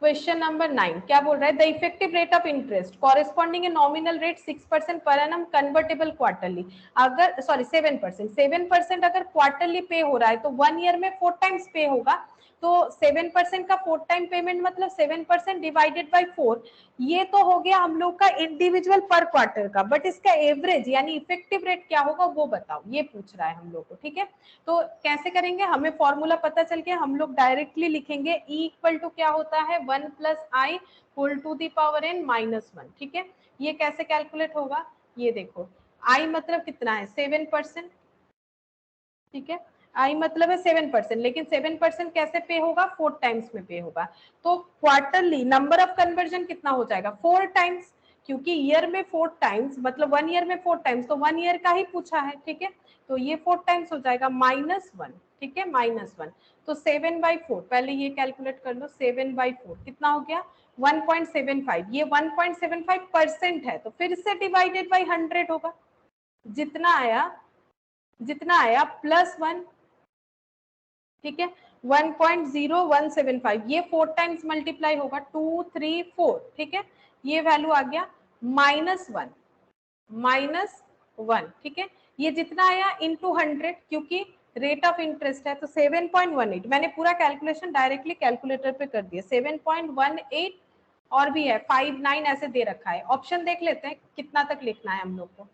क्वेश्चन नंबर 9 क्या बोल रहा है, the effective rate of interest corresponding A nominal rate 6% per annum convertible quarterly, अगर सॉरी 7% अगर क्वार्टरली पे हो रहा है तो 1 ईयर में 4 टाइम्स पे होगा। तो 7% का 4 टाइम पेमेंट मतलब 7% डिवाइडेड बाय 4, ये तो हो गया हम लोग का इंडिविजुअल पर क्वार्टर का, बट इसका एवरेज यानी इफेक्टिव रेट क्या होगा वो बताओ, ये पूछ रहा है हम लोग को। ठीक है, तो कैसे करेंगे, हमें फॉर्मूला पता चल गया, हम लोग डायरेक्टली लिखेंगे E इक्वल टू क्या होता है 1 plus i whole to the power n minus 1। ठीक है, ये कैसे कैलकुलेट होगा, ये देखो I मतलब कितना है 7%। ठीक है, आई मतलब है 7%, लेकिन 7% कैसे पे होगा 4 टाइम्स में पे होगा। तो क्वार्टरली नंबर ऑफ कन्वर्जन कितना हो जाएगा 4 टाइम्स, क्योंकि ईयर में 4 टाइम्स मतलब 1 ईयर में 4 टाइम्स, तो 1 ईयर का ही पूछा है। ठीक है, तो ये 4 टाइम्स हो जाएगा -1। ठीक है, -1, तो 7/4 पहले ये कैलकुलेट कर लो, 7/4 कितना हो गया 1.75, ये 1.75% है, तो फिर से डिवाइडेड बाई 100 होगा, जितना आया +1। ठीक है, 1.0175 ये 4 टाइम्स मल्टीप्लाई होगा 2 3 4। ठीक है, ये वैल्यू आ गया -1। ठीक है, ये जितना आया इनटू 100, क्योंकि रेट ऑफ इंटरेस्ट है तो 7.18, मैंने पूरा कैलकुलेशन डायरेक्टली कैलकुलेटर पे कर दिया, 7.18 और भी है 59 ऐसे दे रखा है। ऑप्शन देख लेते हैं कितना तक लिखना है हम लोग को,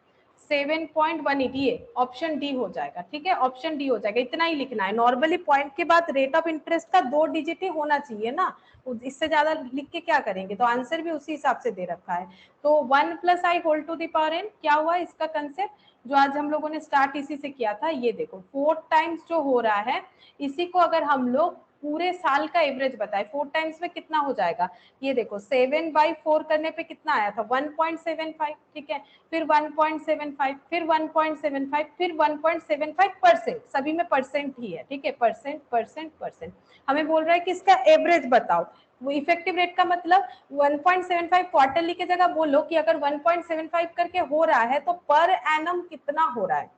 7.18 ये ऑप्शन डी हो जाएगा। ठीक है, ऑप्शन डी हो जाएगा, इतना ही लिखना है। नॉर्मली पॉइंट के बाद रेट ऑफ इंटरेस्ट का 2 डिजिट ही होना चाहिए ना, इससे ज्यादा लिख के क्या करेंगे, तो आंसर भी उसी हिसाब से दे रखा है। तो 1 plus i whole to the power n क्या हुआ इसका कंसेप्ट, जो आज हम लोगों ने स्टार्ट इसी से किया था। ये देखो 4 टाइम्स जो हो रहा है, इसी को अगर हम लोग पूरे साल का एवरेज बताए 4 टाइम्स में कितना हो जाएगा, ये देखो 7/4 करने पे कितना आया था 1.75। ठीक है, फिर 1.75, फिर 1.75, फिर 1.75%, सभी में परसेंट ही है। ठीक है, परसेंट परसेंट परसेंट, हमें बोल रहा है कि इसका एवरेज बताओ। वो इफेक्टिव रेट का मतलब 1.75 क्वार्टरली की जगह बोलो कि अगर 1.75 करके हो रहा है तो पर एनम कितना हो रहा है,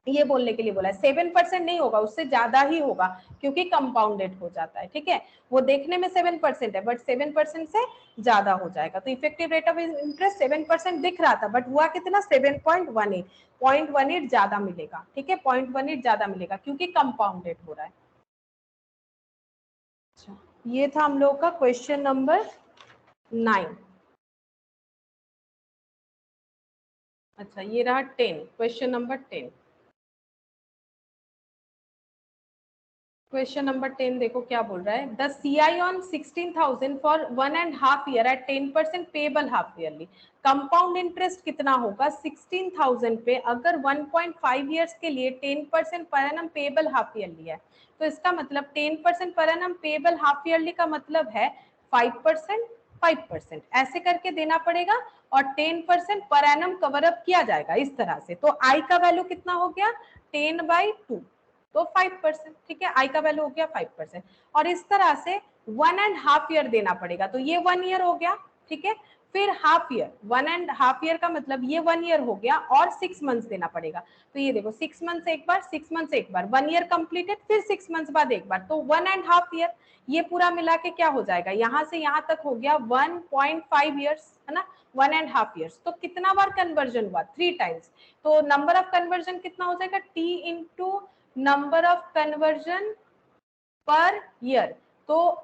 ये बोलने के लिए बोला है। 7% नहीं होगा, उससे ज्यादा ही होगा, क्योंकि कंपाउंडेड हो जाता है। ठीक है, वो देखने में 7% है बट 7% से ज्यादा हो जाएगा। तो इफेक्टिव रेट ऑफ इंटरेस्ट 7% दिख रहा था बट हुआ कितना 7.18, 0.18 ज्यादा मिलेगा। ठीक है, 0.18 ज्यादा मिलेगा क्योंकि कंपाउंडेड हो रहा है। अच्छा, ये था हम लोग का क्वेश्चन नंबर 9। अच्छा, ये रहा 10, क्वेश्चन नंबर 10। क्वेश्चन नंबर 10 देखो क्या बोल रहा है, the CI on 16,000 for 1.5 year at 10% payable half yearly, compound interest कितना होगा 16,000 पे अगर 1.5 ईयर्स के लिए 10% पर एनम पेबल हाफ ईयरली है। तो इसका मतलब 10% पर एनम पेबल हाफ ईयरली का मतलब है 5% 5% ऐसे करके देना पड़ेगा, और 10% पर एनम कवर अप किया जाएगा इस तरह से। तो आई का वैल्यू कितना हो गया 10/2, तो 5%। ठीक है, आई का वैल्यू हो गया 5%, और इस तरह से 1.5 ईयर देना पड़ेगा। तो ये 1 ईयर हो गया। ठीक है, फिर हाफ ईयर, 1.5 ईयर का मतलब ये 1 ईयर हो गया, और 6 मंथ्स देना पड़ेगा। तो ये देखो 6 मंथ्स एक बार, 6 मंथ्स एक बार, 1 ईयर कंप्लीटेड, फिर 6 मंथ्स बाद एक बार, तो 1.5 ईयर। ये पूरा मिला के क्या हो जाएगा, यहाँ से यहाँ तक हो गया 1.5 ईयर्स, है ना, 1.5 ईयर्स। तो कितना बार कन्वर्जन हुआ 3 टाइम्स, तो नंबर ऑफ कन्वर्जन कितना हो जाएगा T into number of conversion per year. तो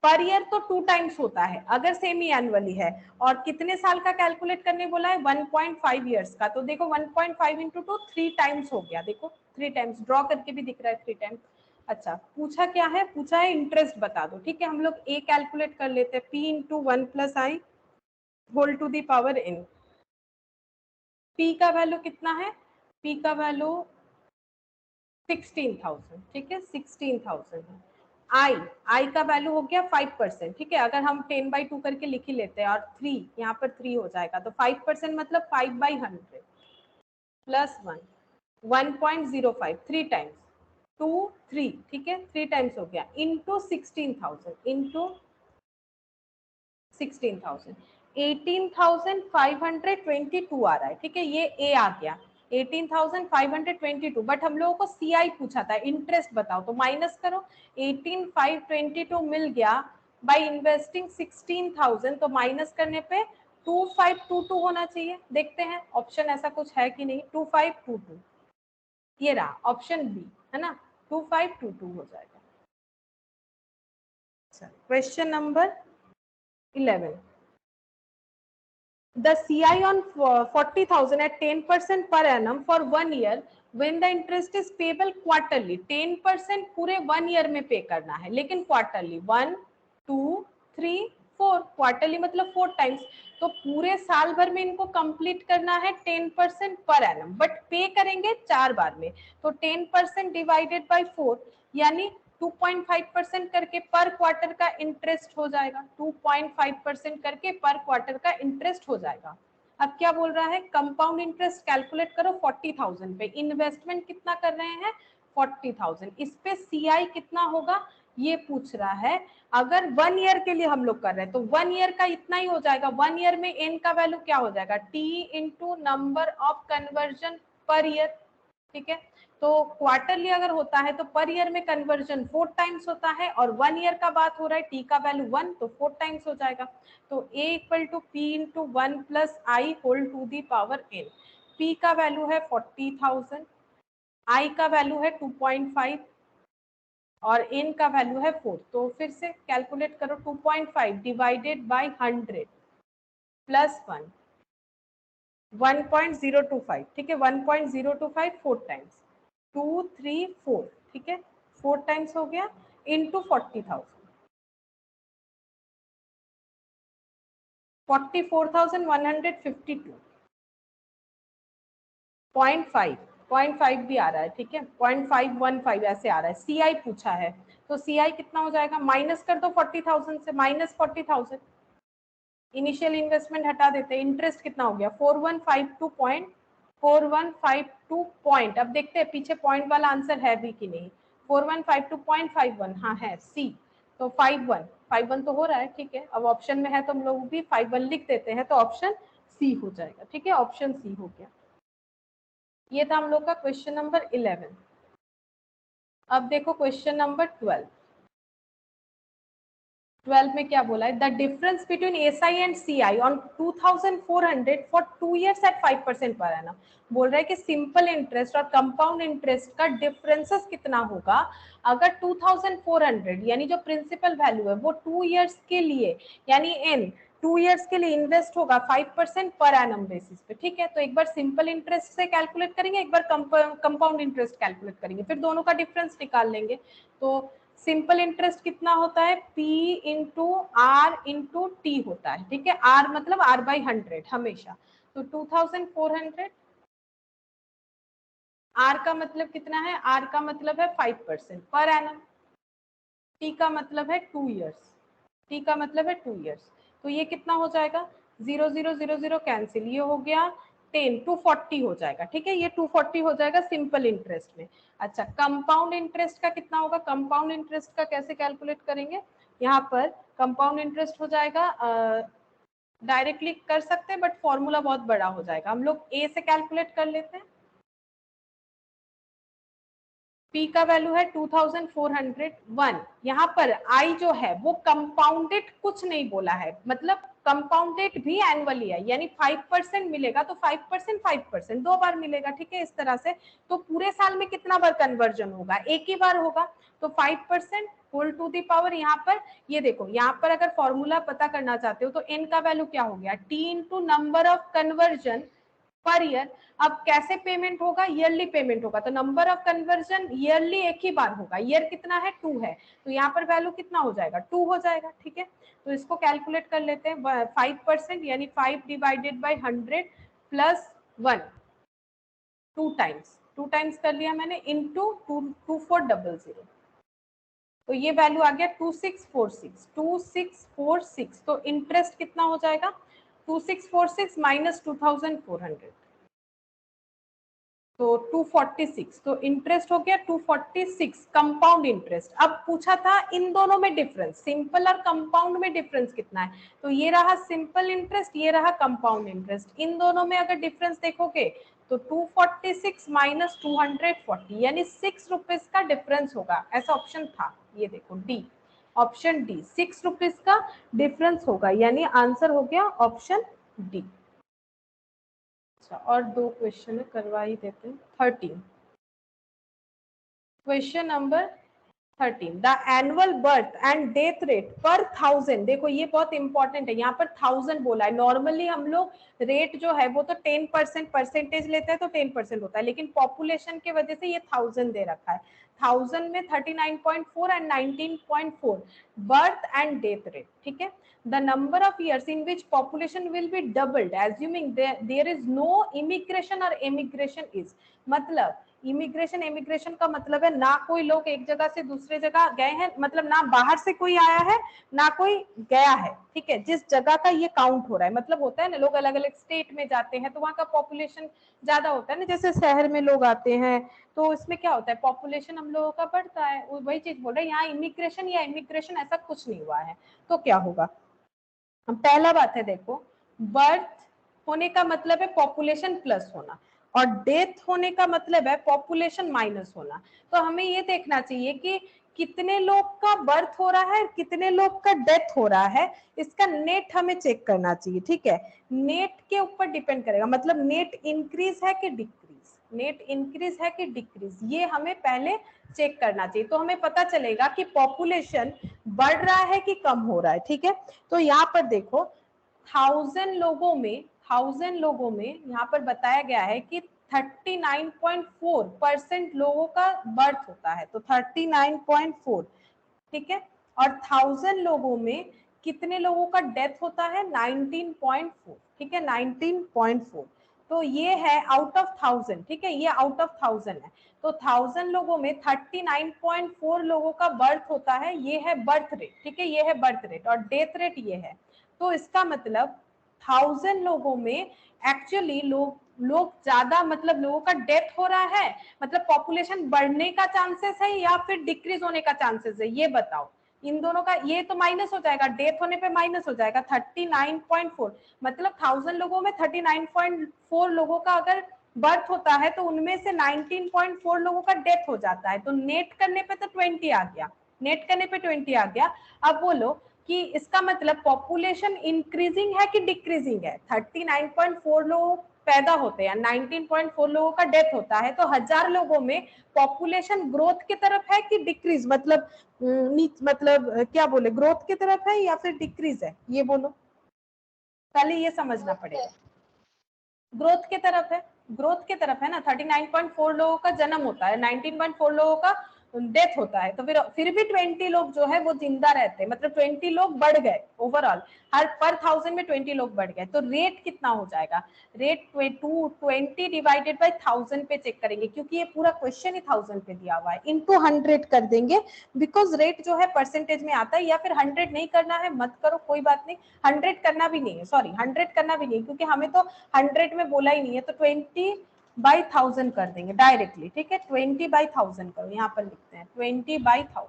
पर ईयर तो 2 टाइम्स होता है अगर सेमी एनुअली है, और कितने साल का कैलकुलेट करने बोला है 1.5 ईयर्स का। तो देखो 1.5 इंटू 2 3 टाइम्स हो गया, देखो 3 टाइम्स ड्रॉ करके भी दिख रहा है 3 टाइम्स। अच्छा, पूछा क्या है, पूछा है इंटरेस्ट बता दो। ठीक है, हम लोग ए कैलकुलेट कर लेते हैं, P into 1 plus i whole to the power n। P का वैल्यू कितना है, P का वैल्यू 16,000। ठीक है, 16,000 है। आई का वैल्यू हो गया 5%। ठीक है, अगर हम 10/2 करके लिख ही लेते हैं, और 3 यहाँ पर 3 हो जाएगा, तो 5% मतलब 5/100 +1 1.05 3 टाइम्स 2 3, ठीक है 3 टाइम्स हो गया, इंटू 16,000 इंटू 16,000 18,522 आ रहा है, ठीक है ये ए आ गया 18,522, बट हम लोगों को सीआई पूछा था, इंटरेस्ट बताओ, तो माइनस करो 18,522 मिल गया बाय इन्वेस्टिंग 16,000, तो माइनस करने पे 2522 होना चाहिए। देखते हैं ऑप्शन ऐसा कुछ है कि नहीं। 2522 ये रहा ऑप्शन बी, है ना 2522 हो जाएगा। Question number 11, the CI on 40,000 at 10% per annum for 1 year when the interest is payable quarterly, 10% पूरे 1 ईयर में पे करना है, लेकिन क्वार्टरली 1 2 3 4, क्वार्टरली मतलब 4 टाइम्स, तो पूरे साल भर में इनको कंप्लीट करना है 10% पर एनम, बट पे करेंगे 4 बार में, तो 10% डिवाइडेड बाय 4 यानी 2.5% करके पर क्वार्टर का इंटरेस्ट हो जाएगा, 2.5% करके पर क्वार्टर का इंटरेस्ट हो जाएगा। अब क्या बोल रहा है, कंपाउंड इंटरेस्ट कैलकुलेट करो 40,000 पे, इन्वेस्टमेंट कितना कर रहे हैं 40,000, इस पे सीआई कितना होगा ये पूछ रहा है। अगर 1 ईयर के लिए हम लोग कर रहे हैं तो 1 ईयर का इतना ही हो जाएगा, 1 ईयर में एन का वैल्यू क्या हो जाएगा, T into number of conversion per year, ठीक है। तो क्वार्टरली अगर होता है तो पर ईयर में कन्वर्जन 4 टाइम्स होता है, और 1 ईयर का बात हो रहा है, टी का वैल्यू 1 तो 4 टाइम्स हो जाएगा, तो a equal to P into 1 plus i whole to the power n। p का वैल्यू है 40,000, i का वैल्यू है 2.5 और n का वैल्यू है 4, तो फिर से कैलकुलेट करो 2.5 डिवाइडेड बाय 100 प्लस 1 1.025, ठीक है 1.025 4 टाइम्स 2 3 4, ठीक है 4 टाइम्स हो गया इंटू 40,000 44,152 0.5 भी आ रहा है, ठीक है 0.515 ऐसे आ रहा है, सीआई पूछा है, तो सीआई कितना हो जाएगा, माइनस कर दो 40,000 से, माइनस 40,000, इनिशियल इन्वेस्टमेंट हटा देते हैं, इंटरेस्ट कितना हो गया 4152 पॉइंट, अब देखते हैं पीछे पॉइंट वाला आंसर है भी कि नहीं, 4152.51, हाँ है सी, तो 51 तो हो रहा है, ठीक है, अब ऑप्शन में है तो हम लोग भी 51 लिख देते हैं, तो ऑप्शन सी हो जाएगा, ठीक है ऑप्शन सी हो गया। ये था हम लोग का क्वेश्चन नंबर 11। अब देखो क्वेश्चन नंबर 12 में क्या बोला है, the difference between SI and CI on 2,400 for 2 years at 5% per annum, बोल रहा है कि सिंपल इंटरेस्ट और कंपाउंड इंटरेस्ट का डिफरेंसेस कितना होगा अगर 2,400 यानी जो प्रिंसिपल वैल्यू है वो 2 years के लिए यानी एन 2 years के लिए इन्वेस्ट होगा 5% पर एनम बेसिस पे, ठीक है। तो एक बार सिंपल इंटरेस्ट से कैलकुलेट करेंगे, एक बार कंपाउंड इंटरेस्ट कैलकुलेट करेंगे, फिर दोनों का डिफरेंस निकाल लेंगे। तो सिंपल इंटरेस्ट कितना होता है, P into R into T होता है, ठीक है, R मतलब R बाई 100 हमेशा, तो 2,400, R का मतलब कितना है, R का मतलब है 5% पर एनम, T का मतलब है 2 years, T का मतलब है 2 years, तो ये कितना हो जाएगा 0 0 0 0 कैंसिल, ये हो गया 10 240 हो जाएगा, ठीक है ये 240 हो जाएगा सिंपल इंटरेस्ट में। अच्छा कंपाउंड इंटरेस्ट का कितना होगा, कंपाउंड इंटरेस्ट का कैसे कैलकुलेट करेंगे, यहाँ पर कंपाउंड इंटरेस्ट हो जाएगा डायरेक्टली कर सकते हैं बट फॉर्मूला बहुत बड़ा हो जाएगा, हम लोग ए से कैलकुलेट कर लेते हैं। P का वैल्यू है 2,401, यहाँ पर I जो है वो कंपाउंडेड कुछ नहीं बोला है, मतलब कंपाउंडेड भी एनुअली है, यानी 5% मिलेगा तो 5% 5% 2 बार मिलेगा, ठीक है इस तरह से, तो पूरे साल में कितना बार कन्वर्जन होगा, एक ही बार होगा, तो 5% होल टू दी पावर, यहाँ पर ये देखो, यहाँ पर अगर फॉर्मूला पता करना चाहते हो तो n का वैल्यू क्या हो गया, t into number of conversion per year. अब कैसे पेमेंट होगा, ईयरली पेमेंट होगा, तो नंबर ऑफ कन्वर्जन ईयरली एक ही बार होगा, ईयर कितना है 2 है, तो यहाँ पर वैल्यू कितना हो जाएगा 2 हो जाएगा, ठीक है। तो इसको कैलकुलेट कर लेते हैं 5% यानी 5 डिवाइडेड बाय 100 प्लस 1 2 टाइम्स कर लिया मैंने इंटू 2400, तो ये वैल्यू आ गया 2646 तो इंटरेस्ट कितना हो जाएगा 2646 माइनस 2,400, तो 246, तो इंटरेस्ट हो गया 246 कंपाउंड इंटरेस्ट। अब पूछा था इन दोनों में डिफरेंस, सिंपल और कंपाउंड में डिफरेंस कितना है, तो ये रहा सिंपल इंटरेस्ट, ये रहा कंपाउंड इंटरेस्ट। इन दोनों में अगर डिफरेंस देखोगे तो 246 माइनस 240 यानी 6 रुपीज का डिफरेंस होगा, ऐसा ऑप्शन था। ये देखो डी, ऑप्शन डी 6 रुपीज का डिफरेंस होगा, यानी आंसर हो गया ऑप्शन डी। अच्छा, और 2 क्वेश्चन करवा ही देते हैं। 13 question number 13, the annual birth and death rate पर 1000, देखो ये बहुत इंपॉर्टेंट है, यहाँ पर 1000 बोला है। नॉर्मली हम लोग रेट जो है वो तो 10% परसेंटेज लेते हैं तो 10% होता है, लेकिन पॉपुलेशन की वजह से ये 1000 दे रखा है। 1000 में 39.4 and 19.4 birth and death rate, ठीक है। The number of years in which population will be doubled assuming there is no immigration or emigration is, मतलब इमिग्रेशन का मतलब है ना कोई लोग एक जगह से दूसरे जगह गए हैं, मतलब ना बाहर से कोई आया है ना कोई गया है, ठीक है। जिस जगह का ये काउंट हो रहा है, मतलब होता है ना लोग अलग अलग स्टेट में जाते हैं तो वहाँ का पॉपुलेशन ज्यादा होता है ना, जैसे शहर में लोग आते हैं तो इसमें क्या होता है पॉपुलेशन हम लोगों का बढ़ता है, वही चीज बोल रहे हैं। यहाँ इमिग्रेशन या इमिग्रेशन ऐसा कुछ नहीं हुआ है, तो क्या होगा। पहला बात है देखो, बर्थ होने का मतलब है पॉपुलेशन प्लस होना, और डेथ होने का मतलब है पॉपुलेशन माइनस होना। तो हमें ये देखना चाहिए कि कितने लोग का बर्थ हो रहा है, कितने लोग का डेथ हो रहा है, इसका नेट हमें चेक करना चाहिए, ठीक है। नेट के ऊपर डिपेंड करेगा, मतलब नेट इंक्रीज है कि डिक्रीज, नेट इंक्रीज है कि डिक्रीज, ये हमें पहले चेक करना चाहिए। तो हमें पता चलेगा कि पॉपुलेशन बढ़ रहा है कि कम हो रहा है, ठीक है। तो यहाँ पर देखो 1000 लोगों में यहाँ पर बताया गया है कि 39.4% लोगों का बर्थ होता है, तो 39.4, ठीक है। और 1000 लोगों में कितने लोगों का डेथ होता है 19.4, ठीक है 19.4। तो ये है आउट ऑफ 1000, ठीक है, ये आउट ऑफ 1000 है। तो 1000 लोगों में 39.4 लोगों का बर्थ होता है, ये है बर्थ रेट, ठीक है, ये है बर्थ रेट, और डेथ रेट ये है। तो इसका मतलब 1000 लोगों में एक्चुअली लोग ज्यादा, मतलब लोगों का डेथ हो रहा है, मतलब पॉपुलेशन बढ़ने का चांसेस है या फिर डिक्रीज होने का चांसेस है, ये बताओ। इन दोनों का ये तो माइनस हो जाएगा, डेथ होने पे माइनस हो जाएगा 39.4, मतलब 1000 लोगों में 39.4 लोगों का अगर बर्थ होता है तो उनमें से 19.4 लोगों का डेथ हो जाता है, तो नेट करने पे तो 20 आ गया, नेट करने पे 20 आ गया। अब बोलो कि इसका मतलब पॉपुलेशन इंक्रीजिंग है कि डिक्रीजिंग है। 39.4 लोग पैदा होते हैं, 19.4 लोगों का डेथ होता है, तो 1000 लोगों में पॉपुलेशन ग्रोथ की तरफ है कि डिक्रीज, मतलब मतलब क्या बोले, ग्रोथ की तरफ है या फिर डिक्रीज है, ये बोलो, पहले ये समझना पड़ेगा। ग्रोथ की तरफ है, ग्रोथ की तरफ है ना। 39.4 लोगों का जन्म होता है, 19.4 लोगों का डेथ होता है, तो फिर भी 20 लोग जो है वो जिंदा रहते हैं, मतलब 20 लोग बढ़ गए ओवरऑल, हर पर 1000 में 20 लोग बढ़ गए। तो रेट कितना हो जाएगा, रेट 20 डिवाइडेड बाय 1000 पे चेक करेंगे, क्योंकि ये पूरा क्वेश्चन ही 1000 पे दिया हुआ है, इनटू 100 कर देंगे, बिकॉज रेट जो है परसेंटेज में आता है। या फिर 100 नहीं करना है मत करो, कोई बात नहीं, 100 करना भी नहीं है, सॉरी 100 करना भी नहीं, क्योंकि हमें तो 100 में बोला ही नहीं है, तो 20/1000 कर देंगे डायरेक्टली, ठीक है। 20/1000 करो, यहाँ पर लिखते हैं 20/1000,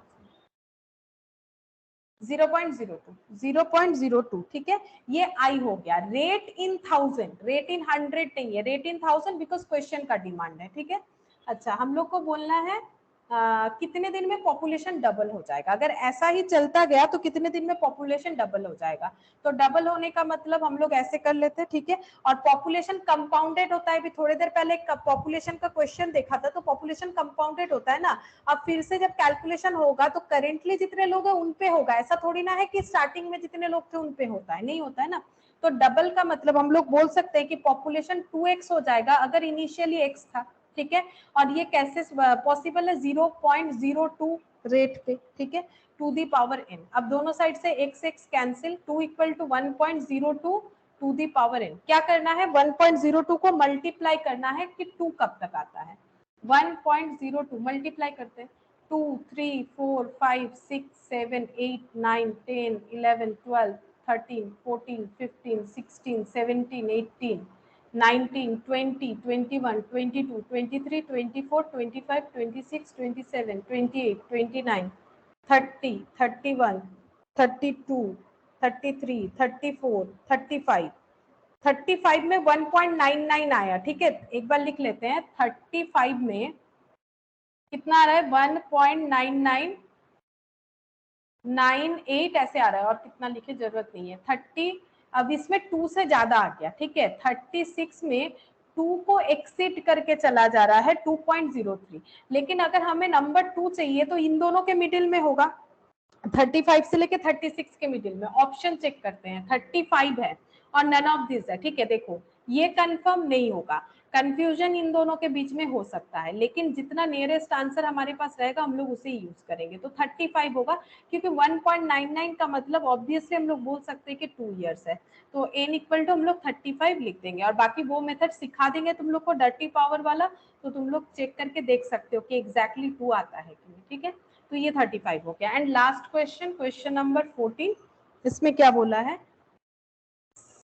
0.02, ठीक है। ये आई हो गया। रेट इन 1000, रेट इन 100 नहीं है, रेट इन 1000 बिकॉज क्वेश्चन का डिमांड है, ठीक है। अच्छा, हम लोग को बोलना है कितने दिन में पॉपुलेशन डबल हो जाएगा। अगर ऐसा ही चलता गया तो कितने दिन में पॉपुलेशन डबल हो जाएगा, तो डबल होने का मतलब हम लोग ऐसे कर लेते हैं, ठीक है। और पॉपुलेशन कंपाउंडेड होता है, भी थोड़ी देर पहले पॉपुलेशन का क्वेश्चन देखा था, तो पॉपुलेशन कंपाउंडेड होता है ना। अब फिर से जब कैलकुलेशन होगा तो करेंटली जितने लोग हैं उन पे होगा, ऐसा थोड़ी ना है कि स्टार्टिंग में जितने लोग थे उन पे होता है, नहीं होता है ना। तो डबल का मतलब हम लोग बोल सकते हैं कि पॉपुलेशन 2x हो जाएगा अगर इनिशियली x था, ठीक है। और ये कैसे पॉसिबल है, 0.02 रेट पे, ठीक है, टू दी पावर n। अब दोनों साइड से x cancel, 2 equal to 1.02 to the power n। क्या करना है, 1.02 को मल्टीप्लाई करना है कि 2 कब तक आता है, 1.02 मल्टीप्लाई करते हैं, 2 3 4 5 6 7 8 9 10 11 12 13 14 15 16 17 18 19, 20, 21, 22, 23, 24, 25, 26, 27, 28, 29, 30, 31, 32, 33, 34, 35, 35 में 1.99 आया, ठीक है। एक बार लिख लेते हैं, 35 में कितना आ रहा है, 1.9998 ऐसे आ रहा है, और कितना लिखे जरूरत नहीं है, 30। अब इसमें 2 से ज्यादा आ गया, ठीक है। 36 में 2 को एक्सीड करके चला जा रहा है 2.03, लेकिन अगर हमें नंबर 2 चाहिए तो इन दोनों के मिडिल में होगा, 35 से लेके 36 के मिडिल में। ऑप्शन चेक करते हैं, 35 है और नन ऑफ दिस है, ठीक है। देखो ये कंफर्म नहीं होगा, कंफ्यूजन इन दोनों के बीच में हो सकता है, लेकिन जितना नियरेस्ट आंसर हमारे पास रहेगा हम लोग उसे यूज करेंगे। तो 35 होगा, क्योंकि 1.99 का मतलब ऑब्वियसली हम लोग बोल सकते हैं कि 2 इयर्स है, तो n इक्वल टू हम लोग 35 लिख देंगे, और बाकी वो मेथड सिखा देंगे तुम लोग को डर्टी पावर वाला, तो तुम लोग चेक करके देख सकते हो कि एग्जैक्टली 2 आता है कि नहीं, ठीक है। तो ये 35 हो गया। And last question, question number 14, इसमें क्या बोला है,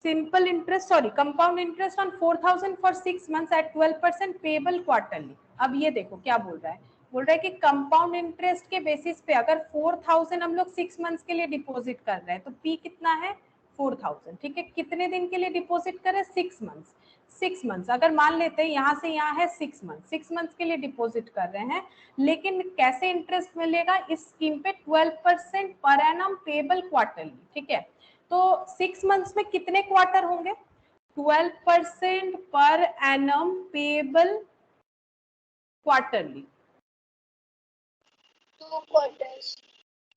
simple interest, sorry, compound interest on 4000 for 6 months at 12% payable quarterly. अब ये देखो क्या बोल रहा है, बोल रहा है कि कंपाउंड इंटरेस्ट के बेसिस पे अगर 4000 हम लोग 6 मंथ्स के लिए डिपॉजिट कर रहे हैं, तो पी कितना है, 4000, ठीक है। कितने दिन के लिए डिपॉजिट करें, 6 मंथ्स। 6 मंथ्स अगर मान लेते हैं, यहाँ से यहाँ है 6 मंथ, 6 मंथ्स के लिए डिपॉजिट कर रहे हैं, लेकिन कैसे इंटरेस्ट मिलेगा इस स्कीम पे, 12% पर एनम पेबल क्वार्टरली, ठीक है। तो 6 मंथ्स में कितने क्वार्टर होंगे, 12% पर एनम पेबल क्वार्टरली, 2 quarters.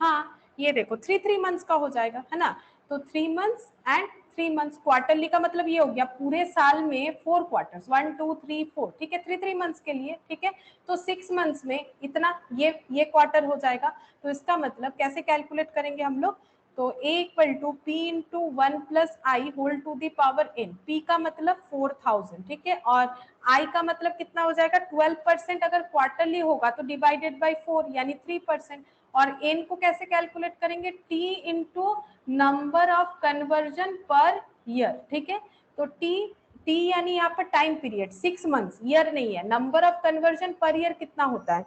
हाँ ये देखो 3 मंथ्स का हो जाएगा, है ना। तो 3 मंथ्स एंड 3 मंथ्स, क्वार्टरली का मतलब ये हो गया पूरे साल में 4 क्वार्टर्स, 1 2 3 4, ठीक है, 3 मंथ्स के लिए, ठीक है। तो 6 मंथ्स में इतना ये क्वार्टर हो जाएगा। तो इसका मतलब कैसे कैलकुलेट करेंगे हम लोग, तो A equal to P into 1 plus i whole to the power n, P का मतलब 4000, ठीक है, और I का मतलब कितना हो जाएगा, 12% अगर क्वार्टरली होगा तो डिवाइडेड बाई 4 यानी 3%, और n को कैसे कैलकुलेट करेंगे, t into number of conversion per year, ठीक है। तो t यानी यहाँ पर टाइम पीरियड, 6 मंथ्स, ईयर नहीं है। Number of conversion per year कितना होता है,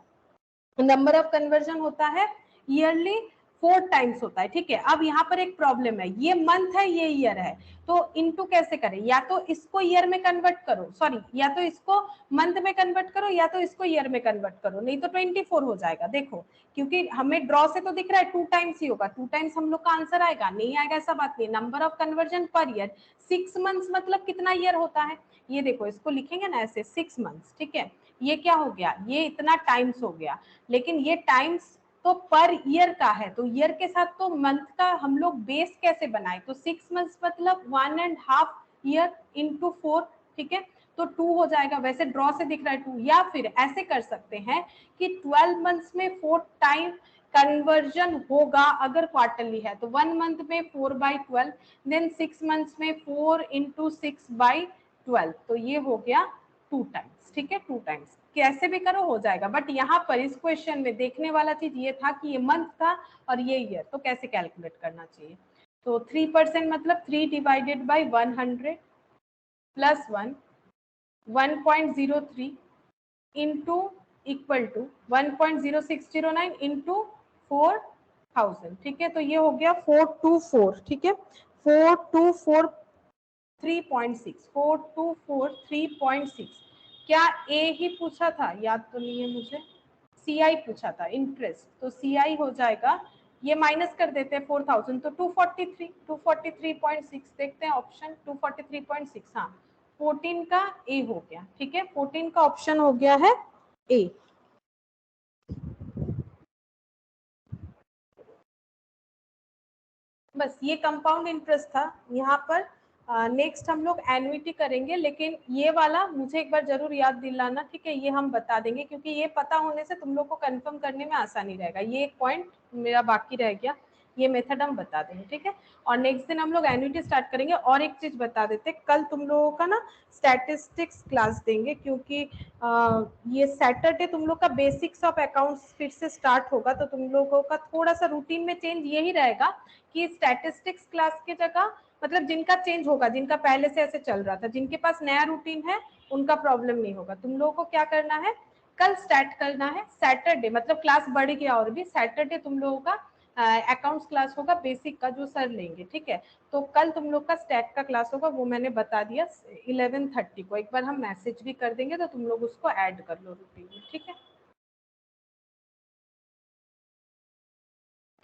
नंबर ऑफ कन्वर्जन होता है ईयरली 4 टाइम्स होता है, ठीक है। अब यहाँ पर एक प्रॉब्लम है, ये मंथ है ये ईयर है, तो इनटू कैसे करें, या तो इसको ईयर में कन्वर्ट करो, सॉरी, या तो इसको मंथ में कन्वर्ट करो, या तो इसको ईयर में कन्वर्ट करो, नहीं तो 24 हो जाएगा। देखो क्योंकि हमें ड्रॉ से तो दिख रहा है 2 टाइम्स ही होगा, 2 टाइम्स हम लोग का आंसर आएगा, नहीं आएगा ऐसा बात नहीं। Number of conversion per year, 6 months मतलब कितना ईयर होता है, ये देखो इसको लिखेंगे ना ऐसे 6 मंथ्स, ठीक है। ये क्या हो गया, ये इतना टाइम्स हो गया, लेकिन ये टाइम्स तो पर ईयर का है, तो ईयर के साथ तो मंथ का हम लोग बेस कैसे बनाए, तो 6 मंथ्स मतलब 1.5 ईयर इंटू 4, ठीक है। तो 2 हो जाएगा, वैसे ड्रॉ से दिख रहा है 2, या फिर ऐसे कर सकते हैं कि 12 मंथ्स में 4 टाइम कन्वर्जन होगा अगर क्वार्टरली है, तो 1 मंथ में 4/12, देन 6 मंथ्स में 4 इंटू 6/12, तो ये हो गया 2 टाइम्स, ठीक है, 2 टाइम्स। कैसे भी करो हो जाएगा, बट यहाँ पर इस क्वेश्चन में देखने वाला चीज ये था कि ये मंथ था और ये ईयर, तो कैसे कैलकुलेट करना चाहिए। तो 3% मतलब 3 divided by 100 plus 1, 1.03 into equal to 1.0609 into 4000, ठीक है। तो ये हो गया 424, ठीक है, 424 3.6, 424 3.6। क्या ए ही पूछा था, याद तो नहीं है मुझे, CI पूछा था इंटरेस्ट, तो CI हो जाएगा, ये माइनस कर देते हैं 4000, तो 243.6 देखते हैं ऑप्शन, 243.6, हाँ 14 का ए हो गया, ठीक है, 14 का ऑप्शन हो गया है ए। बस ये कंपाउंड इंटरेस्ट था यहाँ पर। नेक्स्ट हम लोग एन्युइटी करेंगे, लेकिन ये वाला मुझे एक बार जरूर याद दिलाना, ठीक है, ये हम बता देंगे, क्योंकि ये पता होने से तुम लोग को कंफर्म करने में आसानी रहेगा। ये एक पॉइंट मेरा बाकी रह गया, ये मेथड हम बता देंगे, ठीक है। और नेक्स्ट दिन हम लोग एन्युटी स्टार्ट करेंगे। और एक चीज बता देते, कल तुम लोगों का ना स्टैटिस्टिक्स क्लास देंगे, क्योंकि ये सैटरडे तुम लोग का बेसिक्स ऑफ अकाउंट्स फिर से स्टार्ट होगा, तो तुम लोगों का थोड़ा सा रूटीन में चेंज यही रहेगा कि स्टैटिस्टिक्स क्लास की जगह, मतलब जिनका चेंज होगा, जिनका पहले से ऐसे चल रहा था, जिनके पास नया रूटीन है उनका प्रॉब्लम नहीं होगा। तुम लोगों को क्या करना है, कल स्टार्ट करना है सैटरडे, मतलब क्लास बढ़ गया और भी, सैटरडे तुम लोगों का अकाउंट्स क्लास होगा बेसिक का जो सर लेंगे, ठीक है। तो कल तुम लोग का स्टैट का क्लास होगा, वो मैंने बता दिया 11:30 को। एक बार हम मैसेज भी कर देंगे तो तुम लोग उसको ऐड कर लो रूटीन में, ठीक है।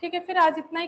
ठीक है, फिर आज इतना ही।